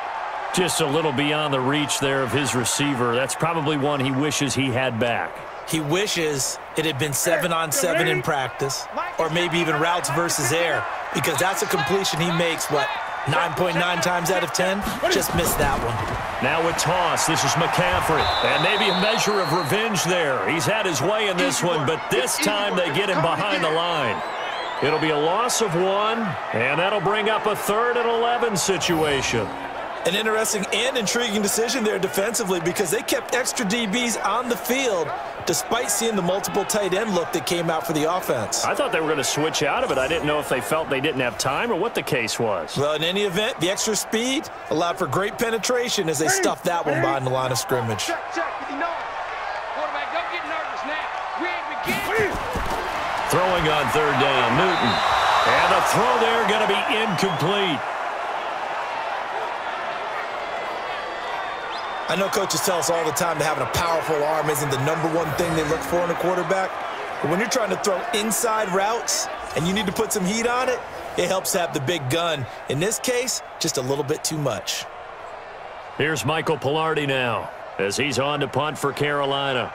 Just a little beyond the reach there of his receiver. That's probably one he wishes he had back. He wishes it had been 7-on-7 in practice, or maybe even routes versus air, because that's a completion he makes, what, 9.9 times out of 10? Just missed that one. Now a toss. This is McCaffrey. And maybe a measure of revenge there. He's had his way in this one, but this time they get him behind the line. It'll be a loss of 1, and that'll bring up a 3rd and 11 situation. An interesting and intriguing decision there defensively because they kept extra DBs on the field despite seeing the multiple tight end look that came out for the offense. I thought they were going to switch out of it. I didn't know if they felt they didn't have time or what the case was. Well, in any event, the extra speed allowed for great penetration as they stuffed that one behind the line of scrimmage. Quarterback, don't get nervous now. We ain't beginning. Throwing on third down, Newton. And the throw there going to be incomplete. I know coaches tell us all the time that having a powerful arm isn't the #1 thing they look for in a quarterback. But when you're trying to throw inside routes and you need to put some heat on it, it helps to have the big gun. In this case, just a little bit too much. Here's Michael Pilardi now as he's on to punt for Carolina.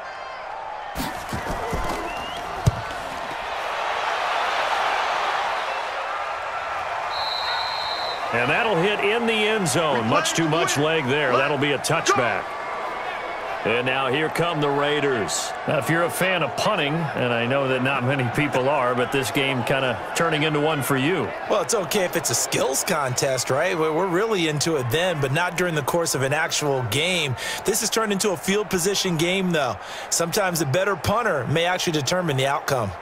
And that'll hit in the end zone. Much too much leg there. That'll be a touchback. And now here come the Raiders. Now, if you're a fan of punting, and I know that not many people are, but this game kind of turning into one for you. Well, it's okay if it's a skills contest, right? We're really into it then, but not during the course of an actual game. This has turned into a field position game, though. Sometimes the better punter may actually determine the outcome.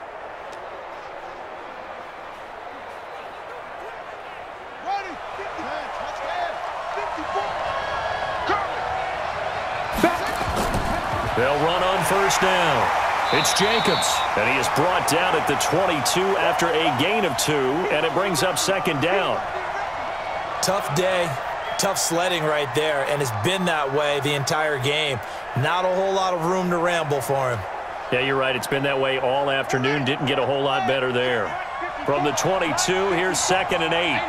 They'll run on first down. It's Jacobs, and he is brought down at the 22 after a gain of 2, and it brings up second down. Tough day, tough sledding right there, and it's been that way the entire game. Not a whole lot of room to ramble for him. Yeah, you're right. It's been that way all afternoon. Didn't get a whole lot better there. From the 22, here's second and 8.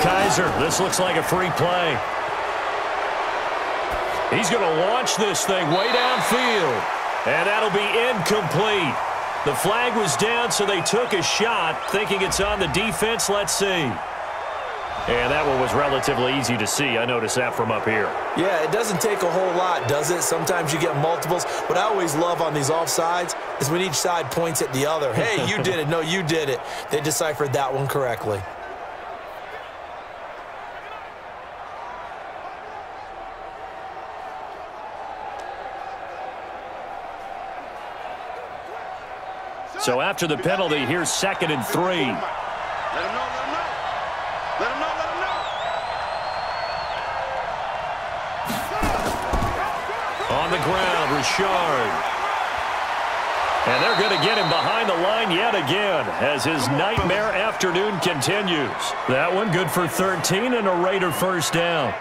Kaiser, this looks like a free play. He's going to launch this thing way downfield, and that'll be incomplete. The flag was down, so they took a shot, thinking it's on the defense. Let's see. And that one was relatively easy to see. I noticed that from up here. Yeah, it doesn't take a whole lot, does it? Sometimes you get multiples. What I always love on these offsides is when each side points at the other. Hey, you did it. No, you did it. They deciphered that one correctly. So after the penalty, here's second and 3. Let him know, let him know. Let him know, let him know. On the ground, Richard. And they're going to get him behind the line yet again as his nightmare afternoon continues. That one good for 13 and a Raider first down.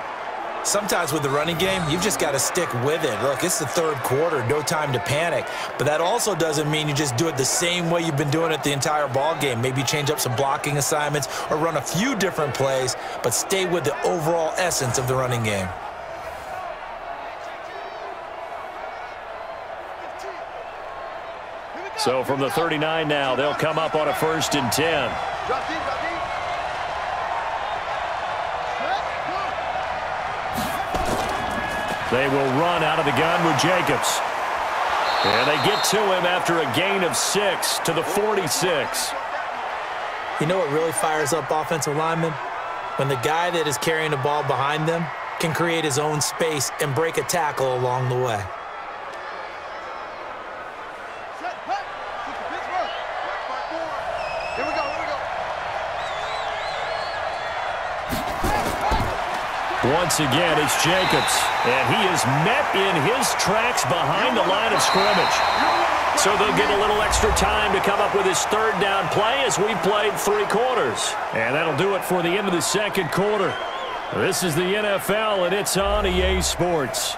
Sometimes with the running game, you've just got to stick with it. Look, it's the third quarter, no time to panic. But that also doesn't mean you just do it the same way you've been doing it the entire ball game. Maybe change up some blocking assignments or run a few different plays, but stay with the overall essence of the running game. So from the 39 now, they'll come up on a 1st and 10. They will run out of the gun with Jacobs. And they get to him after a gain of 6 to the 46. You know what really fires up offensive linemen? When the guy that is carrying the ball behind them can create his own space and break a tackle along the way. Once again, it's Jacobs, and he is met in his tracks behind the line of scrimmage. So they'll get a little extra time to come up with his 3rd down play as we've played 3 quarters. And that'll do it for the end of the 2nd quarter. This is the NFL, and it's on EA Sports.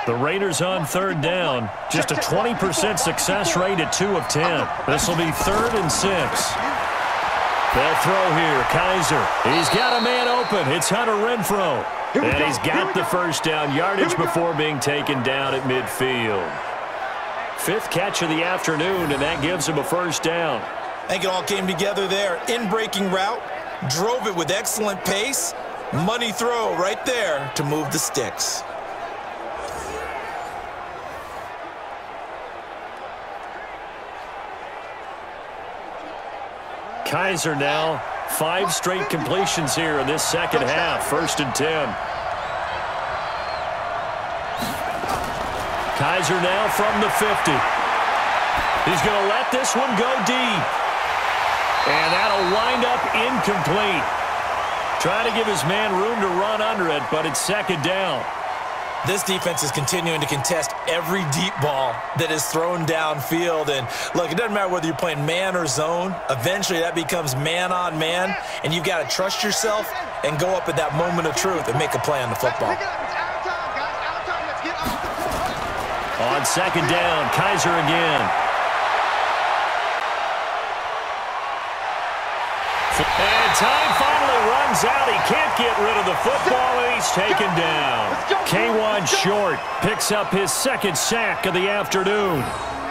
The Raiders on 3rd down. Just a 20% success rate at 2 of 10. This will be 3rd and 6. They'll throw here. Kaiser. He's got a man open. It's Hunter Renfrow. And he's got the 1st down yardage before being taken down at midfield. 5th catch of the afternoon, and that gives him a 1st down. I think it all came together there. In-breaking route. Drove it with excellent pace. Money throw right there to move the sticks. Kaiser now, 5 straight completions here in this 2nd half. 1st and 10. Kaiser now from the 50. He's going to let this one go deep. And that'll wind up incomplete. Trying to give his man room to run under it, but it's 2nd down. This defense is continuing to contest every deep ball that is thrown downfield. And, look, it doesn't matter whether you're playing man or zone. Eventually, that becomes man on man, and you've got to trust yourself and go up at that moment of truth and make a play on the football. On 2nd down, Kaiser again. And time finally runs out. He can't get rid of the football, and he's taken down. K1 Short picks up his 2nd sack of the afternoon.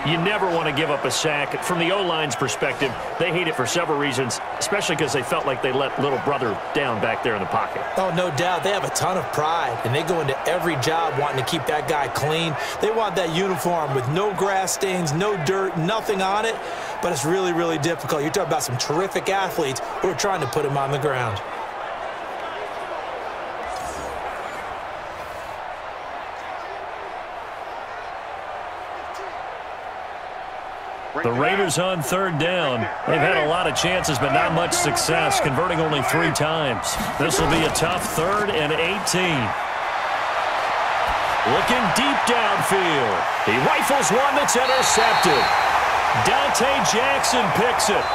You never want to give up a sack. From the O-line's perspective, they hate it for several reasons, especially because they felt like they let little brother down back there in the pocket. Oh, no doubt. They have a ton of pride, and they go into every job wanting to keep that guy clean. They want that uniform with no grass stains, no dirt, nothing on it, but it's really, really difficult. You're talking about some terrific athletes who are trying to put him on the ground. The Raiders on 3rd down. They've had a lot of chances, but not much success, converting only 3 times. This will be a tough 3rd and 18. Looking deep downfield. He rifles one that's intercepted. Dante Jackson picks it.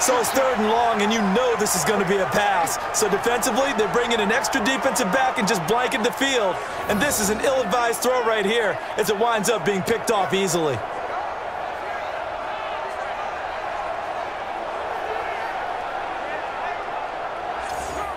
So it's 3rd and long, and you know this is going to be a pass. So defensively, they're bringing an extra defensive back and just blanket the field. And this is an ill-advised throw right here as it winds up being picked off easily.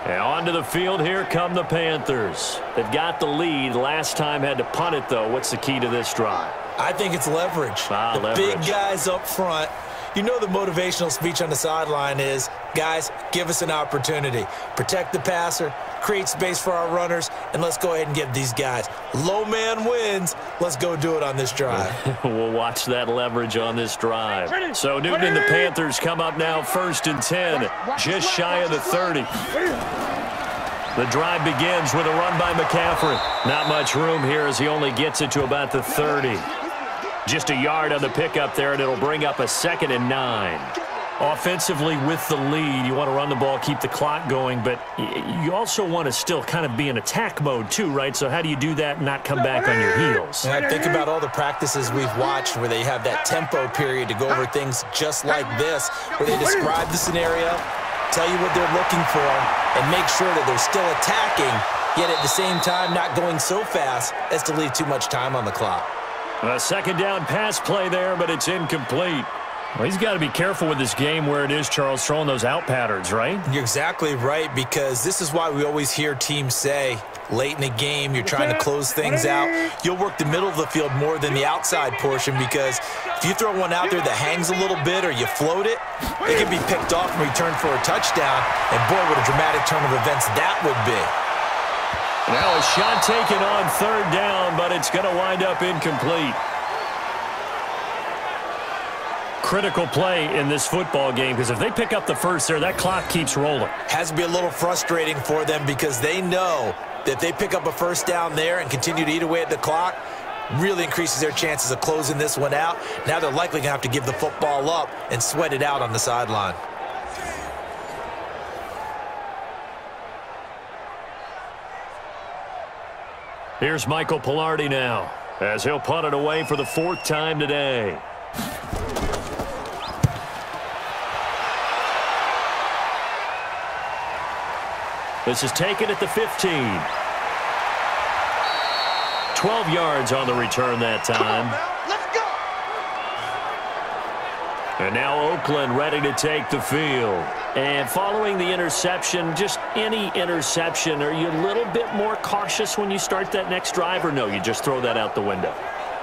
And onto the field, here come the Panthers. They've got the lead. Last time had to punt it, though. What's the key to this drive? I think it's leverage. Leverage. Big guys up front. You know the motivational speech on the sideline is, guys, give us an opportunity. Protect the passer, create space for our runners, and let's go ahead and give these guys. Low man wins. Let's go do it on this drive. We'll watch that leverage on this drive. So Newton and the Panthers come up now 1st and 10, just shy of the 30. The drive begins with a run by McCaffrey. Not much room here as he only gets it to about the 30. Just a yard on the pickup there, and it'll bring up a 2nd and 9. Offensively with the lead, you want to run the ball, keep the clock going, but you also want to still kind of be in attack mode too, right? So how do you do that and not come back on your heels? And I think about all the practices we've watched where they have that tempo period to go over things just like this, where they describe the scenario, tell you what they're looking for, and make sure that they're still attacking, yet at the same time not going so fast as to leave too much time on the clock. A second down pass play there, but it's incomplete. Well, he's got to be careful with this game where it is, Charles, throwing those out patterns, right? You're exactly right, because this is why we always hear teams say, late in the game, you're trying to close things out. You'll work the middle of the field more than the outside portion, because if you throw one out there that hangs a little bit or you float it, it can be picked off and returned for a touchdown. And boy, what a dramatic turn of events that would be. Now a shot taken on third down, but it's going to wind up incomplete. Critical play in this football game, because if they pick up the first there, that clock keeps rolling. Has to be a little frustrating for them, because they know that if they pick up a first down there and continue to eat away at the clock, really increases their chances of closing this one out. Now they're likely going to have to give the football up and sweat it out on the sideline. Here's Michael Pilardi now, as he'll punt it away for the 4th time today. This is taken at the 15. 12 yards on the return that time. Let's go. And now Oakland ready to take the field. And following the interception, just any interception, are you a little bit more cautious when you start that next drive, or no, you just throw that out the window?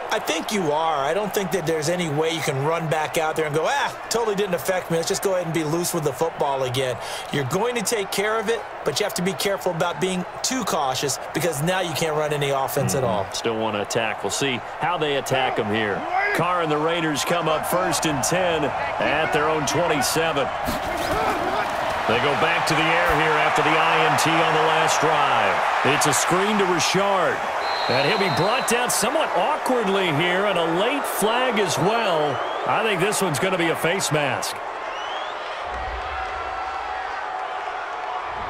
I think you are. I don't think that there's any way you can run back out there and go, totally didn't affect me. Let's just go ahead and be loose with the football again. You're going to take care of it, but you have to be careful about being too cautious, because now you can't run any offense at all. Still want to attack. We'll see how they attack them here. Carr and the Raiders come up 1st and 10 at their own 27. They go back to the air here after the INT on the last drive. It's a screen to Richard. And he'll be brought down somewhat awkwardly here, and a late flag as well. I think this one's going to be a face mask.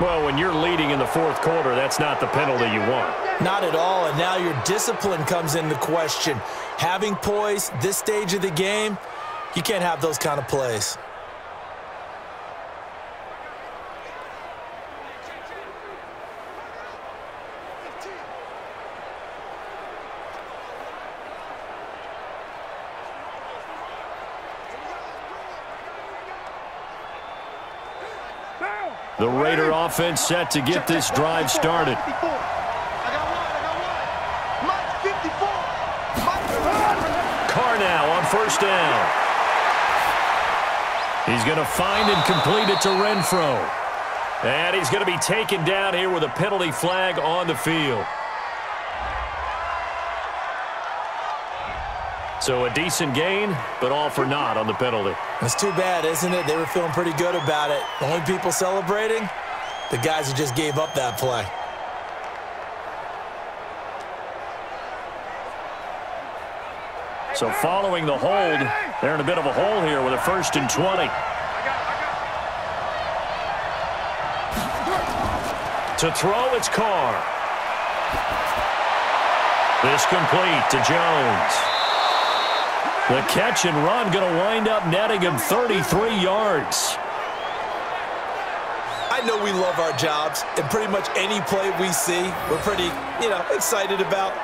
Well, when you're leading in the 4th quarter, that's not the penalty you want. Not at all, and now your discipline comes into question. Having poise this stage of the game, you can't have those kind of plays. The Raider offense set to get this drive started. Carr now on 1st down. He's going to find and complete it to Renfro. And he's going to be taken down here with a penalty flag on the field. So a decent gain, but all for naught on the penalty. It's too bad, isn't it? They were feeling pretty good about it. The only people celebrating, the guys who just gave up that play. So following the hold, they're in a bit of a hole here with a 1st and 20. To throw, it's Carr. This complete to Jones. The catch and run going to wind up netting him 33 yards. I know we love our jobs, and pretty much any play we see, we're pretty, excited about.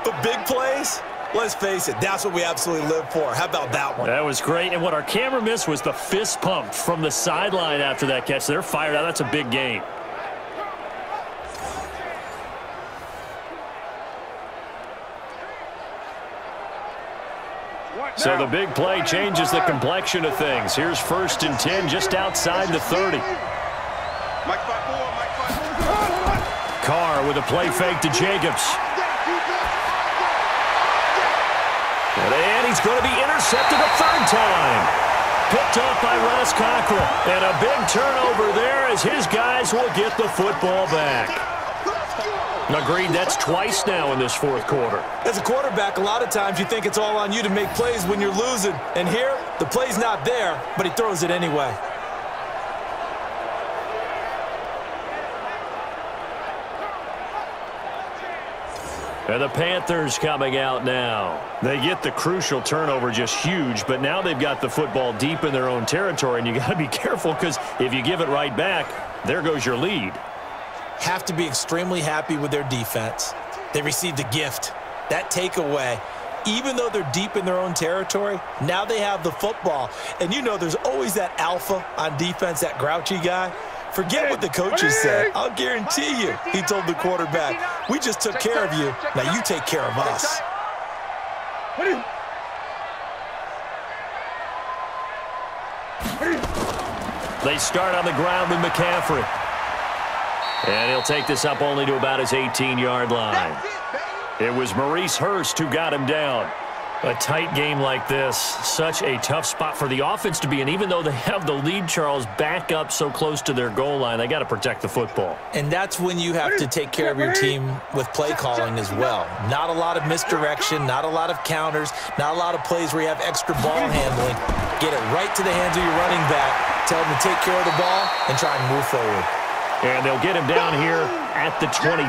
But big plays, let's face it, that's what we absolutely live for. How about that one? That was great. And what our camera missed was the fist pump from the sideline after that catch. They're fired out. That's a big gain. So the big play changes the complexion of things. Here's 1st and 10 just outside the 30. Carr with a play fake to Jacobs. And he's going to be intercepted a 3rd time. Picked up by Ross Cockrell. And a big turnover there as his guys will get the football back. Agreed, that's twice now in this 4th quarter. As a quarterback, a lot of times you think it's all on you to make plays when you're losing. And here, the play's not there, but he throws it anyway. And the Panthers coming out now. They get the crucial turnover, just huge, but now they've got the football deep in their own territory, and you got to be careful, because if you give it right back, there goes your lead. Have to be extremely happy with their defense. They received a gift. That takeaway even though they're deep in their own territory, now they have the football. And you know there's always that alpha on defense, that grouchy guy. Forget what the coaches said. I'll guarantee you, he told the quarterback, we just took care of you. Now you take care of us. They start on the ground with McCaffrey. And he'll take this up only to about his 18-yard line. It was Maurice Hurst who got him down. A tight game like this, such a tough spot for the offense to be in. Even though they have the lead, Charles, back up so close to their goal line, they got to protect the football. And that's when you have to take care of your team with play calling as well. Not a lot of misdirection, not a lot of counters, not a lot of plays where you have extra ball handling. Get it right to the hands of your running back, tell them to take care of the ball, and try and move forward. And they'll get him down here at the 23.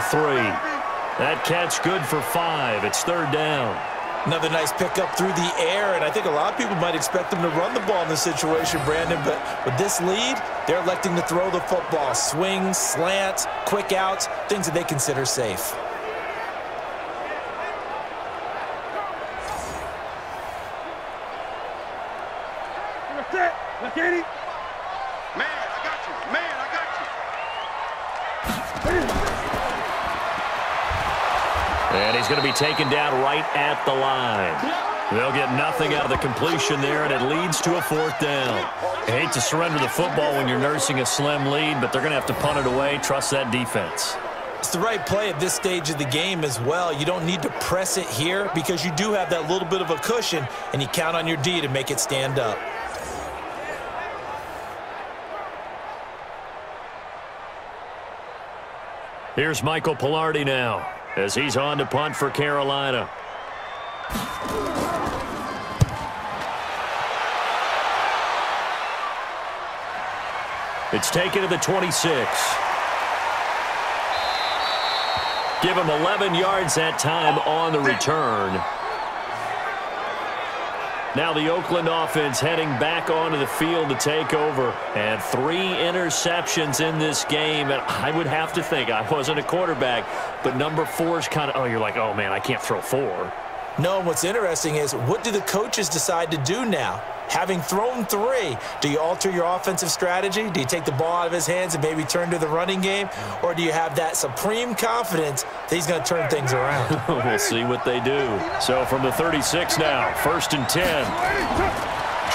That catch good for 5. It's third down. Another nice pickup through the air, and I think a lot of people might expect them to run the ball in this situation, Brandon, but with this lead, they're electing to throw the football. Swings, slants, quick outs, things that they consider safe. Look at it. Man, I got you. Man, I got you. And he's going to be taken down right at the line. They'll get nothing out of the completion there, and it leads to a fourth down. I hate to surrender the football when you're nursing a slim lead, but they're going to have to punt it away. Trust that defense. It's the right play at this stage of the game as well. You don't need to press it here because you do have that little bit of a cushion, and you count on your D to make it stand up. Here's Michael Pilardi now as he's on to punt for Carolina. It's taken to the 26. Give him 11 yards that time on the return. Now the Oakland offense heading back onto the field to take over. And 3 interceptions in this game. And I would have to think, I wasn't a quarterback, but number 4 is kind of, oh, you're like, oh, man, I can't throw 4. No, what's interesting is, what do the coaches decide to do now? Having thrown 3, do you alter your offensive strategy? Do you take the ball out of his hands and maybe turn to the running game? Or do you have that supreme confidence that he's going to turn things around? We'll see what they do. So from the 36 now, 1st and 10.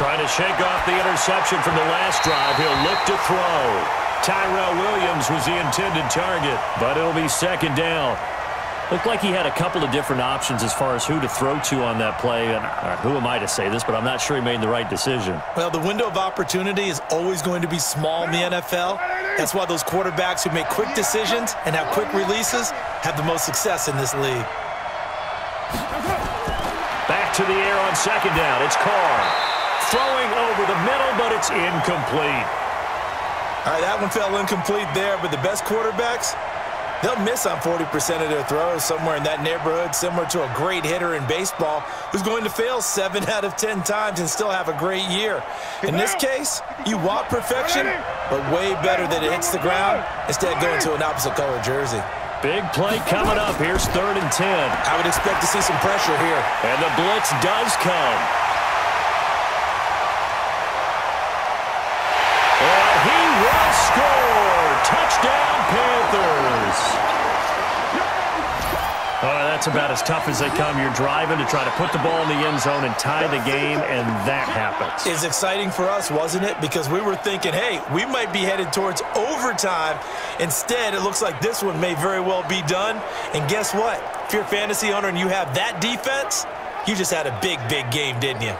Trying to shake off the interception from the last drive. He'll look to throw. Tyrell Williams was the intended target, but it'll be 2nd down. Looked like he had a couple of different options as far as who to throw to on that play. And who am I to say this, but I'm not sure he made the right decision. Well, the window of opportunity is always going to be small in the NFL. That's why those quarterbacks who make quick decisions and have quick releases have the most success in this league. Back to the air on 2nd down. It's Carr. Throwing over the middle, but it's incomplete. All right, that one fell incomplete there, but the best quarterbacks, they'll miss on 40% of their throws, somewhere in that neighborhood, similar to a great hitter in baseball who's going to fail 7 out of 10 times and still have a great year. In this case, you want perfection, but way better that it hits the ground instead of going to an opposite color jersey. Big play coming up. Here's 3rd and 10. I would expect to see some pressure here. And the blitz does come. And he will score. Touchdown, Panthers. That's about as tough as they come. You're driving to try to put the ball in the end zone and tie the game, and that happens. It's exciting for us, wasn't it? Because we were thinking, hey, we might be headed towards overtime. Instead, it looks like this one may very well be done. And guess what? If you're a fantasy owner and you have that defense, you just had a big, big game, didn't you?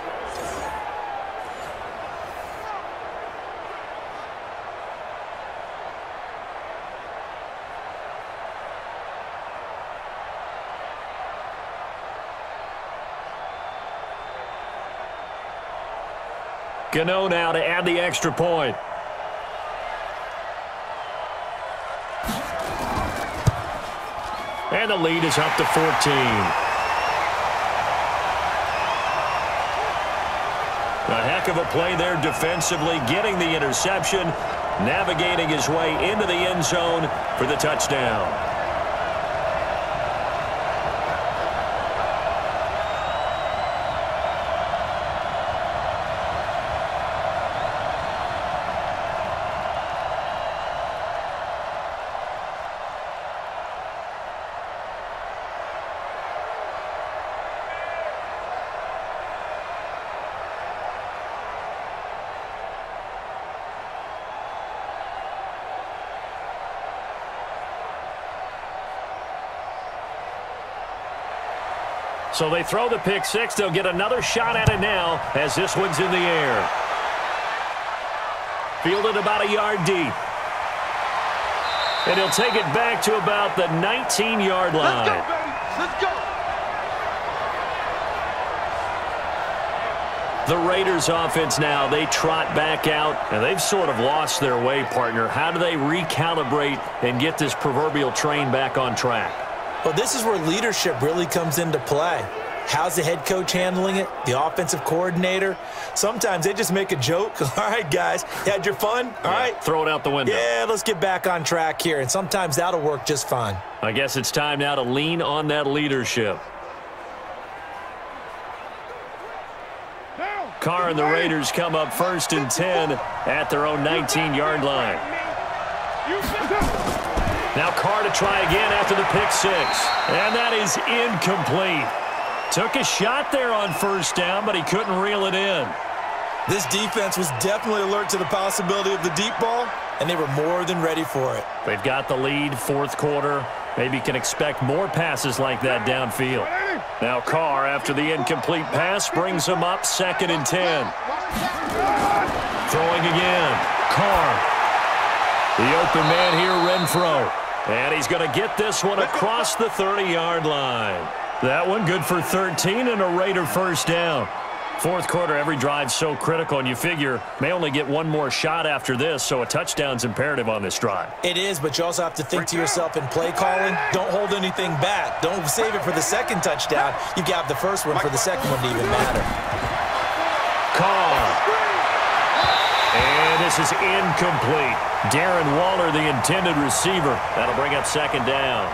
Gano now to add the extra point. And the lead is up to 14. A heck of a play there defensively, getting the interception, navigating his way into the end zone for the touchdown. So they throw the pick six. They'll get another shot at it now as this one's in the air. Fielded about a yard deep. And he'll take it back to about the 19-yard line. Let's go, baby. Let's go. The Raiders offense now, they trot back out, and they've sort of lost their way, partner. How do they recalibrate and get this proverbial train back on track? Well, this is where leadership really comes into play. How's the head coach handling it? The offensive coordinator? Sometimes they just make a joke. All right, guys, you had your fun? All right. Throw it out the window. Yeah, let's get back on track here. And sometimes that'll work just fine. I guess it's time now to lean on that leadership. Carr and the Raiders come up 1st and 10 at their own 19-yard line. Now Carr to try again after the pick six. And that is incomplete. Took a shot there on 1st down, but he couldn't reel it in. This defense was definitely alert to the possibility of the deep ball, and they were more than ready for it. They've got the lead, 4th quarter. Maybe can expect more passes like that downfield. Now Carr, after the incomplete pass, brings him up 2nd and 10. Throwing again. Carr. The open man here, Renfro. And he's going to get this one across the 30-yard line. That one good for 13 and a Raider 1st down. 4th quarter, every drive so critical, and you figure may only get one more shot after this, so a touchdown's imperative on this drive. It is, but you also have to think to yourself in play calling, don't hold anything back. Don't save it for the 2nd touchdown. You got the 1st one for the 2nd one to even matter. Carr. And this is incomplete. Darren Waller, the intended receiver. That'll bring up 2nd down.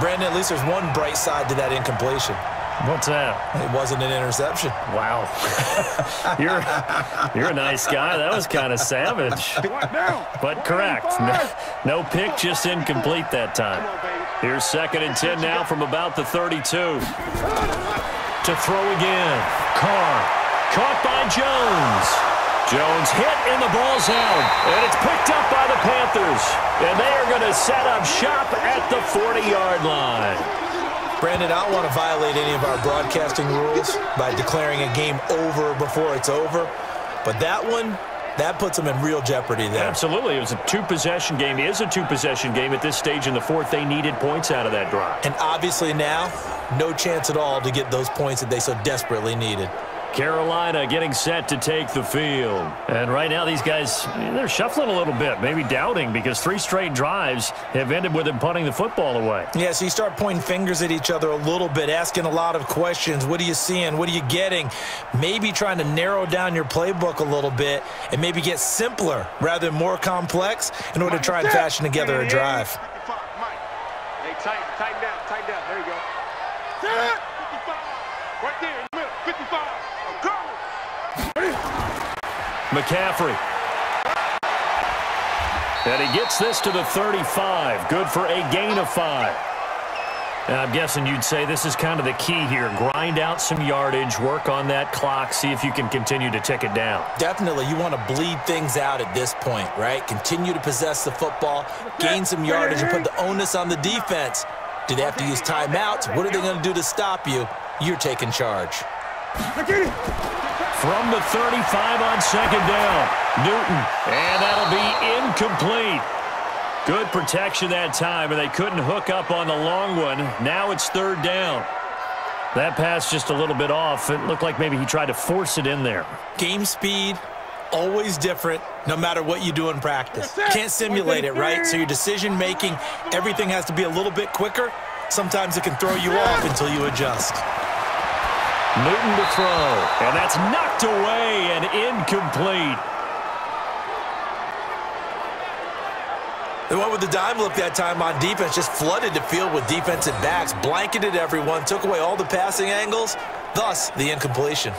Brandon, at least there's one bright side to that incompletion. What's that? It wasn't an interception. Wow. You're a nice guy. That was kind of savage. But correct. No pick, just incomplete that time. Here's 2nd and 10 now from about the 32. To throw again. Carr. Caught by Jones. Jones hit and the ball's out. And it's picked up by the Panthers. And they are going to set up shop at the 40-yard line. Brandon, I don't want to violate any of our broadcasting rules by declaring a game over before it's over. But that one, that puts them in real jeopardy there. Absolutely. It was a 2-possession game. It is a 2-possession game at this stage in the 4th. They needed points out of that drive. And obviously now, no chance at all to get those points that they so desperately needed. Carolina getting set to take the field. And right now these guys, they're shuffling a little bit, maybe doubting, because 3 straight drives have ended with them punting the football away. Yeah, so you start pointing fingers at each other a little bit, asking a lot of questions. What are you seeing? What are you getting? Maybe trying to narrow down your playbook a little bit and maybe get simpler rather than more complex in order to try and fashion together a drive. Hey, tighten down. There you go. 55. Right there in the middle. 55. McCaffrey. And he gets this to the 35. Good for a gain of 5. And I'm guessing you'd say this is kind of the key here. Grind out some yardage, work on that clock, see if you can continue to tick it down. Definitely. You want to bleed things out at this point, right? Continue to possess the football, gain some yardage, and put the onus on the defense. Do they have to use timeouts? What are they going to do to stop you? You're taking charge. From the 35 on 2nd down, Newton, and that'll be incomplete. Good protection that time, and they couldn't hook up on the long one. Now it's 3rd down. That pass just a little bit off. It looked like maybe he tried to force it in there. Game speed, always different, no matter what you do in practice. Can't simulate it, right? So your decision-making, everything has to be a little bit quicker. Sometimes it can throw you off until you adjust. Newton to throw, and that's knocked away and incomplete. They went with the dime look that time on defense, just flooded the field with defensive backs, blanketed everyone, took away all the passing angles, thus the incompletion.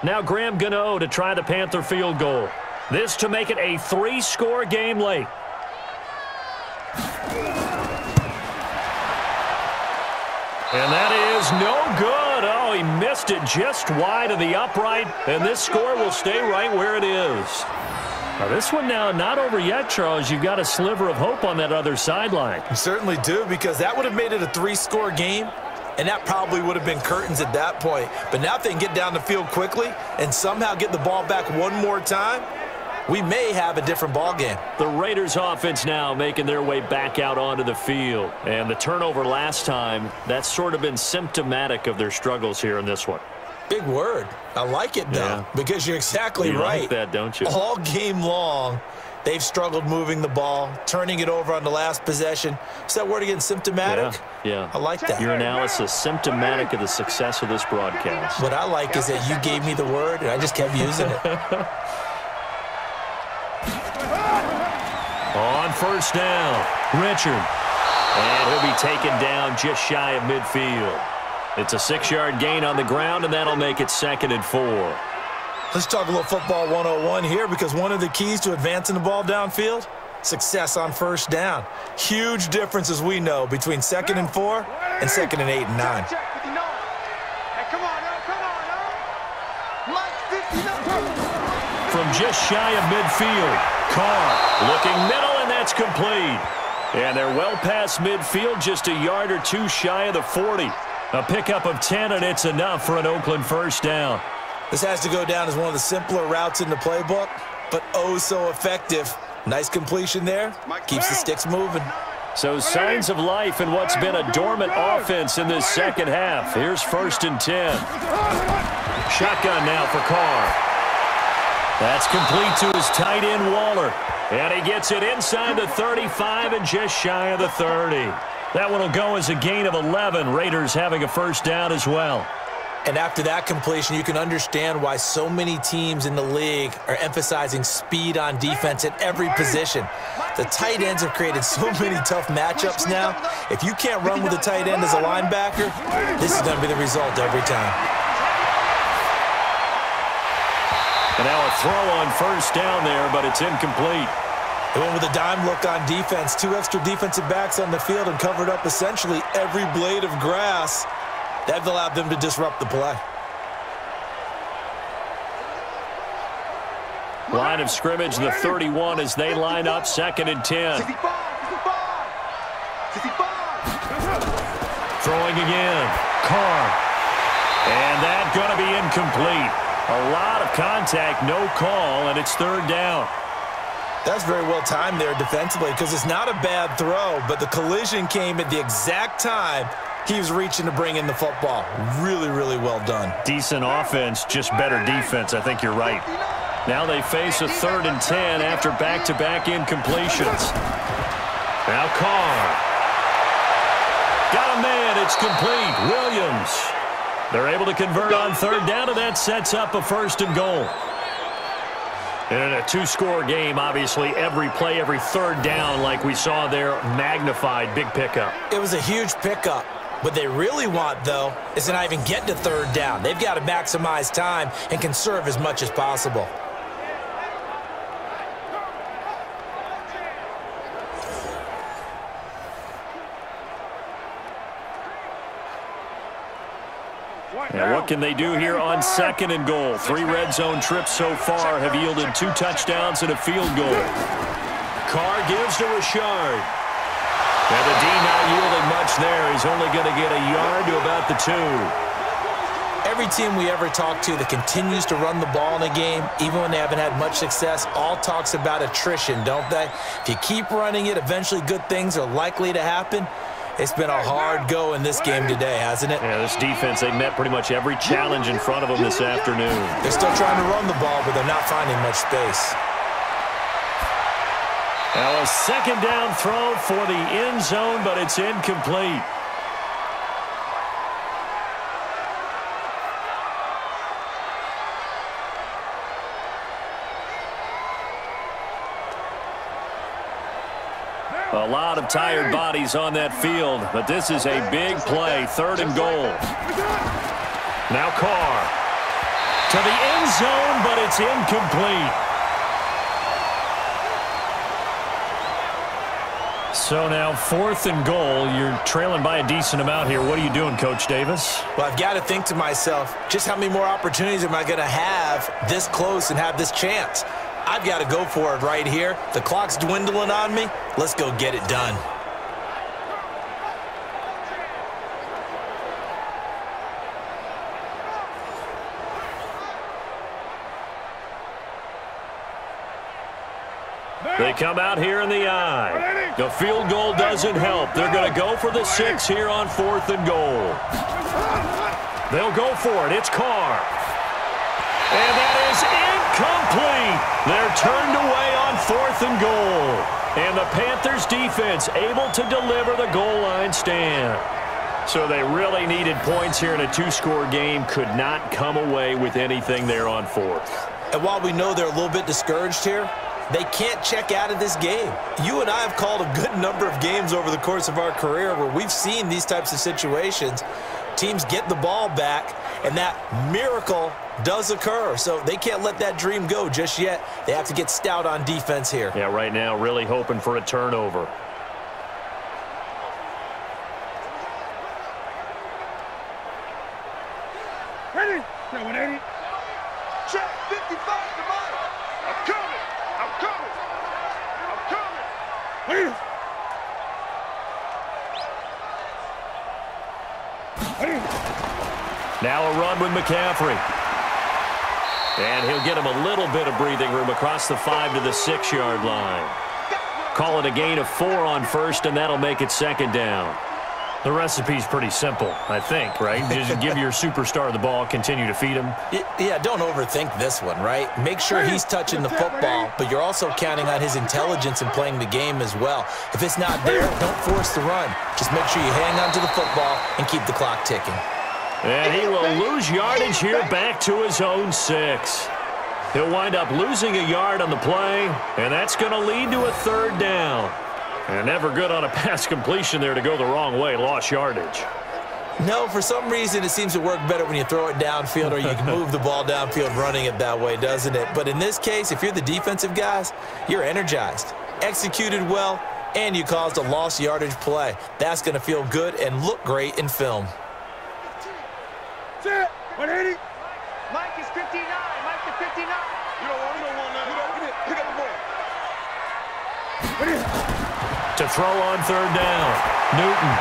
Now Graham Gano to try the Panther field goal. This to make it a 3-score game late. And that is no good. Oh, he missed it just wide of the upright, and this score will stay right where it is. Now this one now not over yet, Charles. You've got a sliver of hope on that other sideline. You certainly do, because that would have made it a 3-score game, and that probably would have been curtains at that point. But now if they can get down the field quickly and somehow get the ball back one more time, we may have a different ball game. The Raiders offense now making their way back out onto the field. And the turnover last time, that's sort of been symptomatic of their struggles here in this one. Big word. I like it, though, because you're exactly right. You like that, don't you? All game long, they've struggled moving the ball, turning it over on the last possession. Is that word again, symptomatic? Yeah. I like that. Your analysis, symptomatic of the success of this broadcast. What I like is that you gave me the word, and I just kept using it. On first down, Richard. And he'll be taken down just shy of midfield. It's a 6-yard gain on the ground, and that'll make it 2nd and 4. Let's talk a little football 101 here, because one of the keys to advancing the ball downfield, success on first down. Huge difference, as we know, between 2nd and 4 and 2nd and 8 and 9. From just shy of midfield, Carr looking middle, and that's complete. And they're well past midfield, just a yard or two shy of the 40. A pickup of 10, and it's enough for an Oakland first down. This has to go down as one of the simpler routes in the playbook, but oh so effective. Nice completion there. Keeps the sticks moving. So signs of life in what's been a dormant offense in this second half. Here's 1st and 10. Shotgun now for Carr. That's complete to his tight end, Waller. And he gets it inside the 35 and just shy of the 30. That one will go as a gain of 11. Raiders having a first down as well. And after that completion, you can understand why so many teams in the league are emphasizing speed on defense at every position. The tight ends have created so many tough matchups now. If you can't run with a tight end as a linebacker, this is going to be the result every time. And now a throw on first down there, but it's incomplete. They went with a dime look on defense. 2 extra defensive backs on the field and covered up essentially every blade of grass. That allowed them to disrupt the play. Line of scrimmage, the 31 as they line up 2nd and 10. Throwing again. Carr. And that's going to be incomplete. A lot of contact, no call, and it's 3rd down. That's very well timed there defensively, because it's not a bad throw, but the collision came at the exact time he was reaching to bring in the football. Really, really well done. Decent offense, just better defense. I think you're right. Now they face a 3rd and 10 after back-to-back incompletions. Now Carr. Got a man. It's complete. Williams. They're able to convert on 3rd down, and that sets up a 1st and goal. And in a 2-score game, obviously, every play, every 3rd down, like we saw there, magnified, big pickup. It was a huge pickup. What they really want, though, is to not even get to 3rd down. They've got to maximize time and conserve as much as possible. And what can they do here on 2nd and goal? 3 red zone trips so far have yielded 2 touchdowns and a field goal. Carr gives to Richard. And the D not yielding much there. He's only going to get a yard to about the 2. Every team we ever talk to that continues to run the ball in a game, even when they haven't had much success, all talks about attrition, don't they? If you keep running it, eventually good things are likely to happen. It's been a hard go in this game today, hasn't it? Yeah, this defense, they met pretty much every challenge in front of them this afternoon. They're still trying to run the ball, but they're not finding much space. Now a 2nd down throw for the end zone, but it's incomplete. A lot of tired bodies on that field, but this is a big play, 3rd and goal. Now Carr to the end zone, but it's incomplete. So now 4th and goal. You're trailing by a decent amount here. What are you doing, Coach Davis? Well, I've got to think to myself, just how many more opportunities am I going to have this close and have this chance? I've got to go for it right here. The clock's dwindling on me. Let's go get it done. They come out here in the eye. The field goal doesn't help. They're going to go for the 6 here on 4th and goal. They'll go for it. It's Carr. And that is incomplete. They're turned away on 4th and goal. And the Panthers defense able to deliver the goal line stand. So they really needed points here in a 2-score game. Could not come away with anything there on 4th. And while we know they're a little bit discouraged here, they can't check out of this game. You and I have called a good number of games over the course of our career where we've seen these types of situations. Teams get the ball back, and that miracle does occur. So they can't let that dream go just yet. They have to get stout on defense here. Yeah, right now really hoping for a turnover. Ready? 180. Check 55 to mine. I'm coming. I'm coming. I'm coming. Please. Now a run with McCaffrey. And he'll get him a little bit of breathing room across the 5 to the 6-yard line. Call it a gain of 4 on 1st, and that'll make it 2nd down. The recipe's pretty simple, I think, right? Just give your superstar the ball, continue to feed him. Yeah, don't overthink this one, right? Make sure he's touching the football, but you're also counting on his intelligence in playing the game as well. If it's not there, don't force the run. Just make sure you hang on to the football and keep the clock ticking. And he will lose yardage here back to his own 6. He'll wind up losing a yard on the play, and that's going to lead to a 3rd down. And never good on a pass completion there to go the wrong way. Lost yardage. No, for some reason it seems to work better when you throw it downfield or you can move the ball downfield running it that way, doesn't it? But in this case, if you're the defensive guys, you're energized, executed well, and you caused a lost yardage play. That's going to feel good and look great in film. 180. Mike is 59. Mike is 59. You don't want that. Pick up the ball. To throw on 3rd down. Newton.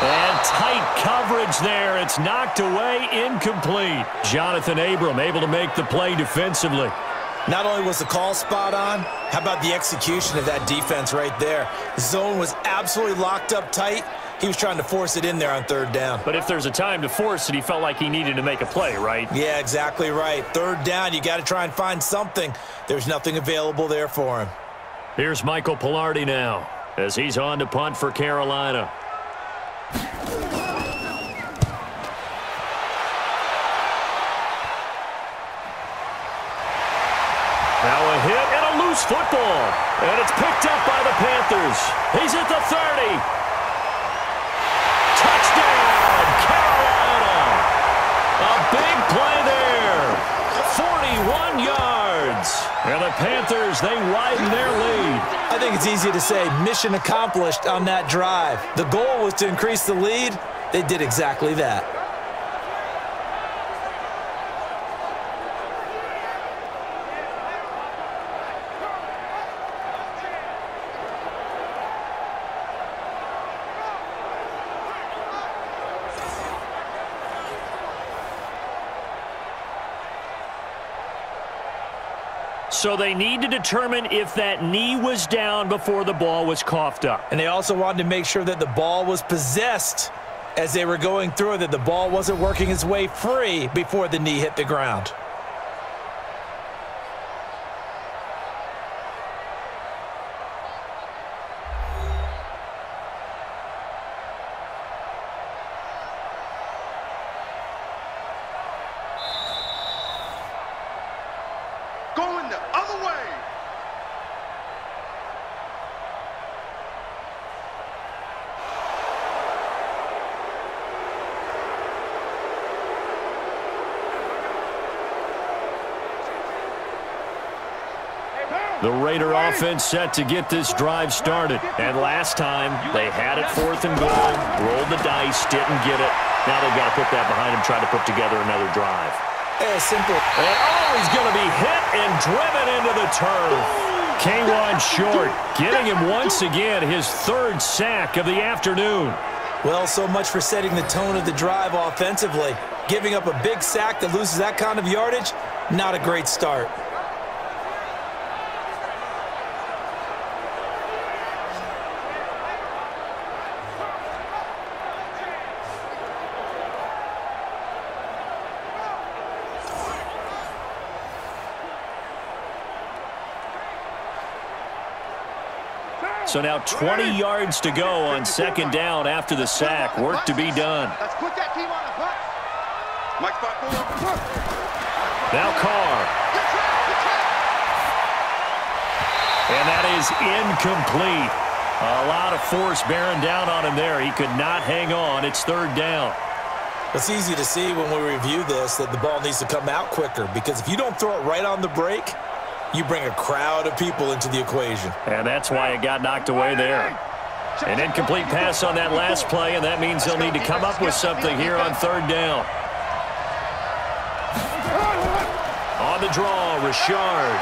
And tight coverage there. It's knocked away, incomplete. Jonathan Abram able to make the play defensively. Not only was the call spot on, how about the execution of that defense right there? The zone was absolutely locked up tight. He was trying to force it in there on 3rd down. But if there's a time to force it, he felt like he needed to make a play, right? Yeah, exactly right. 3rd down, you got to try and find something. There's nothing available there for him. Here's Michael Pilardi now as he's on to punt for Carolina. Now a hit and a loose football. And it's picked up by the Panthers. He's at the 30. Touchdown, Carolina. A big play there. 41 yards. And the Panthers, they widen their lead. I think it's easy to say mission accomplished on that drive. The goal was to increase the lead. They did exactly that. So they need to determine if that knee was down before the ball was coughed up. And they also wanted to make sure that the ball was possessed as they were going through it, that the ball wasn't working its way free before the knee hit the ground. Going the other way. The Raider offense set to get this drive started. And last time, they had it 4th and goal, rolled the dice, didn't get it. Now they've got to put that behind them, try to put together another drive. Simple. And, oh, he's going to be hit and driven into the turf. K1 short, getting him once again his third sack of the afternoon. Well, so much for setting the tone of the drive offensively. Giving up a big sack that loses that kind of yardage, not a great start. So now 20 yards to go on second down after the sack. Work to be done. Let's put that team on the punt. Mike spot forward. Now Carr. And that is incomplete. A lot of force bearing down on him there. He could not hang on. It's third down. It's easy to see when we review this that the ball needs to come out quicker, because if you don't throw it right on the break, you bring a crowd of people into the equation. And that's why it got knocked away there. An incomplete pass on that last play, and that means they'll need to come up with something here on third down. On the draw, Richard.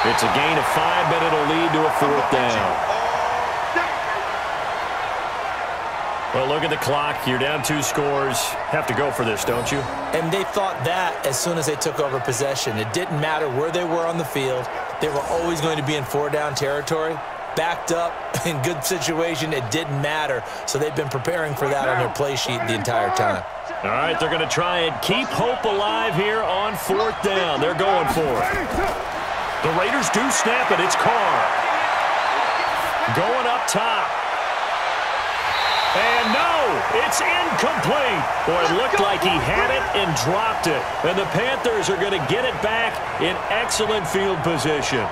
It's a gain of 5, but it'll lead to a fourth down. Well, look at the clock. You're down 2 scores. Have to go for this, don't you? And they thought that as soon as they took over possession. It didn't matter where they were on the field. They were always going to be in 4-down territory. Backed up, in good situation, it didn't matter. So they've been preparing for that on their play sheet the entire time. All right, they're going to try and keep hope alive here on fourth down. They're going for it. The Raiders do snap it. It's Carr. Going up top. And no, it's incomplete. Boy, it looked like he had it and dropped it. And the Panthers are going to get it back in excellent field position.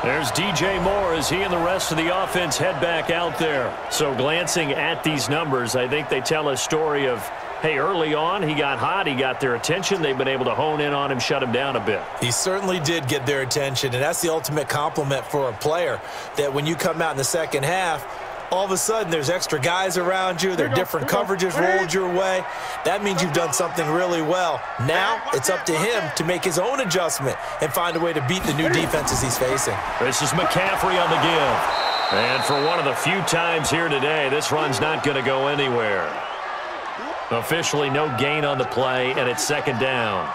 There's DJ Moore as he and the rest of the offense head back out there. So glancing at these numbers, I think they tell a story of, hey, early on, he got hot, he got their attention. They've been able to hone in on him, shut him down a bit. He certainly did get their attention, and that's the ultimate compliment for a player, that when you come out in the second half, all of a sudden there's extra guys around you, there are different coverages rolled your way. That means you've done something really well. Now it's up to him to make his own adjustment and find a way to beat the new defenses he's facing. This is McCaffrey on the give. And for one of the few times here today, this run's not going to go anywhere. Officially no gain on the play, and it's second down.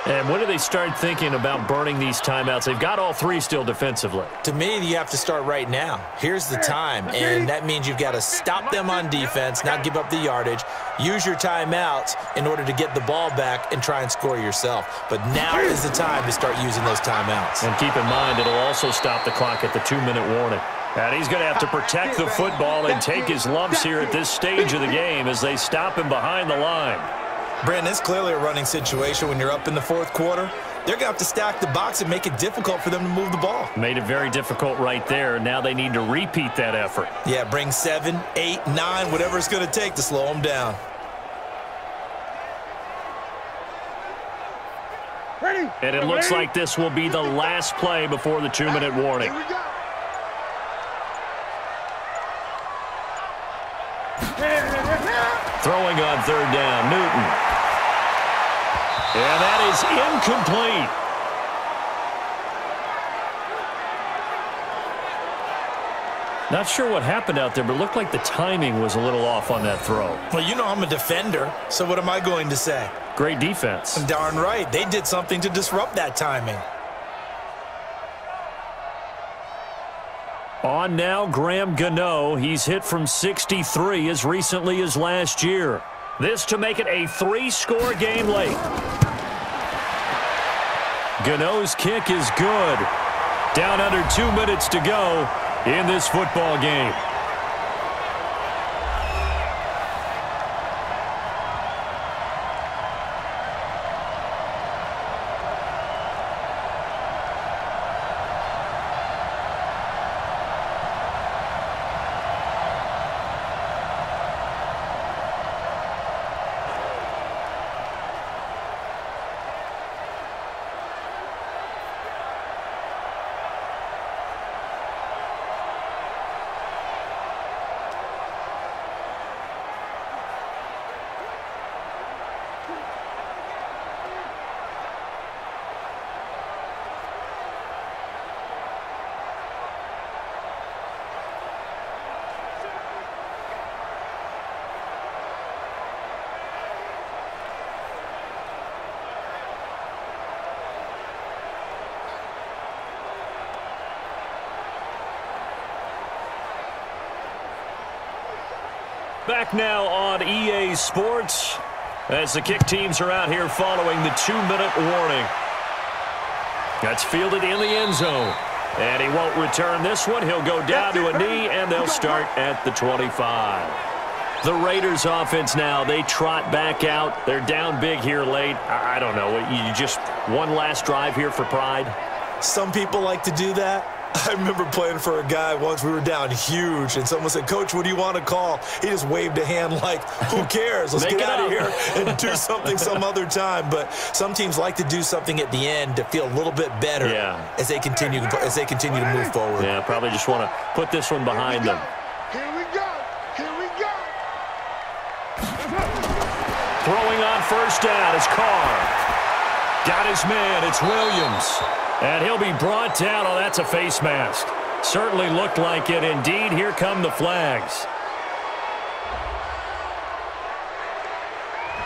And when do they start thinking about burning these timeouts? They've got all 3 still defensively. To me, you have to start right now. Here's the time, and that means you've got to stop them on defense, not give up the yardage, use your timeouts in order to get the ball back and try and score yourself. But now is the time to start using those timeouts. And keep in mind, it'll also stop the clock at the 2-minute warning. And he's going to have to protect the football and take his lumps here at this stage of the game as they stop him behind the line. Brandon, it's clearly a running situation when you're up in the fourth quarter. They're going to have to stack the box and make it difficult for them to move the ball. Made it very difficult right there. Now they need to repeat that effort. Yeah, bring 7, 8, 9, whatever it's going to take to slow them down. And it looks like this will be the last play before the 2-minute warning. Throwing on third down, Newton. And that is incomplete. Not sure what happened out there, but it looked like the timing was a little off on that throw. Well, you know I'm a defender, so what am I going to say? Great defense. Darn right. They did something to disrupt that timing. On now, Graham Gano. He's hit from 63 as recently as last year. This to make it a 3-score game late. Gano's kick is good. Down under 2 minutes to go in this football game. Back now on EA Sports as the kick teams are out here following the 2-minute warning. That's fielded in the end zone. And he won't return this one. He'll go down to a knee, and they'll start at the 25. The Raiders offense now, they trot back out. They're down big here late. I don't know. You just one last drive here for pride? Some people like to do that. I remember playing for a guy once. We were down huge, and someone said, "Coach, what do you want to call?" He just waved a hand like, who cares? Let's get out of here and do something some other time. But some teams like to do something at the end to feel a little bit better as they continue to move forward. Yeah, probably just want to put this one behind them. Here we go. Here we go. Throwing on first down is Carr. Got his man. It's Williams. And he'll be brought down. Oh, that's a face mask. Certainly looked like it. Indeed, here come the flags.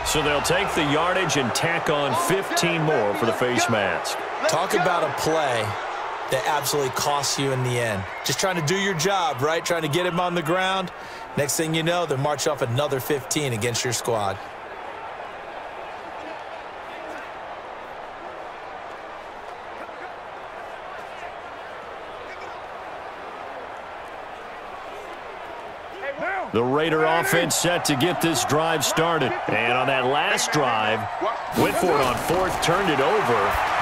So they'll take the yardage and tack on 15 more for the face mask. Talk about a play that absolutely costs you in the end. Just trying to do your job, right? Trying to get him on the ground. Next thing you know, they're marching off another 15 against your squad. The Raider offense set to get this drive started. And on that last drive, Whitford on fourth turned it over.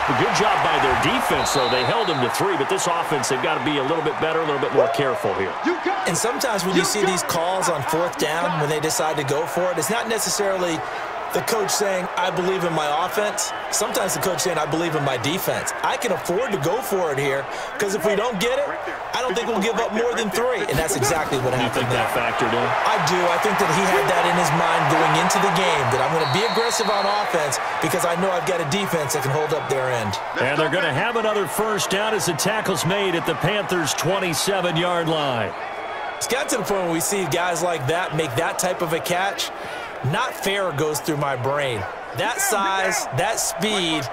A good job by their defense, though. They held them to 3, but this offense, they've got to be a little bit better, a little bit more careful here. And sometimes when you see these calls on fourth down, when they decide to go for it, it's not necessarily the coach saying, I believe in my offense. Sometimes the coach saying, I believe in my defense. I can afford to go for it here because if we don't get it, I don't think we'll give up more than 3. And that's exactly what happened. You think that factored in? I do. I think that he had that in his mind going into the game, that I'm going to be aggressive on offense because I know I've got a defense that can hold up their end. And they're going to have another first down as the tackle's made at the Panthers' 27-yard line. It's got to the point where we see guys like that make that type of a catch. Not fair goes through my brain. That size, that speed,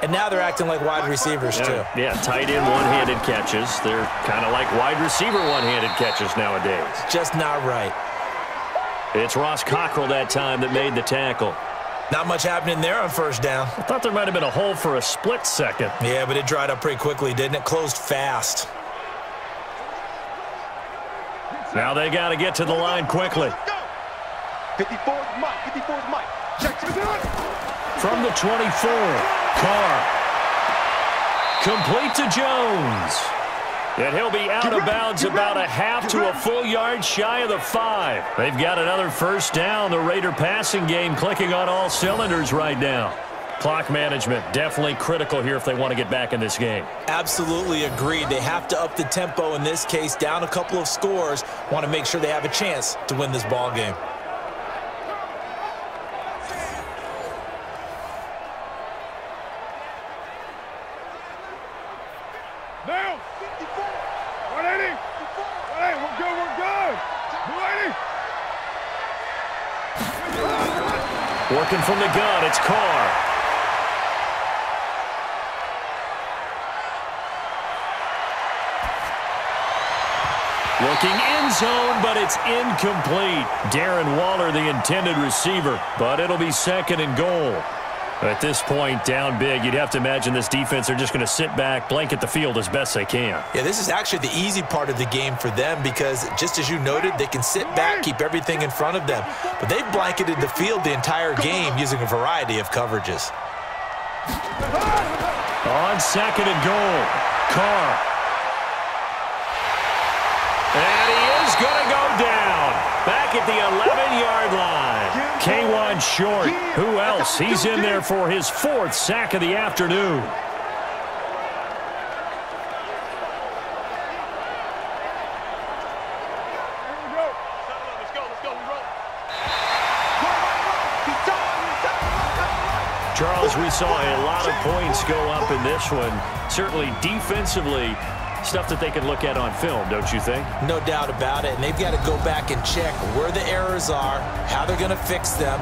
and now they're acting like wide receivers too. Yeah, tight end one-handed catches. They're kind of like wide receiver one-handed catches nowadays. Just not right. It's Ross Cockrell that time that made the tackle. Not much happening there on first down. I thought there might have been a hole for a split second. Yeah, but it dried up pretty quickly, didn't it? Closed fast. Now they got to get to the line quickly. 54's Mike. 54's Mike. Jackson. From the 24, Carr. Complete to Jones. And he'll be out of bounds about a half to a full yard shy of the 5. They've got another first down. The Raider passing game clicking on all cylinders right now. Clock management definitely critical here if they want to get back in this game. Absolutely agreed. They have to up the tempo in this case. Down a couple of scores. Want to make sure they have a chance to win this ball game. Now, 54. 180. Hey, we're good, we're good. 180. Working from the gun, it's Carr. Looking end zone, but it's incomplete. Darren Waller, the intended receiver, but it'll be 2nd and goal. At this point, down big, you'd have to imagine this defense are just going to sit back, blanket the field as best they can. Yeah, this is actually the easy part of the game for them because, just as you noted, they can sit back, keep everything in front of them. But they've blanketed the field the entire game using a variety of coverages. On 2nd and goal, Carr. And he is going to go down. Back at the 11-yard line. K1 short. Who else? He's in there for his 4th sack of the afternoon. Charles, we saw a lot of points go up in this one. Certainly defensively, stuff that they can look at on film, don't you think? No doubt about it. And they've got to go back and check where the errors are, how they're going to fix them,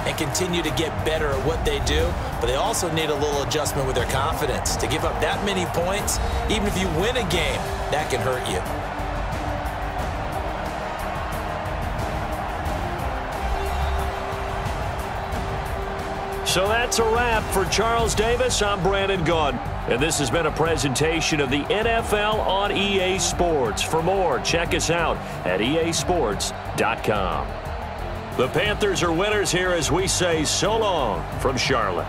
and continue to get better at what they do. But they also need a little adjustment with their confidence. To give up that many points, even if you win a game, that can hurt you. So that's a wrap. For Charles Davis, I'm Brandon Gunn. And this has been a presentation of the NFL on EA Sports. For more, check us out at easports.com. The Panthers are winners here as we say so long from Charlotte.